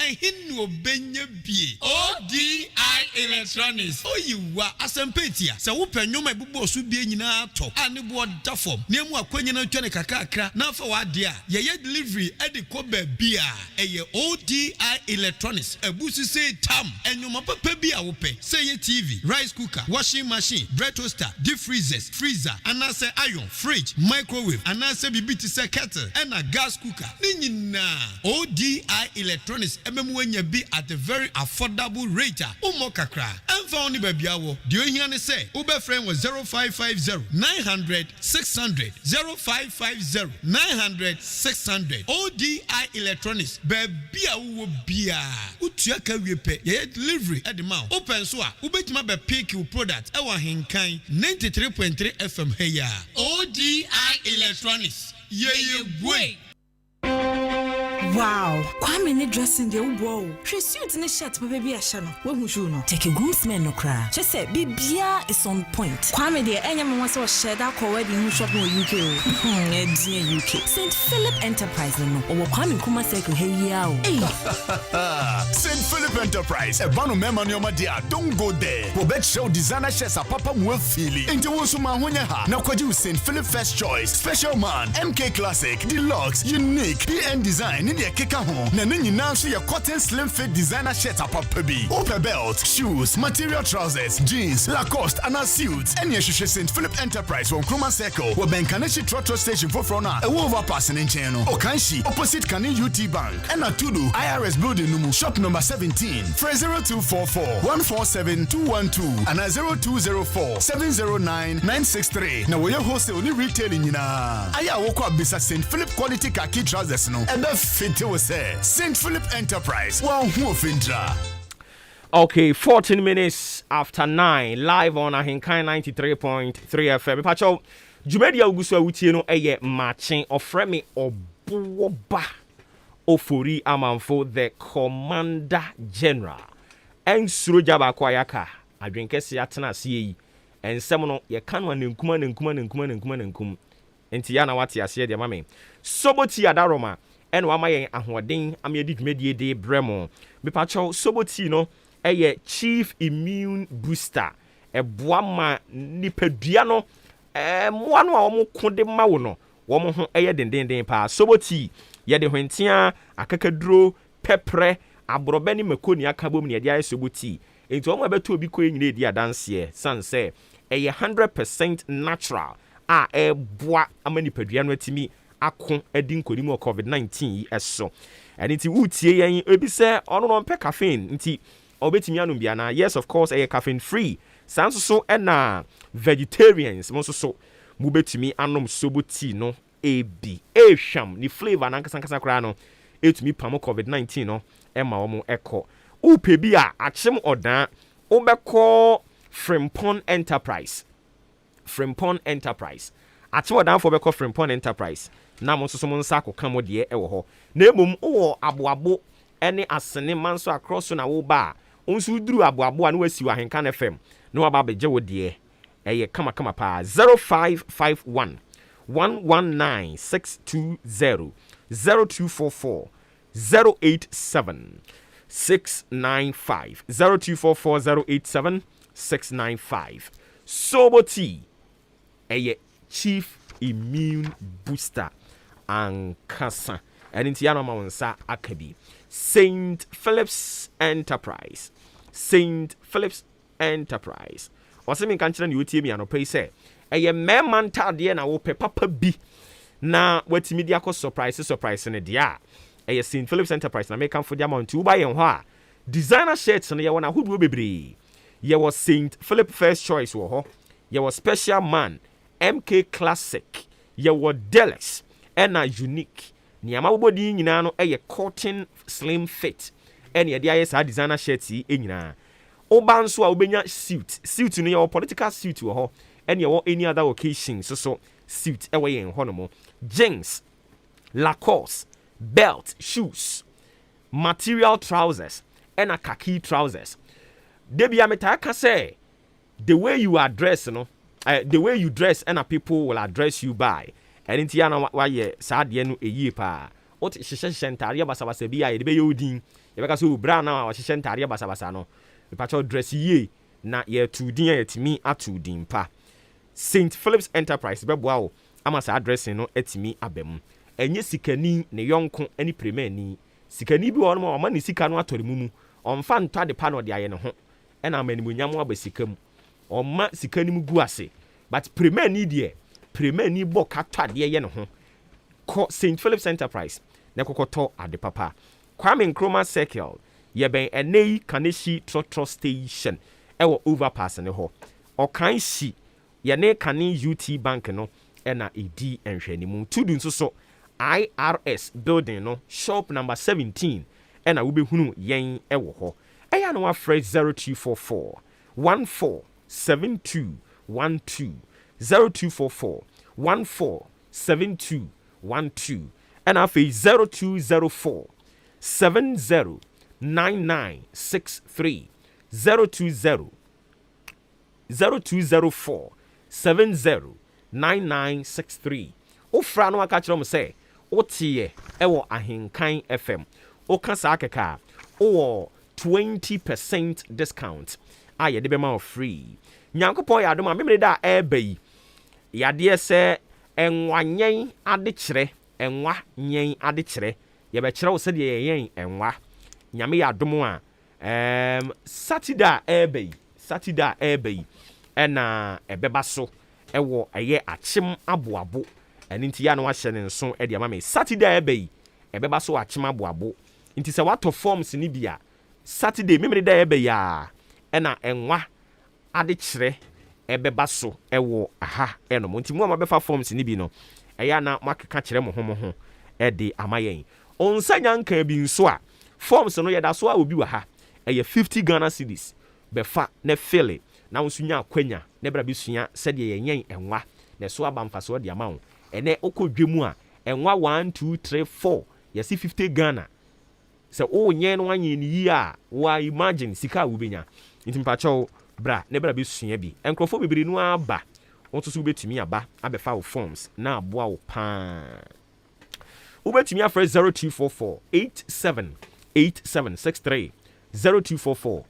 no benye bie. ODI Electronics. Oyiwa asempetia. Se wo penwoma ebubo so bie nyina to. Ani bo da form. Nemu akwanye na twene kakakra. Na fa wa de a. Ye delivery e de ko ba bia. Eye ODI Electronics. Ebusu say tam. Enwoma papa bia wo pe. Say ye TV, rice cooker, washing machine, bread toaster, deep freezers, freezer, anase iron, fridge, microwave, anase bibiti se kettle, and a gas cooker. Ni nyina. ODI Electronics. Ememu enya bi at a very affordable rate. Umo kakra. Emfa oni baby awo. Dio hia ne say, ube friend was 0550 900 600 0550 900 600. ODI Electronics. Baby awo bia. Utua ka wiepe. Ye delivery at the mouth. Open so a ubetima be pick your product. Ewa henkan 93.3 FM heya. ODI Electronics. Ye boy. Wow, Kwame ne dressing the ubo. She suit ne shirt baby ashano. We hu shoe no. Take a groomsman no cry. She said bibia is on point. Kwame de enya me won say share that ko wedding shop no UK. UK. St. Philip Enterprise no. Owo Kwame Kuma circle hey ya o. St. Philip Enterprise. E banu mema no ma dia. Don't go there. For bet show designer shirts a papa mo feeling. Enti wo so ma honya ha. Na kwaji St. Philip First Choice, Special Man, MK Classic, Deluxe, Unique, PN Design. Ye keka ho na nyina so ye cotton slim fit designer shirt apapa bi open belt, shoes, material trousers, jeans, Lacoste and suits and ye hwehwe St. Philip Enterprise on Kroma Circle wo Benkaneshi Trotro Station for front e wo overpass in nchen no Okanshi opposite Kane UT Bank and Atudu IRS building numu shop number 17 0244 147 212 and 0204 709 963 na wo ye wholesale ni retailing nyina aya wo kwa bisa St. Philip quality khaki trousers no e be fit St. Philip Enterprise. Okay, 14 minutes after 9, live on AHENKAN933.3 FM. Pacho, Jumedia Ugusu Awutie eye Maakye Ofremi Obuoba Ofori Amanfo, the Commander General. Ensuro jaba kwa yaka, adwenkese atena sie ensem no ye kanwa nenkum. Enti ya na wate ase de mame. Soboti adaroma. En wa mayen ahoden amedi dwumedie de bremo mepacho soboti no eye chief immune booster eboa ma nipadua no moa no a omo kode ma wo no wo mo ho eye dendenden pa soboti ye de hwentia akakaduro pepre abrobe ni makoni akabom ne de aye soboti enti omo beto obi ko nyine di adanse sanse eye 100% natural a eboa ama nipadua no atimi akon edin kodimu COVID-19 eso and nti wutie yen ebi se ono no mpe caffeine nti obetimi anum bia na yes of course caffeine free sanso so na vegetarians mo so mu betimi anum sobo tea no ebi ehwam ni flavor na nkasa kra no etumi pamo COVID-19 no ema omo eko upe bi a achem odan obekọ Frimpong Enterprise achem odan for obekọ Frimpong Enterprise na mo so mo nsa akọ kamo de e wo ho na emom wo aboabo ene asene manso across na wo ba onsu duru aboabo na wasi wa henkan FM na waba beje wo de ɛyɛ kama pa 0551 119620 0244 087 695 0244 087 695 Soboti ɛyɛ chief immune booster ankasa ɛne nti ya no ma wonsa akabi St. Philip's Enterprise ɔsɛmi nka nkyerɛ ne wotie mi anɔpɛ yi sɛ ɛyɛ mɛma ntadeɛ na wopɛ papa bi na watimi de akɔ surprise ne deɛ a ɛyɛ St. Philip's Enterprise na mekamfo de amount woba yɛn hɔ a designer shirts no yɛwɔ na ahodoɔ bebree yɛwɔ St. Philip First Choice wɔ hɔ yɛwɔ Special Man MK Classic yɛwɔ Deluxe ɛna Unique nneɛma wobɔ din nyinaa no ɛyɛ cotton slim fit ɛne yɛde ayɛ saa designer shirts yi nyinaa oba nso a wobɛnya suit no yɛwɔ political suit wɔ hɔ ɛne yɛwɔ any other occasion so suit ɛwɔ yɛn hɔ no mo jeans Lacoste belt shoes material trousers ɛna khaki trousers debia metaa ka sɛ the way you are dressed no the way you dress ɛna people will address you by ɛne nti ana wayɛ saa deɛ no ɛyie paa wote hyehyɛ ntareɛ basabasa bi a yɛde bɛyɛ odin yɛbɛka sɛ obra na wɔhyehyɛ ntareɛ basabasa no mepakyɛ dress yie na yɛtu din a yɛtumi ato din pa St. Philip's Enterprise bɛboa wo ama saa dressing no atumi aba mu ɛnyɛ sikani ne yɔnko ne premani sikani bi wɔ no ma ɔma ne sika no atɔre mu ɔmfa ntɔ ade pa no ɔde ayɛ ne ho ɛna amanimonyam aba sika mu ɔma sika no mu gu ase but premani deɛ premani bɔ katɔ adeɛ yɛ ne ho kɔ St. Philip's Enterprise na kɔkɔtɔ ade papa Kwame Nkrumah Circle yɛbɛn ɛnɛyi Kaneshi Trotro Station ɛwɔ overpass ne hɔ ɔkan hyi yɛne Kane UT Bank no ɛna ɛdi nhwɛnimu tudu nso so IRS building no shop number 17 ɛna wobɛhunu yɛn ɛwɔ hɔ ɛyɛ no wafrɛ 0244 147212 0244 147212 ɛna afei 0204 709963 0204 709963 wofra no aka kyerɛ mo sɛ woteɛ ɛwɔ Ahenkan FM woka saa keka wowɔ 20% discount a yɛde bɛma wo free nyankopɔn yɛ adom a memere da ɛɛba yi yadeɛ sɛ ɛnwanyɛn adekyerɛ ɛnwa nyɛn adekyerɛ yɛbɛkyerɛ wo sɛdeɛ yɛyɛn ɛnwa nyame yɛ adom a Saturday a ɛɛba yi ɛna ɛbɛba so ɛwɔ ɛyɛ akyem aboabo ɛne nti ya na wahyɛ ne nso ɛde ama me Saturday a ɛbɛ yi ɛbɛba so akyem aboabo nti sɛ watɔ forms ni bia Saturday memere da ɛbɛ yi a ɛna ɛnwa adekyerɛ ɛbɛba so ɛwɔ aha ɛnom nti mu a mabɛfa forms ni bi no ɛyɛ na makeka kyerɛ mo ho ɛde ama yɛn onsa nyanka bi nso a forms no yɛda so a obi wɔ ha ɛyɛ 50 Ghana cedis bɛfa na fill na nso nya akwanya na bra bi sua sɛdeɛ yɛnyɛn ɛnwa na so aba mfaso de ama wo ɛnɛ okɔdwe mu a ɛnwa 1 2 3 4 yɛsi 50 Ghana sɛ o nyɛ no anyɛ ni yi a wa imagine sika wo benya nti mpakyɛw bra na bra bi sua bi enkrofo bibiri no aba won so betumi aba abɛfa wo forms na aboa wo pa wo betumi afrɛ 0244 878763 0244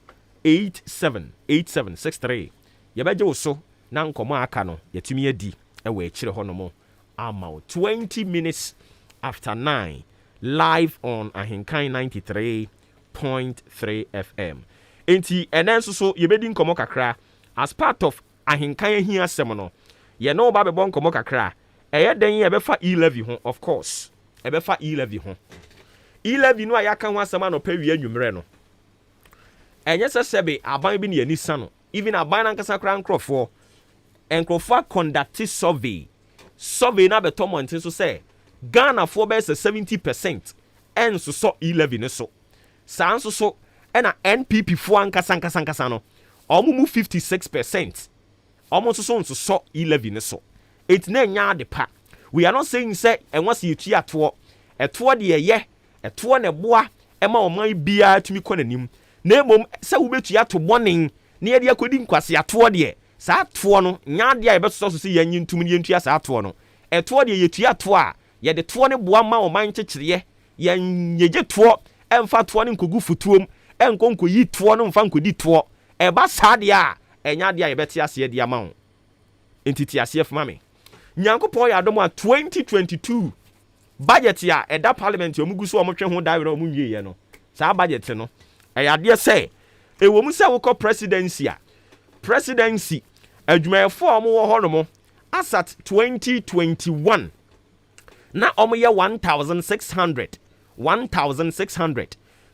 878763 yɛbɛgye wo so na nkɔmɔ aka no yɛtumi adi ɛwɔ akyire hɔ no mo ama 20 minutes after 9 live on AHENKAN933.3 FM enti ɛnɛ nso so yɛbɛdi nkɔmɔ kakra as part of Ahenkan ahia asɛm no yɛne wo ba bɛbɔ nkɔmɔ kakra ɛyɛ den yɛbɛfa e-levy ho of course ɛbɛfa e-levy ho e-levy no a yɛaka ho asɛm anɔpɛ wie anwummerɛ no ɛnyɛ sɛ sɛbe aban bi ne yɛni sa no even aban nankasa kora nkurɔfoɔ conduct survey na bɛtɔ mmɔnten so sɛ Ghanafoɔ bɛyɛ sɛ 70% ɛnsosɔ e-levy ne so saa nso so ɛna NPP foɔ ankasa no ɔmo mu 56% ɔmo nso so nsosɔ e-levy ne so ɛti na ɛnya ade pa we are not saying sɛ ɛnwa sɛ yɛtua ɛtoɔ de yɛyɛ ɛtoɔ na ɛboa ɛma ɔman biara tumi kɔ n'anim na mmom sɛ wobɛtua to bɔnen na yɛde akɔdi nkwase atoɔ deɛ saa toɔ no nya de a yɛbɛsɔ so sɛ yɛnyi ntum ne yɛntua saa toɔ no ɛtoɔ de yɛtua toɔ a yɛde toɔ ne boa ma ɔman kyekyereɛ yɛgye toɔ ɛmfa toɔ ne nkogu futuom ɛnkɔnkɔyi toɔ no mfa nkɔdi toɔ ɛba saa deɛ a ɛnya de a yɛbɛte aseɛ de ama wo enti te aseɛ fama me nyankopɔn yɛ adom a 2022 budget a ɛda parliament ɔmu gu so ɔmo twe ho dawe na ɔmo nwie no saa budget no ɛyɛ adeɛ sɛ ɛwɔ mu sɛ wokɔ presidency adwumayɛfoɔ a ɔmo wɔ hɔ no mo asat 2021 na ɔmo yɛ 1600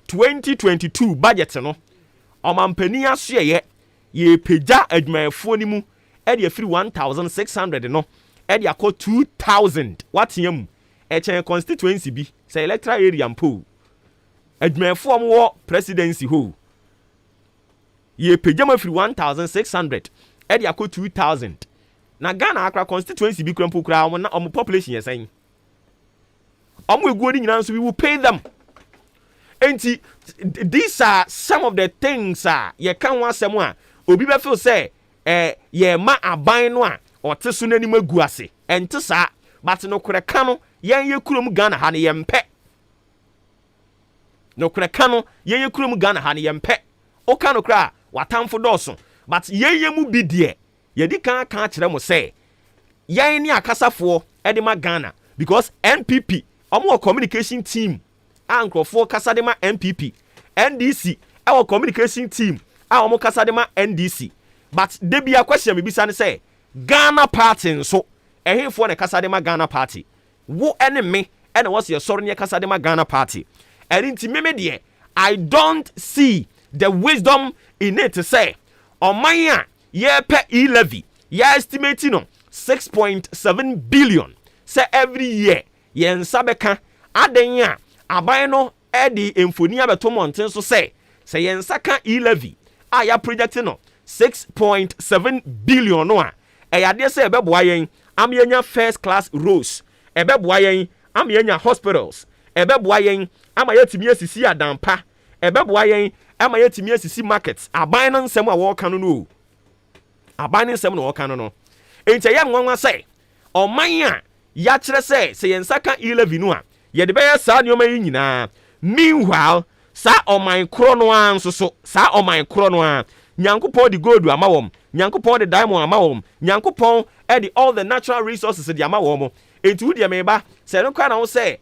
2022 budget no ɔmampani asoɛyɛ yɛpagya adwumayɛfoɔ no mu ɛde afiri 1600 no ɛde akɔ 2000 watea mu ɛkyɛn constituency bi sɛ electoral area mpo adwumayɛfoɔ mo wɔ presidency ho yɛpagya mu afiri 1600 ɛde akɔ 2000 na Ghana akra constituency bi kura mpo kura ɔmo population yɛ sɛn ɔmo eguo ni nyinaa nso we will pay them. Enti these are some of the things ye kan wa asɛm a obi be feel say ye ma aban no a ɔte so n'anim agu ase ɛnte saa but no kure ka no yen ye kurom Ghana ha ne yempɛ no kure ka no yen ye kurom Ghana ha ne yempɛ o ka no kra watamfo dɔso but yen mu bi de ye di kan kyerɛ mo say yen ni akasafoɔ ɛde ma Ghana because NPP ɔmo communication team Ankrofo Kasadema MPP, NDC, our communication team, our Kasadema NDC. But there be a question, maybe say Ghana party, so a here for the Kasadema Ghana party. Wo enemy, and what's your sorry Kasadema Ghana party? And in media, I don't see the wisdom in it to say, on my year per e-levy, ye estimating on 6.7 billion. Say every year, yen sabeka, adenya. Aban no edi emfoni abeto monten so say yen saka e-levy a ya project no 6.7 billion no a eyade say ebeboa yen am yenya first class roads ebeboa yen am yenya hospitals ebeboa yen ama yetimi asisi adampa ebeboa yen ama yetimi asisi markets aban no nsem a wo ka no aban no nsem no wo ka no enti ya nwanwa say oman a ya kire say yen saka e-levy no a yɛde bɛyɛ saa nneɛma yi nyinaa meanwhile saa ɔman koro no a nso so saa ɔman koro no a nyankopɔn de gold ama wɔm nyankopɔn de diamond ama wɔm nyankopɔn de all the natural resources de ama wɔm enti wo deɛ meba sɛ no kwa na wo sɛ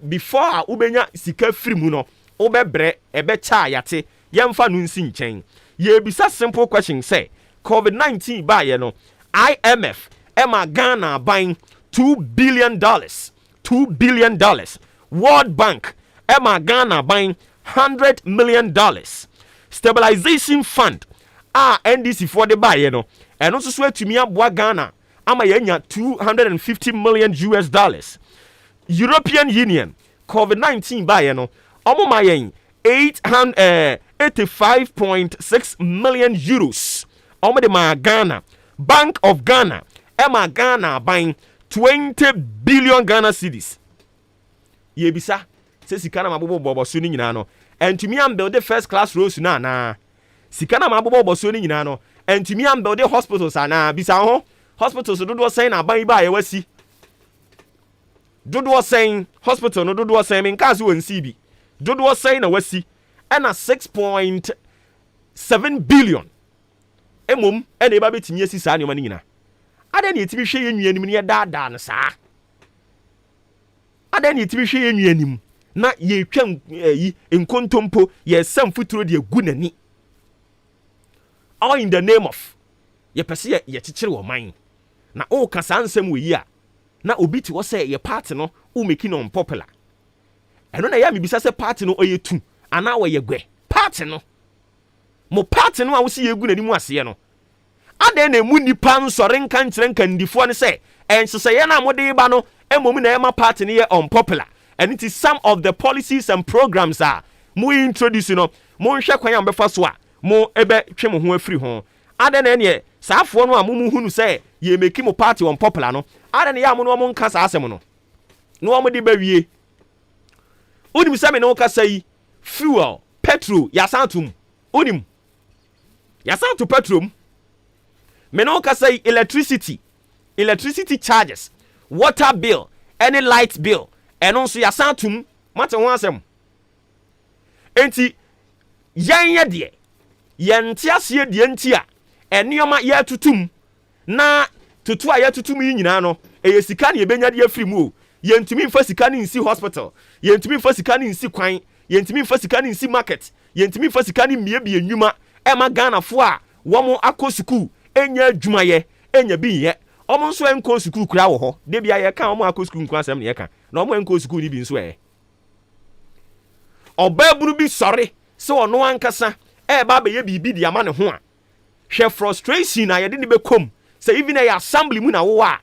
before a wobɛnya sika firi mu no wobɛbrɛ ɛbɛkya yate yɛmfa no nsi nkyɛn yɛbisa simple question sɛ COVID-19 baayɛ no IMF ɛma Ghana ban $2 billion $2 billion. World Bank, Emma Ghana buying $100 million. Stabilization Fund, NDC for the buy, and also swear to me up Ghana, Ama yenya $250 million. European Union, COVID-19 buy, Omo mayen 85.6 million euros. Omo de ma Ghana, Bank of Ghana, Emma Ghana buying 20 billion Ghana cedis. Yebisa, say Sikana Mabobo Bobosuni Nano, and to me I'm building first class roads na. Sikana Mabobo Bosuni Nano, and to me I'm building hospitals na. Bisa hospitals do do saying abai ba ewasi. Do do saying hospital no do do saying in Kazu and CB. Do do saying awasi. And a 6.7 billion. Emum and a baby to me si manina. Ade ni timi hwe yennuanim ne daada no saa ade ni timi hwe yennuanim na ye twam yi enkontompo ye sam futuro de gu nani all in the name of ye pese ye kyekyere wo man na o ka sansem we yi a na obi ti wo say ye party no o make no unpopular eno na ya me bisa say party no oyetu ana wo ye gwe party no mo party no a wo si ye gu nani mu ase no ade na emu nipa nsɔre nka nkyerɛ nkandifoɔ ne sɛ ɛnsesɛyɛ na mode ba no emom na ɛma party ne yɛ unpopular and it is some of the policies and programs mo introduce no mo nhwɛ kwan am befa so a mo ebe twe mo ho afiri ho ade na ne saafoɔ no a mo hunu sɛ ye make mo party unpopular no ade na ya mo no mo nka saa asɛm no no mo de ba wie unim sɛ me no ka sɛ fuel petrol yasantum unim yasantu petrol me no ka say electricity charges, water bill, any light bill, and also ya santum mate ho asem. Enti yan de yan ti ase de nti a enioma ya tutum na tutu a ya tutum yi nyina no eye sika ne ebenya de afiri mu o. Yentumi mfa sika ne nsi hospital, yentumi mfa sika ne nsi kwan, yentumi mfa sika ne nsi market, yentumi mfa sika ne miebie nnwuma e ma Ghana fo a womo akosukuu enya adwumaye enya biye omo nso enko sukuu kura wo ho de bia ye kan omo akosukuu nko asem ne ye kan na omo enko sukuu ni bi nso obaburu bi sori se ono ankasa e ba be ye bibi di ama ne ho a hwe frustration na ye de ne bekom se even a assembly mu na wo a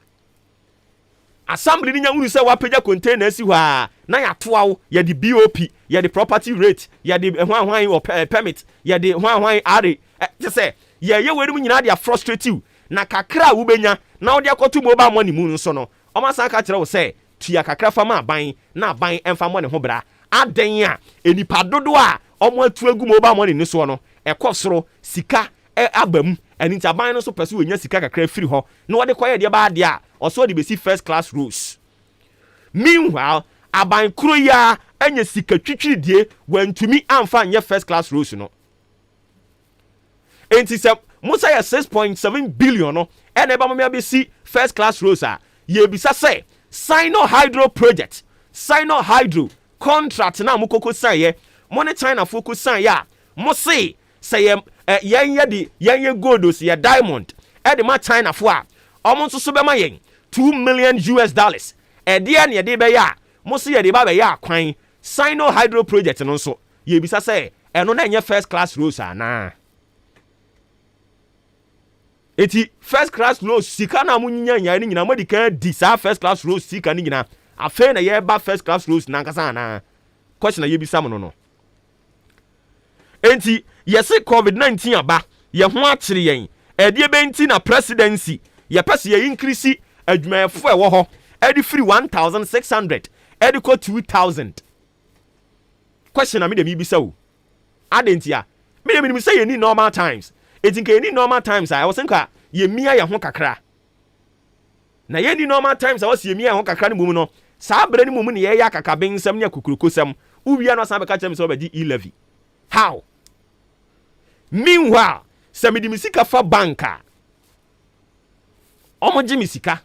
assembly ni nyawuru se wapeja container si ho a na ya toawo ye di BOP ye di property rate ye di hwan or permit ye di hwan are je se ye we mu nyina dia frustrate you na kakra wo benya na wo dia kotu mobile money mu nso no o ma san ka kire wo se tua kakra fa ma aban na aban emfa mo ne ho bra aden a enipa dodo a omo atu agu mobile money ni so no ekosoro sika abam eni nti aban no so pese wo nya sika kakra firi ho na wo de koye de ba de a oso de besi first class rules. Meanwhile aban kuro ya anya sika twitwiridie wantumi amfa anya first class rules no. Enti se musa ya 6.7 billion no ene ba mo be si first class rules a ye bisa se Sino Hydro project, Sino Hydro contract na mukoko san ye money China focus san ya mo say ye goldos ye diamond e de ma China fo a omo nso so be ma yen $2 million e de na ye de be ya mo say ye de ba be ya kwan Sino Hydro project no nso ye bisa say eno na enye first class rules ana. Eti first class rules sika na munyinya ni nyina modi kan di sa first class rules sika ni nyina afa na ye ba first class rules na nkasa na question na ye bisa mo no. Enti yesi COVID-19 aba ye ho akire yen ede be nti na presidency ye pese ye increase adwumayefo e wo ho ede free 1600 ede ko 2000. Question na me dem bisa o adentia me dem say ye ni normal times. Eti nke ni normal times I was think ye mia ye ho kakra na ye ni normal times I was ye mia ho kakra ni mumu no sa bere ni mumu ne ye ya kaka bensam ne akukurukosam uwia no san be ka chem so be di e-levy. How? Meanwhile se me di misika fa banka omo ji misika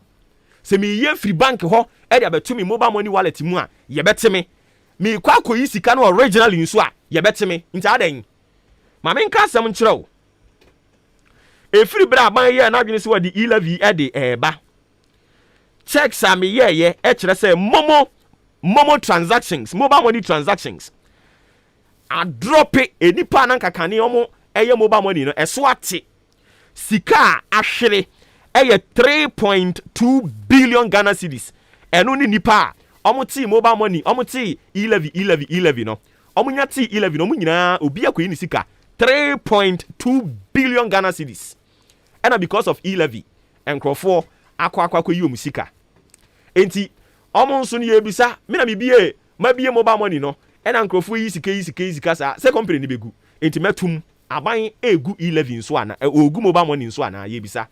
se me ye free bank ho e dia betu me mobile money wallet mu a ye beteme me kwa koyi sika no original nso a ye beteme nti adan ma me nka asem nkyerɛw efiri bra ban ye na adwene se wadi e-levy e de eba checks am ye kire se momo transactions mobile money transactions a drop it enipa na nkakane omo eye mobile money no eso ate sika ahwere eye 3.2 billion Ghana cedis eno ni nipa omo ti mobile money omo ti e-levy no omo nya ti e-levy no omo nyina obi akoyi ni sika 3.2 billion Ghana cedis. And because of e-levy enkrofo akwa yi omusika. Enti omo nso ne yebisa me na mebie mabie mobile money no and enkrofo yi sika sa se company ni begu. Enti metum aban egu e-levy nso ana ogu mobile money nso ana yebisa.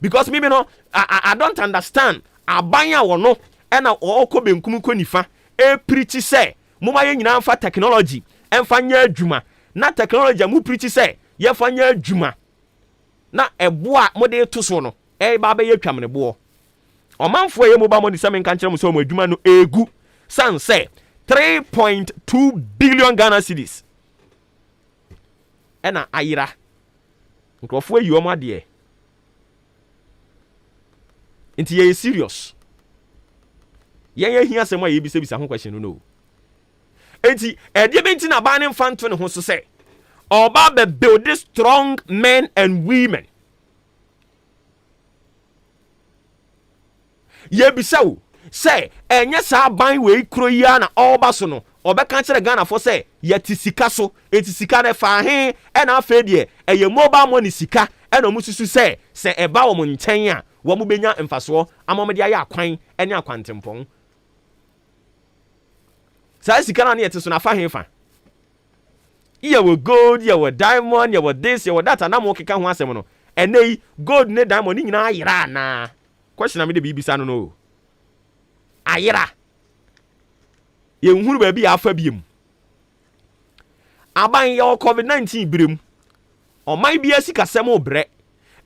Because me no I don't understand aban a wono and okọ benkum konifa e preach say moma ye nyina mfa technology emfa nya adwuma na technology mu preach say ye fa nya adwuma na eboa mode to so no e ba be ye twamne bo omanfo ye mobile money same kan kire mo so mo adwuma no egu san say 3.2 billion Ghana cedis ena ayira nkrofo yi omo ade nti ye serious ye hia sema ye bisa ho question no enti ede benti na ba ne mfanto ne ho so say oba be build strong men and women ye bisa wo say enye sa ban we kro ya na oba so no obeka kire Ghana for say ye tisika so etisika na fa he e na afa de eye mobile money sika e na mususu say se eba wo nchen a wo mu benya mfaso amomde aya akwan ene akwantempon sa sika na ne yete so na fa he fa yɛwɔ gold yɛwɔ diamond yɛwɔ this yɛwɔ that na mo keka ho asɛm no ɛnɛ gold ne diamond ni nyinaa ayera na question na me de bibisa no ayera yɛnhuru baabi afa biem aban yɛwɔ covid-19 birem ɔman bi asikasɛm obrɛ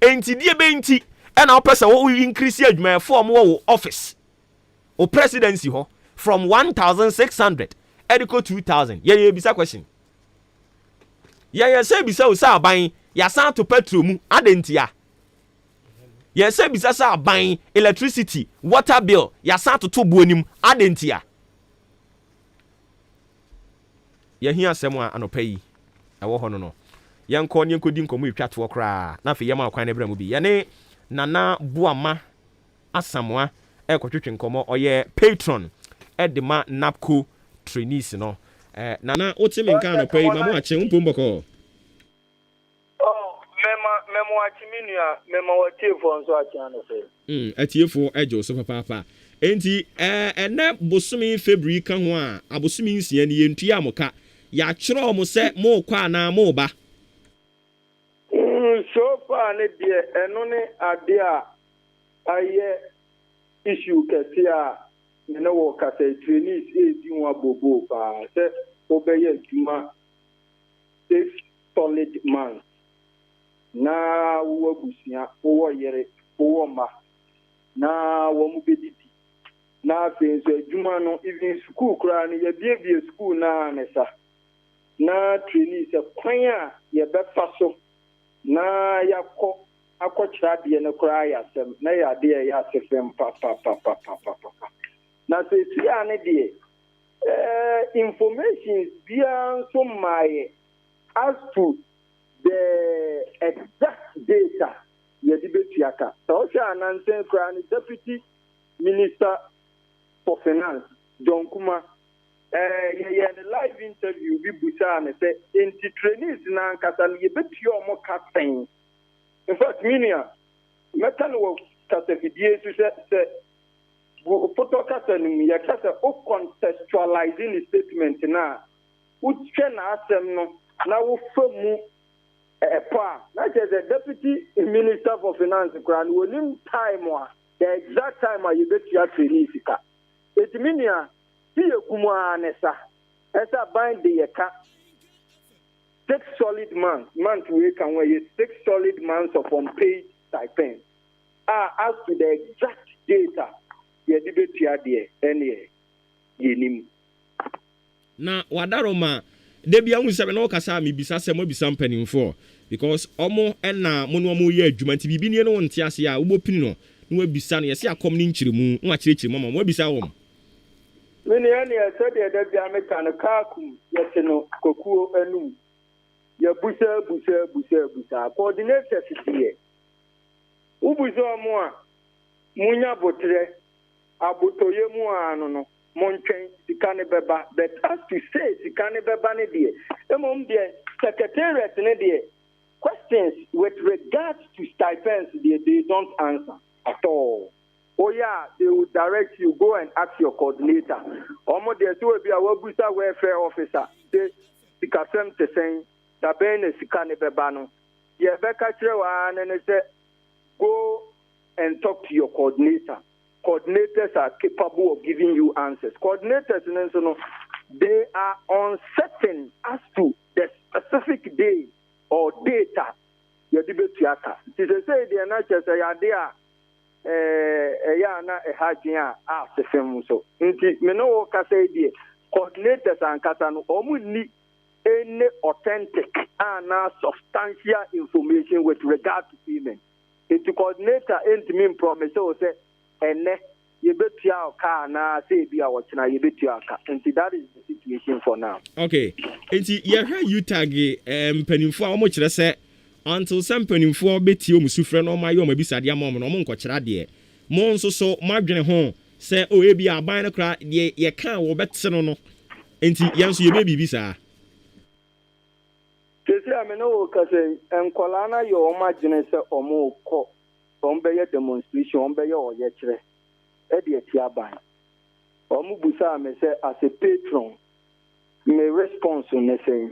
enti die benti ɛna wopɛ sɛ wo increase adwumayɛfoɔ mo wɔ office o presidency hɔ from 1,600 ɛde 2,000 yɛyɛ bisa question yɛyɛ sɛ bisa wo sɛ aban yɛasan to petrol mu adentia yɛyɛ sɛ bisa sɛ aban electricity water bill yɛasan to buonim adentia yɛhia asɛm a anɔpa yi ɛwɔ hɔ no yɛnkɔ ne yɛnkɔdi nkɔmmɔ ɛtwa toɔ koraa na afei yɛma kwan no brɛ mu bi yɛne nana boama asamoa ɛkɔtwetwe nkɔmmɔ ɔyɛ patron ɛde ma napco trainees no nana wote me nka anɔpa yi ma mo akye wo mpom bɔkɔɔ memo akiminu memo watiefo nso akyan no fe atiefo agye so papaapa enti ene bosumi February ka ho a abosumi nsia ne yentua amoka ya kyerɛ mo sɛ mo kɔ ana mo ba so far ne de eno ne ade a aye issue kɛse a ne wo kasa trainees edi ho abobo pa sɛ obɛyɛ adwuma 6 solid months na wo abusia wo yere wo ma na wo mu bedidi na afenso adwuma no even school kura ne ye bie school na nesa na trainees kwan a ye befa so na yakɔ akɔkyerɛ de ne kura ya asɛm na ya de ya asefem pa na se tia ne de information bia so maaye as to the exact data yedi betuaka so anansen kura ni deputy minister for finance John Kuma the live interview bi busa na say enti trainees na nkasa no yebetu omo captain in fact minia metal wo kasa vidie so say photo kasa no ya kasa o contextualizing the statement na utwe na asem no na wo famu now there's a deputy minister for finance and winning time the exact time you bet you trainees it means here kumanesa esa bind the yeka 6 solid month we can wear 6 solid months of unpaid stipend as to the exact data you debate you there any yenim na wadaroma debia hu sebe no kasa mi bisa se mo bisa mpanimfo because omo na mo no mo ye adwuma nti bibi ne no nte ase a wo pini no no abisa no yesi akom ni nkyiremu no akyerechire mo mo abisa wo mini ya ne ese de debia me kan kaakum yete no kokuo anum ya busa coordinators die ubuzo mo a munya botre abotoye mu anu no montwen sikane beba but as to say sikane beba ne de emom de secretariat ne de questions with regards to stipends they don't answer at all. Oh yeah, they will direct you go and ask your coordinator. Omo de so be a wabusa welfare officer. They sikasem te sen da ben sikane beba no. Ye beka kire wa ne say go and talk to your coordinator. Coordinators are capable of giving you answers. Coordinators, they are uncertain as to the specific day or data you debate yaka. They say they are not just a idea. Na ehajia after film so. Inti me no ka say die coordinators and kasano omu ni any authentic and substantial information with regard to payment. It coordinator ain't mean promise so say ene yebetua ka na say bia wochina yebetua ka. And that is the situation for now. Okay. Enti ye hwa you tag mpanimfo a omo kire se until some mpanimfo beti o musufre no ma yo ma bisade ama omo no omo nkokira de mo nso so madwene ho se o ebi aban no kra de ye kan wo bete no enti ye nso ye bebi bisa kesi amene wo kase enkola na yo o madwene se omo ko ombe ye demonstration ombe ye o ye kire e de ati aban omo busa me se as a patron me response ne say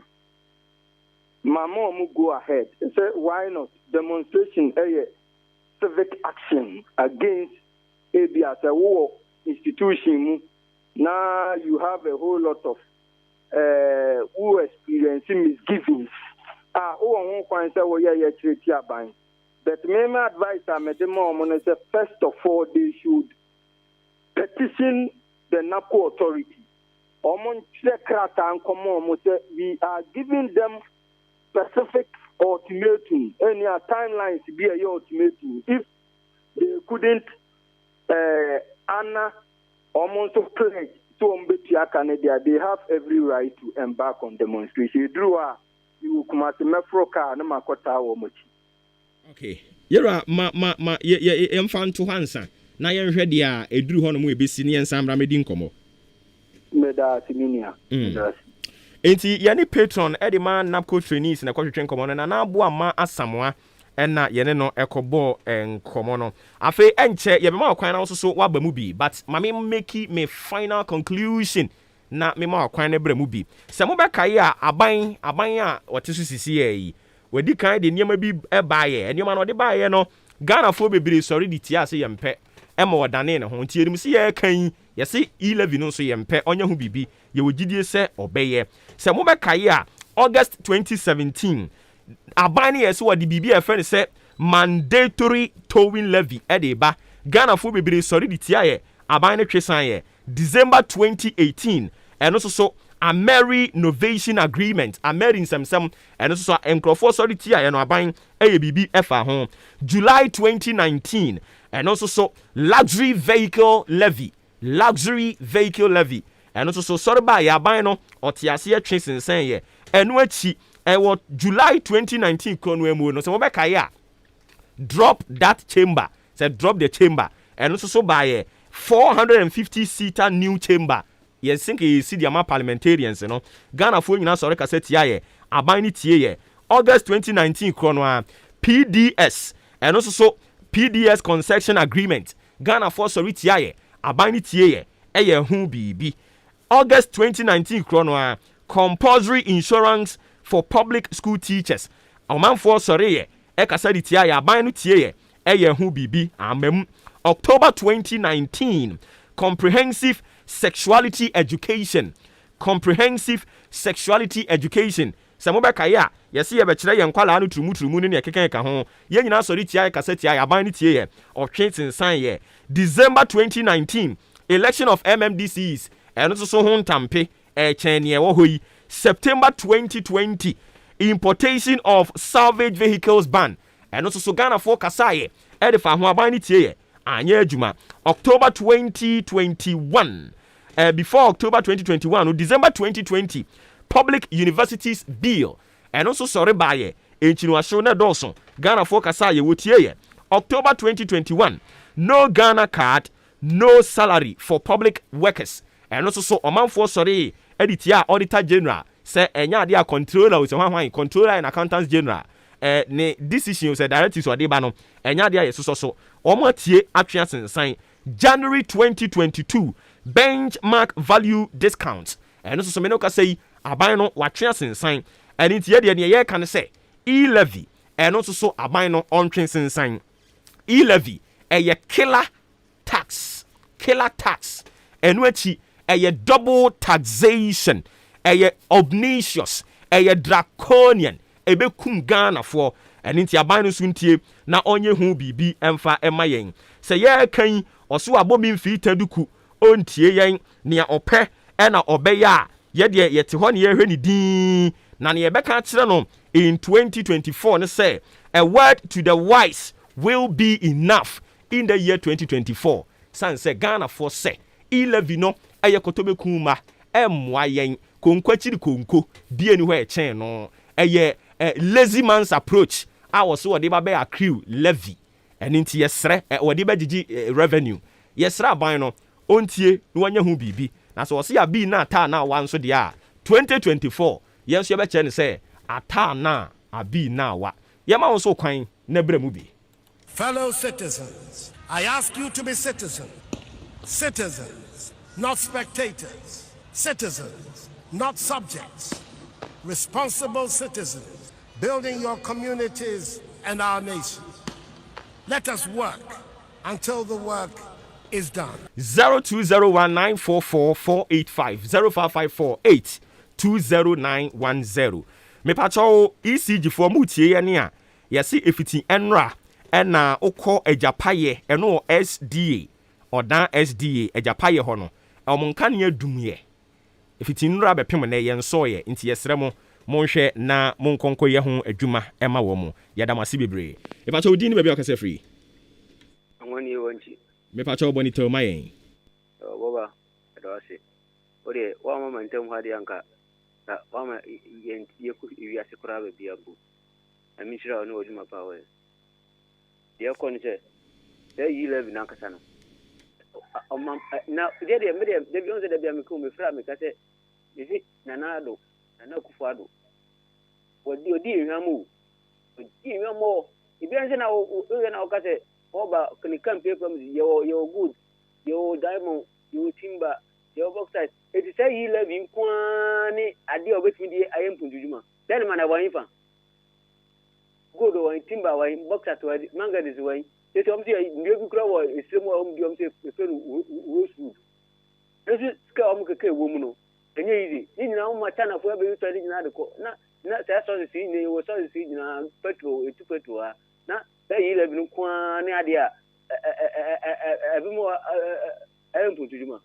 my mom go ahead. Say why not demonstration? Civic action against maybe as a war institution. Now you have a whole lot of who experiencing misgivings. Who can say but my advice I made them on say first of all they should petition the NAPO authority. We are giving them specific ultimatum. Any timelines be a ultimatum. If they couldn't honor almost pledge to Canada, they have every right to embark on demonstration. You come at the Mefroka and Makota or Mochi. Okay. Yera ma yemfa nto hansa na yenhwe dia eduru ho no mu ebesi ne ensambra medin komo. Meda siminia. Enti yene patron edema napco trainees na kwatwetwe komo na abo ama asamoa ena yene no ekobo enkomo no afi enche yebema okwan na so waba mu bi but mame make me final conclusion na me ma okwan na bra mu bi se mo be kai a aban a woteso sisi yi wadi kan de niam bi baaye niam na de baaye no Ghana fo bebere sorry di tia se yempe ema wodane ne ho nti enim se ye kan ye se 11 no so yempe onya ho bibi ye wogidie se obeye se mo be kai a August 2017 abani yes wadi bibi e fe se mandatory towing levy e de ba Ghana fo bebere sorry di tia ye aban ne twesan ye December 2018 eno so Ameri Innovation Agreement, Ameri Samsam, and also Encrofo sorry tia and aban ABB FA home. July 2019, and also luxury vehicle levy, and also sorry by Yabano or Tiasia Trace and say, and what July 2019 Conway no so Bekaya drop that chamber, said drop the chamber, and also by 450-seater new chamber. Yes, think you see the amount parliamentarians, you know. Ghana for you now sorry cassette ye, abani tie August 2019 chrono PDS and also PDS concession agreement. Ghana for sorry tie, abani tie hu bibi. August 2019 chrono compulsory insurance for public school teachers. Oman for sorry cassette tie, abani tie hu bibi. Amem. October 2019 comprehensive sexuality education. Samoba ya yesi ye bekire ye nkwala anu turumu ne keken ka ho ye nyina sori tia kaseti ya ban ni tie ye of Twentinsan ye December 2019 election of MMDCs eno so ho ntampe chen ne wo hoyi September 2020 importation of salvage vehicles ban eno so Ghana for kasaye e de fa ho aban ni tie ye anya adwuma October 2021 before October 2021 or December 2020 Public Universities Bill and also sorry by Enchinuashona Dawson Ghana for Kasaye wotie October 2021 no Ghana card no salary for public workers and also so oman for sorry editor auditor general say enya dia controller we say hwan controller and accountants general ne decision say directives or dey ba no enya dia yeso omotie atwea sensan January 2022 benchmark value discount and also me no ka say aban no watwea sensan and intie de ne ye kan say e-levy and also so aban no ontwe sensan e-levy killer tax and wechi double taxation obnoxious draconian ebekum Ghana for and inti aban no suntie na onye hu bibi emfa emayen say ye kan oso abomi mfi taduku ontie yen nea ope na obeya ye de yete ho ne ye hwe ni din na ne beka kire no in 2024 ne say a word to the wise will be enough in the year 2024 san say Ghana for say e-levy no kotobeku ma emwa yen konkwachiri konko bie ni ho chen no lazy man's approach our so de ba be accrue levy and inti yesre we de ba gigi revenue yesre aban no ontie no wanya hu bibi na so se ya bi na ata na wa nso de a 2024 yenso ye be che ne say ata na abi na wa ye ma won so kwan na bra mu bi. Fellow citizens, I ask you to be citizens, not spectators, citizens, not subjects, responsible citizens building your communities and our nation. Let us work until the work is done. 0201944485 0554820910. Me pacho ECG for mutie ya ni a yesi efiti enra ena okọ ejapaye eno SDA odan SDA ejapaye ho no omonka ne adumye efiti nra bepem na ye nso ye nti yesre mo monhwe na monkonko ye ho adwuma ema wo mo yadamase bebre e pacho odi ni be akase free ngoni wonchi me pacho boni to mayen baba adawase ore wa mama ntem hadi anka wa ma ye ku wi asekura be biabu ami shira onu oduma pawe ye kon se dey yi levi na kasa no na de bi on se de bi amiku me fra me kase isi nanado nana kufuado odi ehwamu ibi anse na o na o kase oba clinical paper yo good yo diamond yo timber yo bauxite it is say levi kwani ade obetimi di ayempunjujuma then man abo infa good o timber wa bauxite wa manganese wa it om say ndebi kura wa esemu om di om say peru rosewood esi ska om keke wo mu no enye easy ni nyina o ma chana fo ebe yuto ni nyina de ko na say so si ni wo so si nyina petrol etu petrol ha na say levi no kwani ade a ebimo ayempunjujuma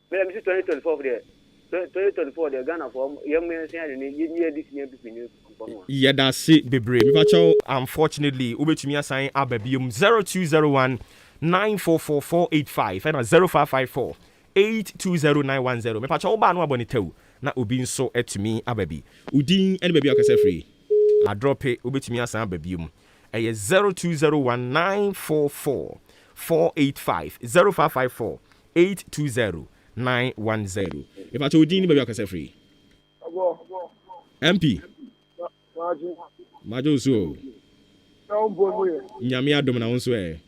But 2024 there. 2024 there Ghana for young men saying the this year between yeah, that's it, bebre. Me unfortunately, ubetumi assign ababium 0201 944 and 0554 820910. Me pacho oba no abonitew na obi nso etumi ababi. Udin any baby akase free. I drop it ubetumi assign ababium. 0201 944 485 0554 820 910. If I told you, baby, I can free. MP. Majo so. Nyame adom na wonso e.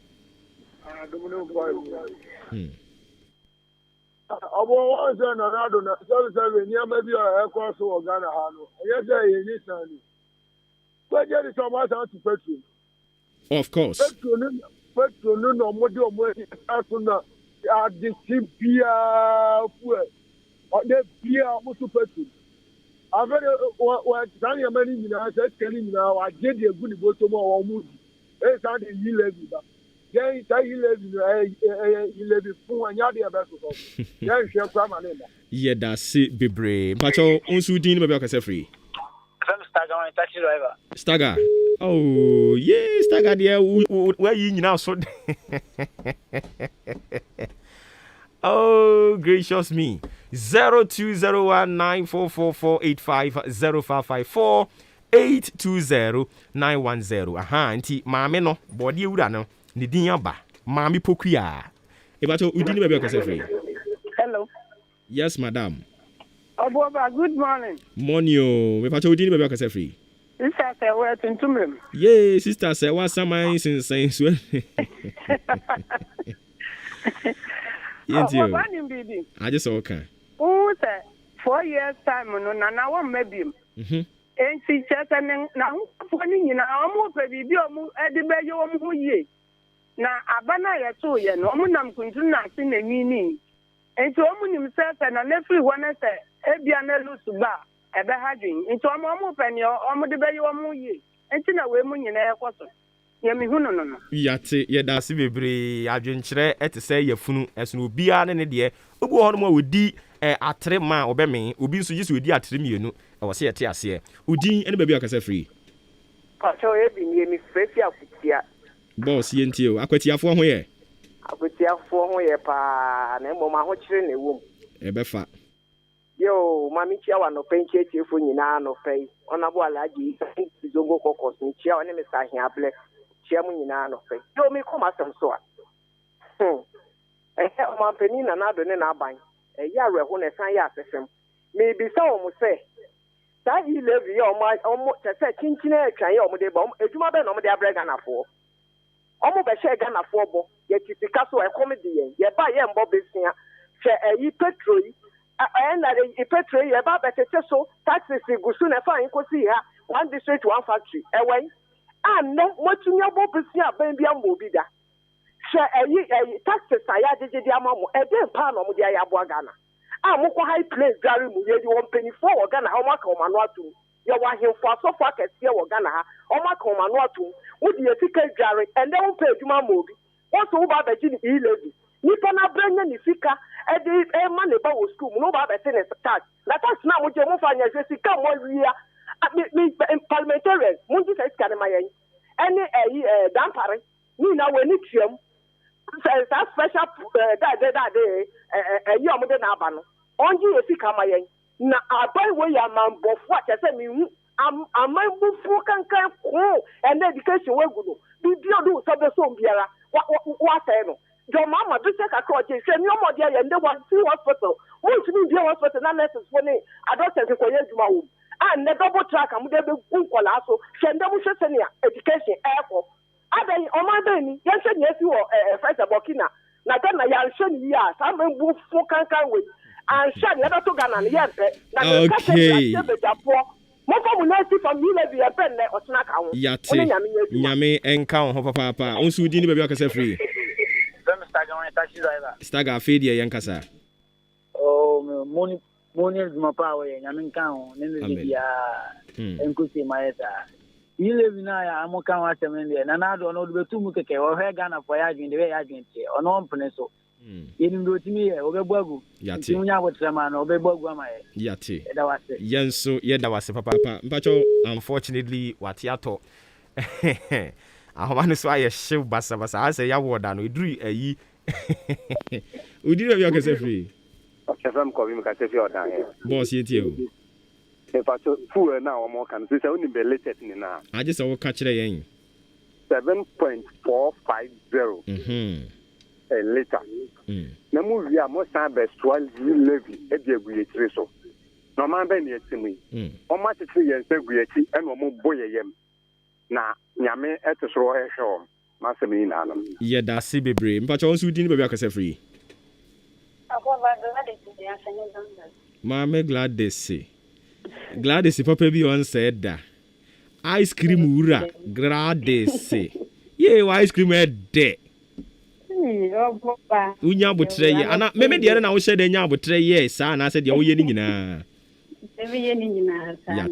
Abo wanse na rado na so ni ama bi e ko so Ghana ha no. Ye say ye ni sani. Kwa je so ma san to petrol. Of course. Petrol no mo di omo aso na adisibia fu de bia mo so petrol. Avere wa san ya mani nyina se skeli nyina wa je de egu ni boto mo wa mu e san de yi levi ba ye ta yi levi yi levi fun anya de be so so ye hwe kwa ma ne ba ye da se bebre pacho onsu din be akase free Stagger my taxi driver Stagger oh yeah Stagger there where you nyina so oh gracious me 0201944485 0554820910 aha anti maame no body ewura no ne din aba maame pokua ebato udini be akase free hello yes madam Obuoba good morning monio me pato udini be akase free sister say we tuntumrem yeah sister say wa samai sinsen so yenti o I just okay who say 4 years time no na wa mabiem ensi chese na fo ni nyina omo pe bibi omo edibe ye omo ho yie na abana ye to ye no omo nam kuntun na ase na nyini enti omo nim sese na nefri wona se ebia na lusu ba ebe ha dwin enti omo pe ni omo de be ye omo yie enti na we mu nyina ye koso ye mi hu no yate ye da se bebre adwenkyere etese ye funu esno bia ne de obu ho no ma wodi atre ma obeme obi nso yisu odi atre mienu e wo se yete ase udin ene ba bi akasa free pacho e bi mi frefi akutia boss yenti o akwatiafo ho ye akutiafo ho ye pa na mo ma ho kire na wom e be fa yo mami chia wa no penche chiefo nyina no pei ona bo alaji zongo kokos ni chia oni misa hiable chia mu nyina no pei yo mi koma sem so a o ma peni na na do ne na aban ya reho na san ya asesem me bi sa o mu se ta yi levi ya o mo se chinchine atwan ya o mu de ba eduma be na o mu de abrega na fo o mu be she ga na fo bo ye titika so e komedi ye ba ye mbo besia hwe yi petrol and the petrol about better so taxes go soon a fine could see her one district, one factory away. And then what you know, baby, and will be there. Share a taxes I added the amount a day pound of the Ayabuagana. I'm a high place, Gary, you want penny for Ghana, how much on Manuatu. You want him for so far as here or Ghana, or Macon Manuatu, would you ticket Gary, and then pay you my movie. What's over the Gini E-Levy? Nipana Brennan Ifika, and the money about school, no bad at any tax. Let us now with your mufanya, Jessica, one year. Parliamentarians, Munji says Canamayan, any dampare, Nina Wenitium, says that special that day, a young Abano. Only a Sikamayan. Now, I buy way a man both what I said, I'm my book can call and education will go. Did you do something so Biara? What I know? Your mama, do take a court, send your mother and the one see hospital. Won't you be hospital unless it's funny? I don't think it's my home. And the double track, I'm going to go also, send them education airport. I then on my baby, yes, you are first of Burkina. Now then, I am showing you, I'm going to move for cancer with. And Shan never took an yet. Okay. Yate. Nyame enka ho papa. Onsu di ni baby akase free. Staga fedia yankasa. Oh, money is my power. Nyame enka ho. Nene bia. Enkusi maeta. Ile binaya amoka wa semende. Na na do no do betu mu keke. O he Ghana for ya dwin de we ya dwin tie. Ono mpene so. Yenim do timi ye obegbagu. Yate. Munya wotrema na obegbagu amaye. Yate. Eda wase. Yenso yeda wase papa. Mpacho unfortunately watiato. Ahoma no so aye shew basa ase ya woda no eduru ayi. Udiri bi akase free. Efam ko bi me kase free odan he. Boss yetie o. Efacho fuel na o mo kan say oni be latest ni na. Aje se wo ka kire yen. 7.450. A liter. Na mu wi a mo san be swal levy e de aguye so. No man be ne etimi. O ma tete yen se aguye ti e no mo boye yem. Na nyame etesoro e hwe ma se mi na nam. Ye da si bebre. Mpacho onsu di ni baby akase free. Mama glad they say. Glad they say papa bi on said that. Ice cream ura glad they say. Ye ice cream e de. Unya botre ye ana meme de na wo hye de nya botre ye sa na se de wo ye ni nyina. Ebe ye ni nyina sa na.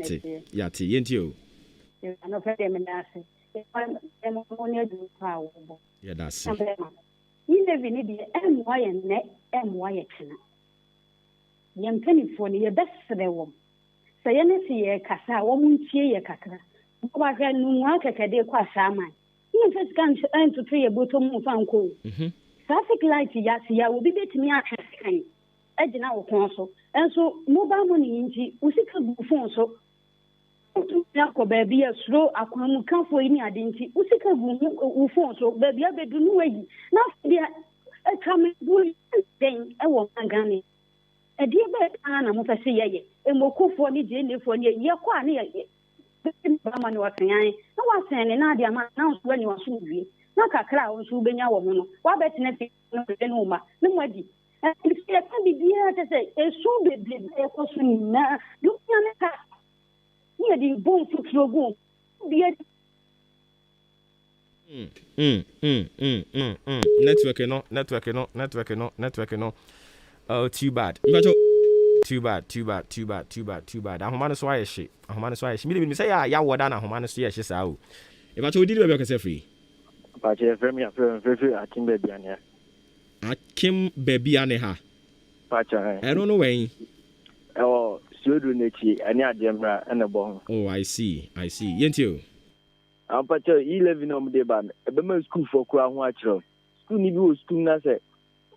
Yate yenti o. Ano fede me na se. Emo oni adu pa wo bo. Ya da se. Ile bi ni bi emwa ye ne emwa ye kena. Ye mpanifo ni ye besre wo. Sa ye ne si ye kasa wo muntie ye kakra. Ko ba ga nu akakade kwa sama. You first can to three a bottom of uncle. Traffic light, yes, ya will be betting me at kind. Edna or console, and so mobile money in G, we see a phone so. Yako baby, a slow, I come for any identity, we see a phone so, baby, I do no way. Now, dear, a coming bully thing, I want a gunny. A dear bed, Anna, what I say, ye, and will cook for the gin for ye, you're quite near ye. Mama was saying, no one saying, Nadia announced when you are shooting. No cacao, who be now, what better nothing, no matter, no money. And if you can be here to say, a shoe be a person now, look at near the bone to your bone. Network no. Oh, too bad. Too bad. Ahomano so aye she. Me say ya woda na ahomano so ye she sa o. If I told you be akase free. But you frame me Akim baby ane. Akim baby ane ha. Pacha. I don't know when. Oh, Sudu nechi ani ademra and a bon. Oh, I see. Yentio. Am pacha 11 om de ban. E be me school for kwa ho achro. School ni bi o school na say.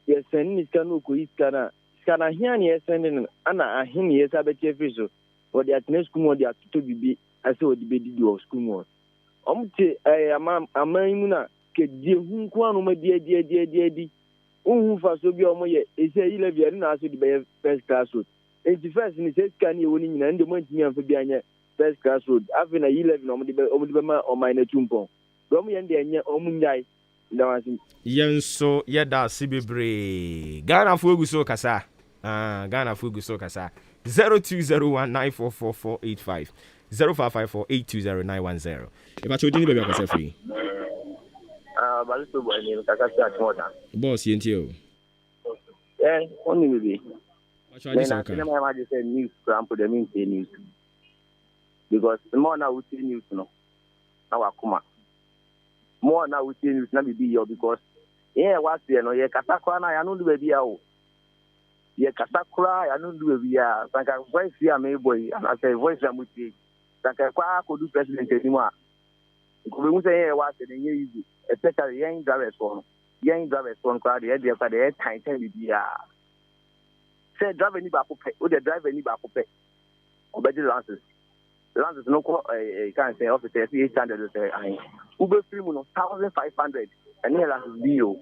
Yes, send me scan ko iskana. Kana here ni sending ana ahin yes abeti fiso for the atne school mo dia to bibi ase odi be didi o school mo omte aman na ke die hu ko anu ma die unhu fa so bi o mo ye ese yi le bi na aso di be first class road enti first ni se scan ye woni nyina ndem antimi amfa bi anya first class road afi na yi le no mo di be ma o mai na tumpon do mo ye nde anya o mu nyai Yenso yeda sibibre Ghana fo egu so kasa Ghana Fugu so kasa 0201944485 0554820910. If I told you baby akasa free. Baliso boy ni kaka si atmoda. Boss yentio. Only maybe. Then I think I might say news from the mean news. Because more now we see news no. Now akuma. More now we see news na be yo because what there no ye katakwa na ya no do baby o. Ye katakura ya no do baby a. Sanka voice ya me boy and I say voice am with you. Sanka kwa ko do president anymore. Ko be say what dey easy. Especially young drivers on crowd the idea for the time be say driver ni ba ko pe o the driver ni ba ko pe obedi lances no ko can say officer 800 say ube free mu no 1500 and here lances bio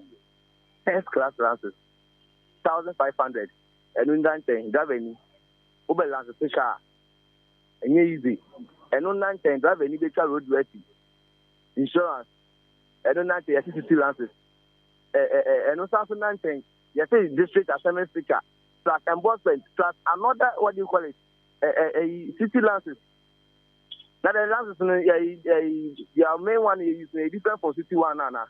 first class lances 1500 and undan ten driver ni ube lances special and easy and undan ten driver ni be try road worthy insurance I don't know the city lances. And also nothing. You say district assembly speaker plus enforcement plus another what do you call it? City lances. Now the lances your main one is different from city one now.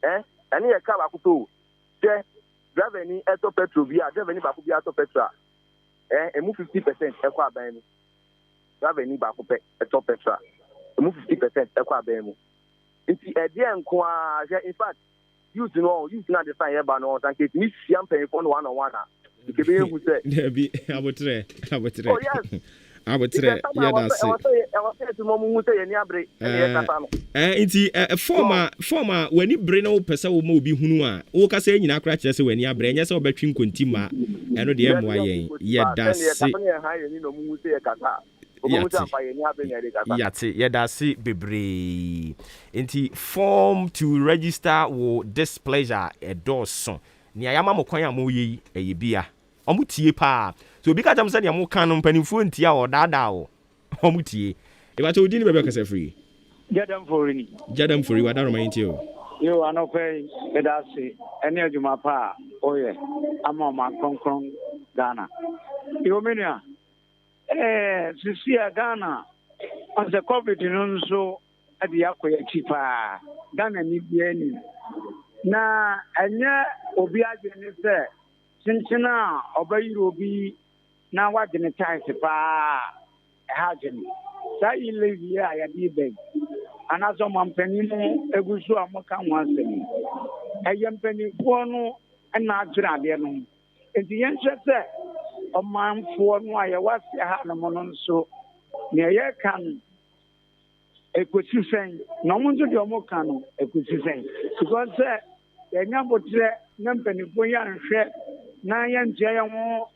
And here car akuto. Say drive any auto petrol via drive any baku via auto petrol. And move 50% ekwa abemu. Drive any baku pe auto petrol. Move 50% ekwa abemu. In fact, you know the sign here, but no, thank you. Miss Yampay for one-on-one. You can be able to say, I would try. Oh, yes. I would try. Yeah, that's it. I was saying to Momu Musa and Yabre. Former, when you bring out Pesa will be Hunua, Oka saying in Accra, when you bring us over between Kuntima and the MYA. Yeah, that's it. Yati, that's it, bebre. Inti form to register wo displeasure a doorson. Ni ayama mo kwan mo yi bia. Omutie pa. So bi ka jam say mo kan no mpanimfo ntia o dada o. Omutie. E ba to di ni bebe ka say free. Jadam Fori wada ro man ntie o. Yo anope bedase ene adwuma pa oye ama ma konkron Ghana. Yo menia sisi Ghana as a COVID nso ade akoya chipa Ghana ni biani na anya obi agene se chinchina obayiro obi na wagene tax pa hagene sa ilevia ya dibe anazo mampaninu egusu amoka wansem ayempanifuo no na adwira de no enti yenhwe se omanfuo no ayewase ha no mo nso ne ye kan ekosisen no mo nso de omo kan no ekosisen because enyabotre na mpanifuo ya nhwe na ye ntia ye ho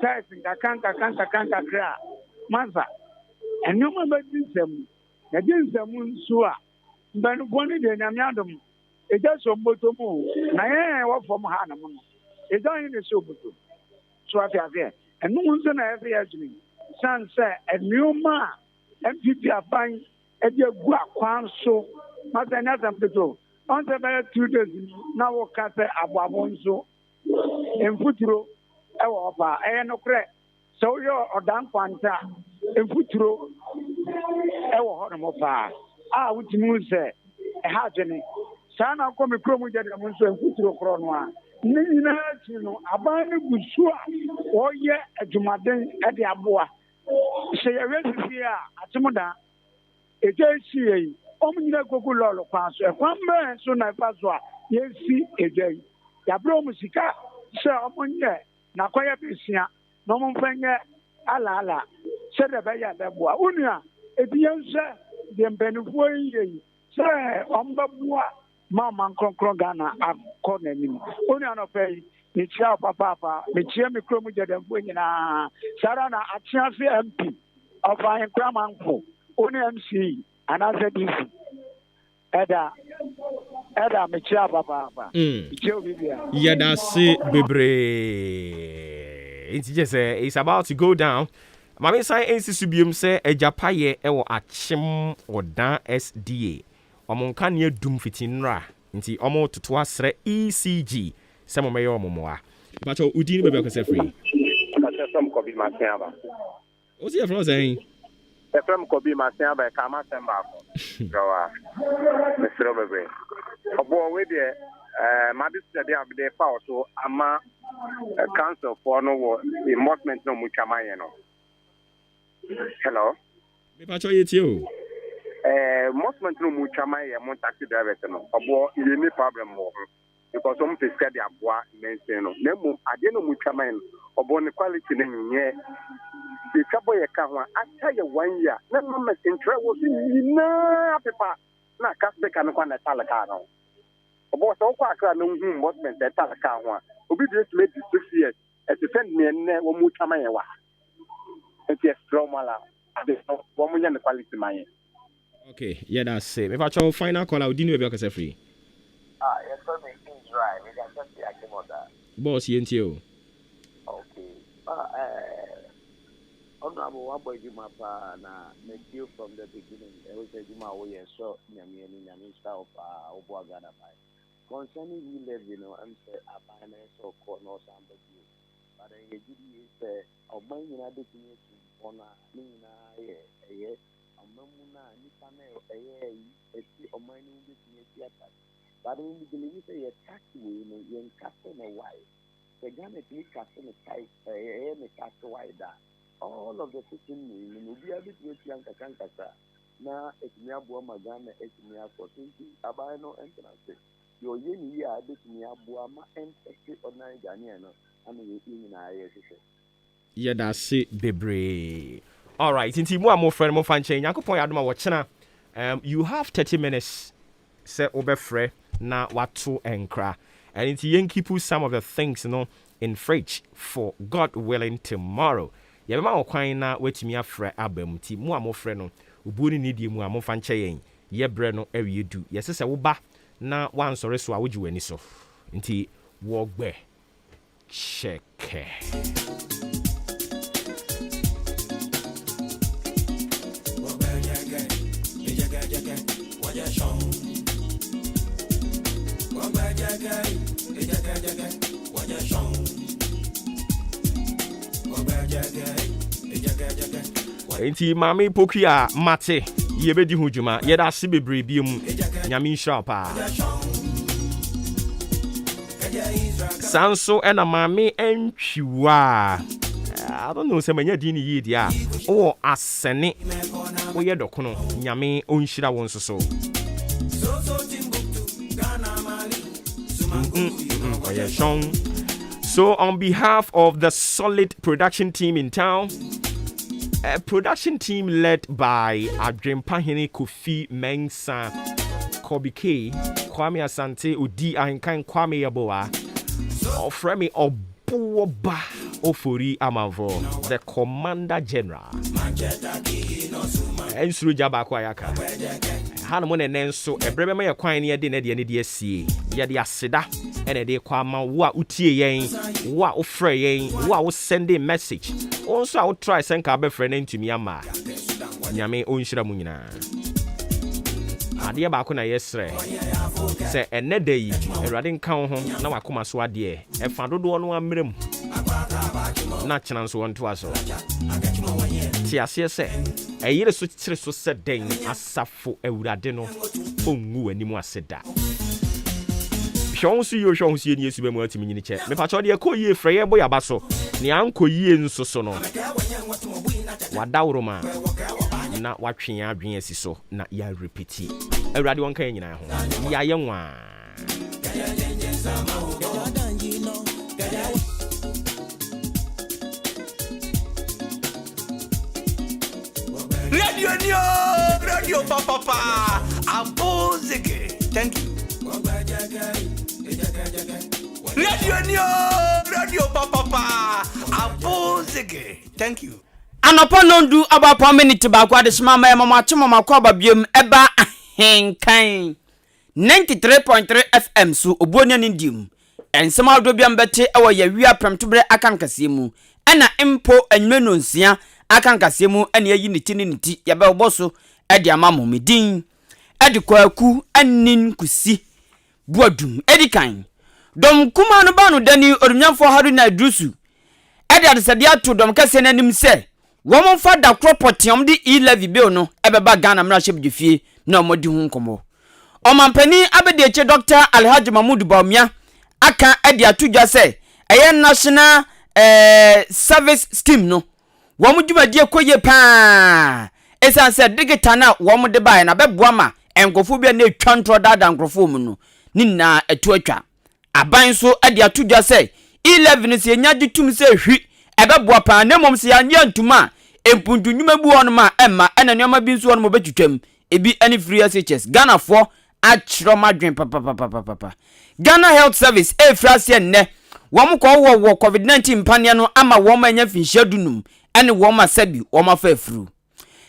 tax kanka kra maza enoma badisem na dinsem nso a mpanifo ne de nyamiadom eja so mboto mu na ye wo fom ha na mo no eja yin ne so mboto so afia enu nso na every year sanse enuma MPP aban ede gu akwan so maza na tampeto on se be 2 days na wo ka se aboabo nso emfuturo e wo ba e no kre so yo odan kwanta emfuturo e wo ho no mo pa a wutimu se e ha dwene sana ko me kromu jade mo nso emfuturo kro no a nina ti no aban ne gusu a oye adwumaden e de aboa se ye resisi a atemuda ejechi yi omnyina gogu lolo kwaso e kwamba so na paso a yesi ejei ya bro musika se omonye na kwaya besia no momfanye ala se de be ya deboa unua ebiyense de mbenufuo yi se ombabua mama nkronkron Ghana akọ n'anim unua no pay ni chia papa ni chia mikromu jedemfo nyina sara na atiafe MP of AHENKAN933 unua MC anase DC Eda mechia papa. Yeah, that's it, bebre. It's about to go down. Mami sai NCCBM say ejapaye ewo achim odan SDA. Omo kan ye dum fitinra. Nti omo toto asre ECG. Se mo meyo omo moa. But Udini baby can free. From Kobe Masiaba. What's your friend saying? From Kobe Masiaba, Kama Samba. Mr. Robert. A boy with the Madison, they have their power, so I'm a council for no enforcement no Muchamayano. Hello? It's you. Enforcement no Muchamay, I'm taxi driver. A boy, you need problem more. Because some people say they are bois maintain. Nemo, I didn't know Muchaman or born quality name. The trouble you come, I tell you 1 year. No moment in trouble in no paper. Not cast the can of a talacano. About so far, no enforcement that talacano. Obedience made 6 years. At the send me and never Muchamayawa. And yes, Romala. I don't know 1 million quality mine. Okay, yeah, that's it. If I try final call, I'll dinner with your free. Yes, right. We can just be acting on that. Boss, you. Okay. Honorable Wabo Jumapa, make you from the beginning. I was a Juma way and so Minister of Obuoba. Concerning you live, I'm saying a finance or corner somebody. But I is a mine in a definition on a Nina, a Mamuna, Nipane, a mining definition. But when you believe that you're taxing, you're casting a white. The gun is casting a type, a cast a white. All of the system will be able to young Kankasa. Now, it's me a boa magana, it's me a opportunity, abano entrance. Your yen year, this me a boama and exit on Nigeriano, and you're in our yeah, that's it, baby. All right, since you more friend, more fan chain, I could point out my watching. You have 30 minutes, say, Obefre. Na watu enkra and it's keep some of the things in fridge for God willing tomorrow. Yabema okwan na wetimi afre abam ti mu amofre no ubuni nidi mu amofa nche yen ye bre no awiedu yesese wo ba na wansore so awoji wani so nti wo gbe cheke Enti mami pokia mate yebedi hujuma yeda si bebre biom nyame nhira pa Sanso ena mami entwiwa I don't know say manya di ni yidi a o asene wo ye dokono nyame onhira won so So on behalf of the solid production team in town, a production team led by Adrempahene Kofi Mensah, Kobe K, Kwame Asante, Udi AHENKAN933 Yaboa, Ofremi Obuoba Ofori Amanfo, the Commander General. Ensuru Jaba Kwayaka. Hanamone Nenso, a brebe me yakwan ne de na de ne de asie. Ye de aseda ene de kwama wo a utie yen, wo a ofre yen, wo a wo send a message. Also I will try send ka be friend ntumi ama. Nyame onhira mu nyina. Ade ba ko na yesre. Se ene de yi, Erade nka ho na wakoma so ade e. E fa dodo no amrem. Na kyena nso wonto aso. Ti ase se eyire so kyere so se den asafo Ewurade no ongu animu aseda. Hwonsu yo hwonsu ye ni esu be mu atimi nyini che. Me pa cho de ko yie freye boy aba so. Ni anko yie nso so no. Wadawro ma. Na watwe adwen asi so na ya repeat. Ewurade wonka nyina ho. Ya ye nwa. Radio papa abozege thank you radio papa abozege thank you Anopa nondu about 1 minute back what is mama mama chuma kwa biem eba AHENKAN 93.3 FM so obonya nindim ensema dobiam bete ewo ya wi apremtobre akankase mu ena impo anweno nsia akankase mu ene yi niti yabe oboso edi amamo medin edi kwaku anin kusi buadum edikan dom kuma no ba no dani orumyamfo Haruna Drusu ede adesade ato dom kase nanim se wom fa da kropotiom de e-levy bill no ebeba Ghana mra hye bdefie na omodi hu nkomo omampani abede eche Dr. Alhaji Mahmoud Baumia aka ede atudwa se eye national service scheme no wom dwumadie koye pa esan se digital na wom de bae na beboa ma enkofo bia na etwa ntro dada nkrofo mu no ni na etu atwa aban so ade atudwa se e-levy se nya gitum se hwi ebeboa pa na mom se ya nya ntuma empuntu nnuma bu on ma emma ena nneoma bi nso on mo betwetwam ebi any free SHS Ghana for achro madwen papa Ghana Health Service frase ne wom ko wo COVID-19 mpania no ama wom anya finhia dunum ene wom asabi wom afafuru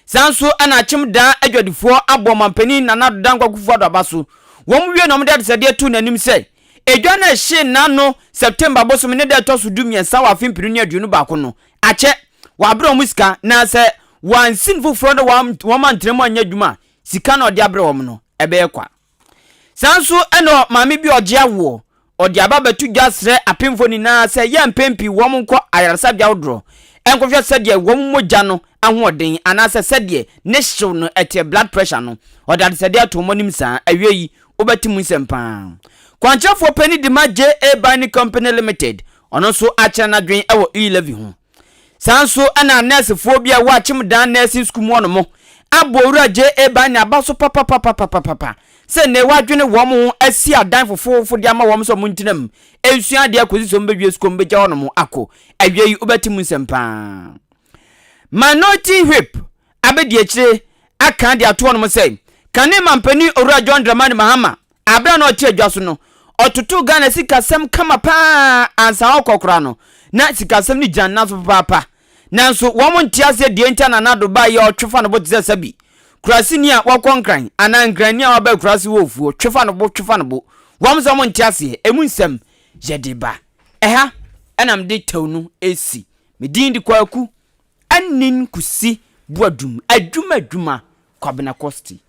sanso ana achim da adwadifo abomampani na nadodan kwakufo abaso wom wie no mde sede atu nanim se edwa na hye na no September bosom ne de to so dumien sa wa fimpinu ne aduonu ba ko no ache wa bro musika na se wan sinful fraud wom antremu anya dwuma sika na odi abre wom no ebe ekwa sanso eno maame bi oje awo odi aba batu gasre apemfo ni na se ye mpempi wom nko ayarasa bia odro enkofia sede wom moja no ahoden anase sede ne hyew no etie blood pressure no odade sede atomonim sa aweyi obatimu nsempa kwanchafo pani di ma JA Bani Company Limited ono so acha na dwen ewo e-levy ho sanso ana nurse fo bia wa chim dan nursing school mo no mo abowura JA Bani abaso papa se ne wadwene wo mo asi adan fofo de ama wo mo so mo ntinam ensua de akozi so mbedwe school mbegya wo no mo akọ aweyi obatimu nsempa Minority Whip abedi ekire aka de ato no mo sei kane mampani owura John Dramani Mahama abra no tie adwaso no otutu Ghana sikasem kama pa ansa okokora no na sikasem ni janna so papa nanso wo ntiase de enta na nado ba ye otwefa no botize sabi kurasi ni a wakonkran anankran ni a waba kurasi wofuo twefa no bo wo mzo mo ntiase emu nsem jedeba eha enam de tawnu esi medin di kwaku anin kusi buadum adwuma kwabena kosti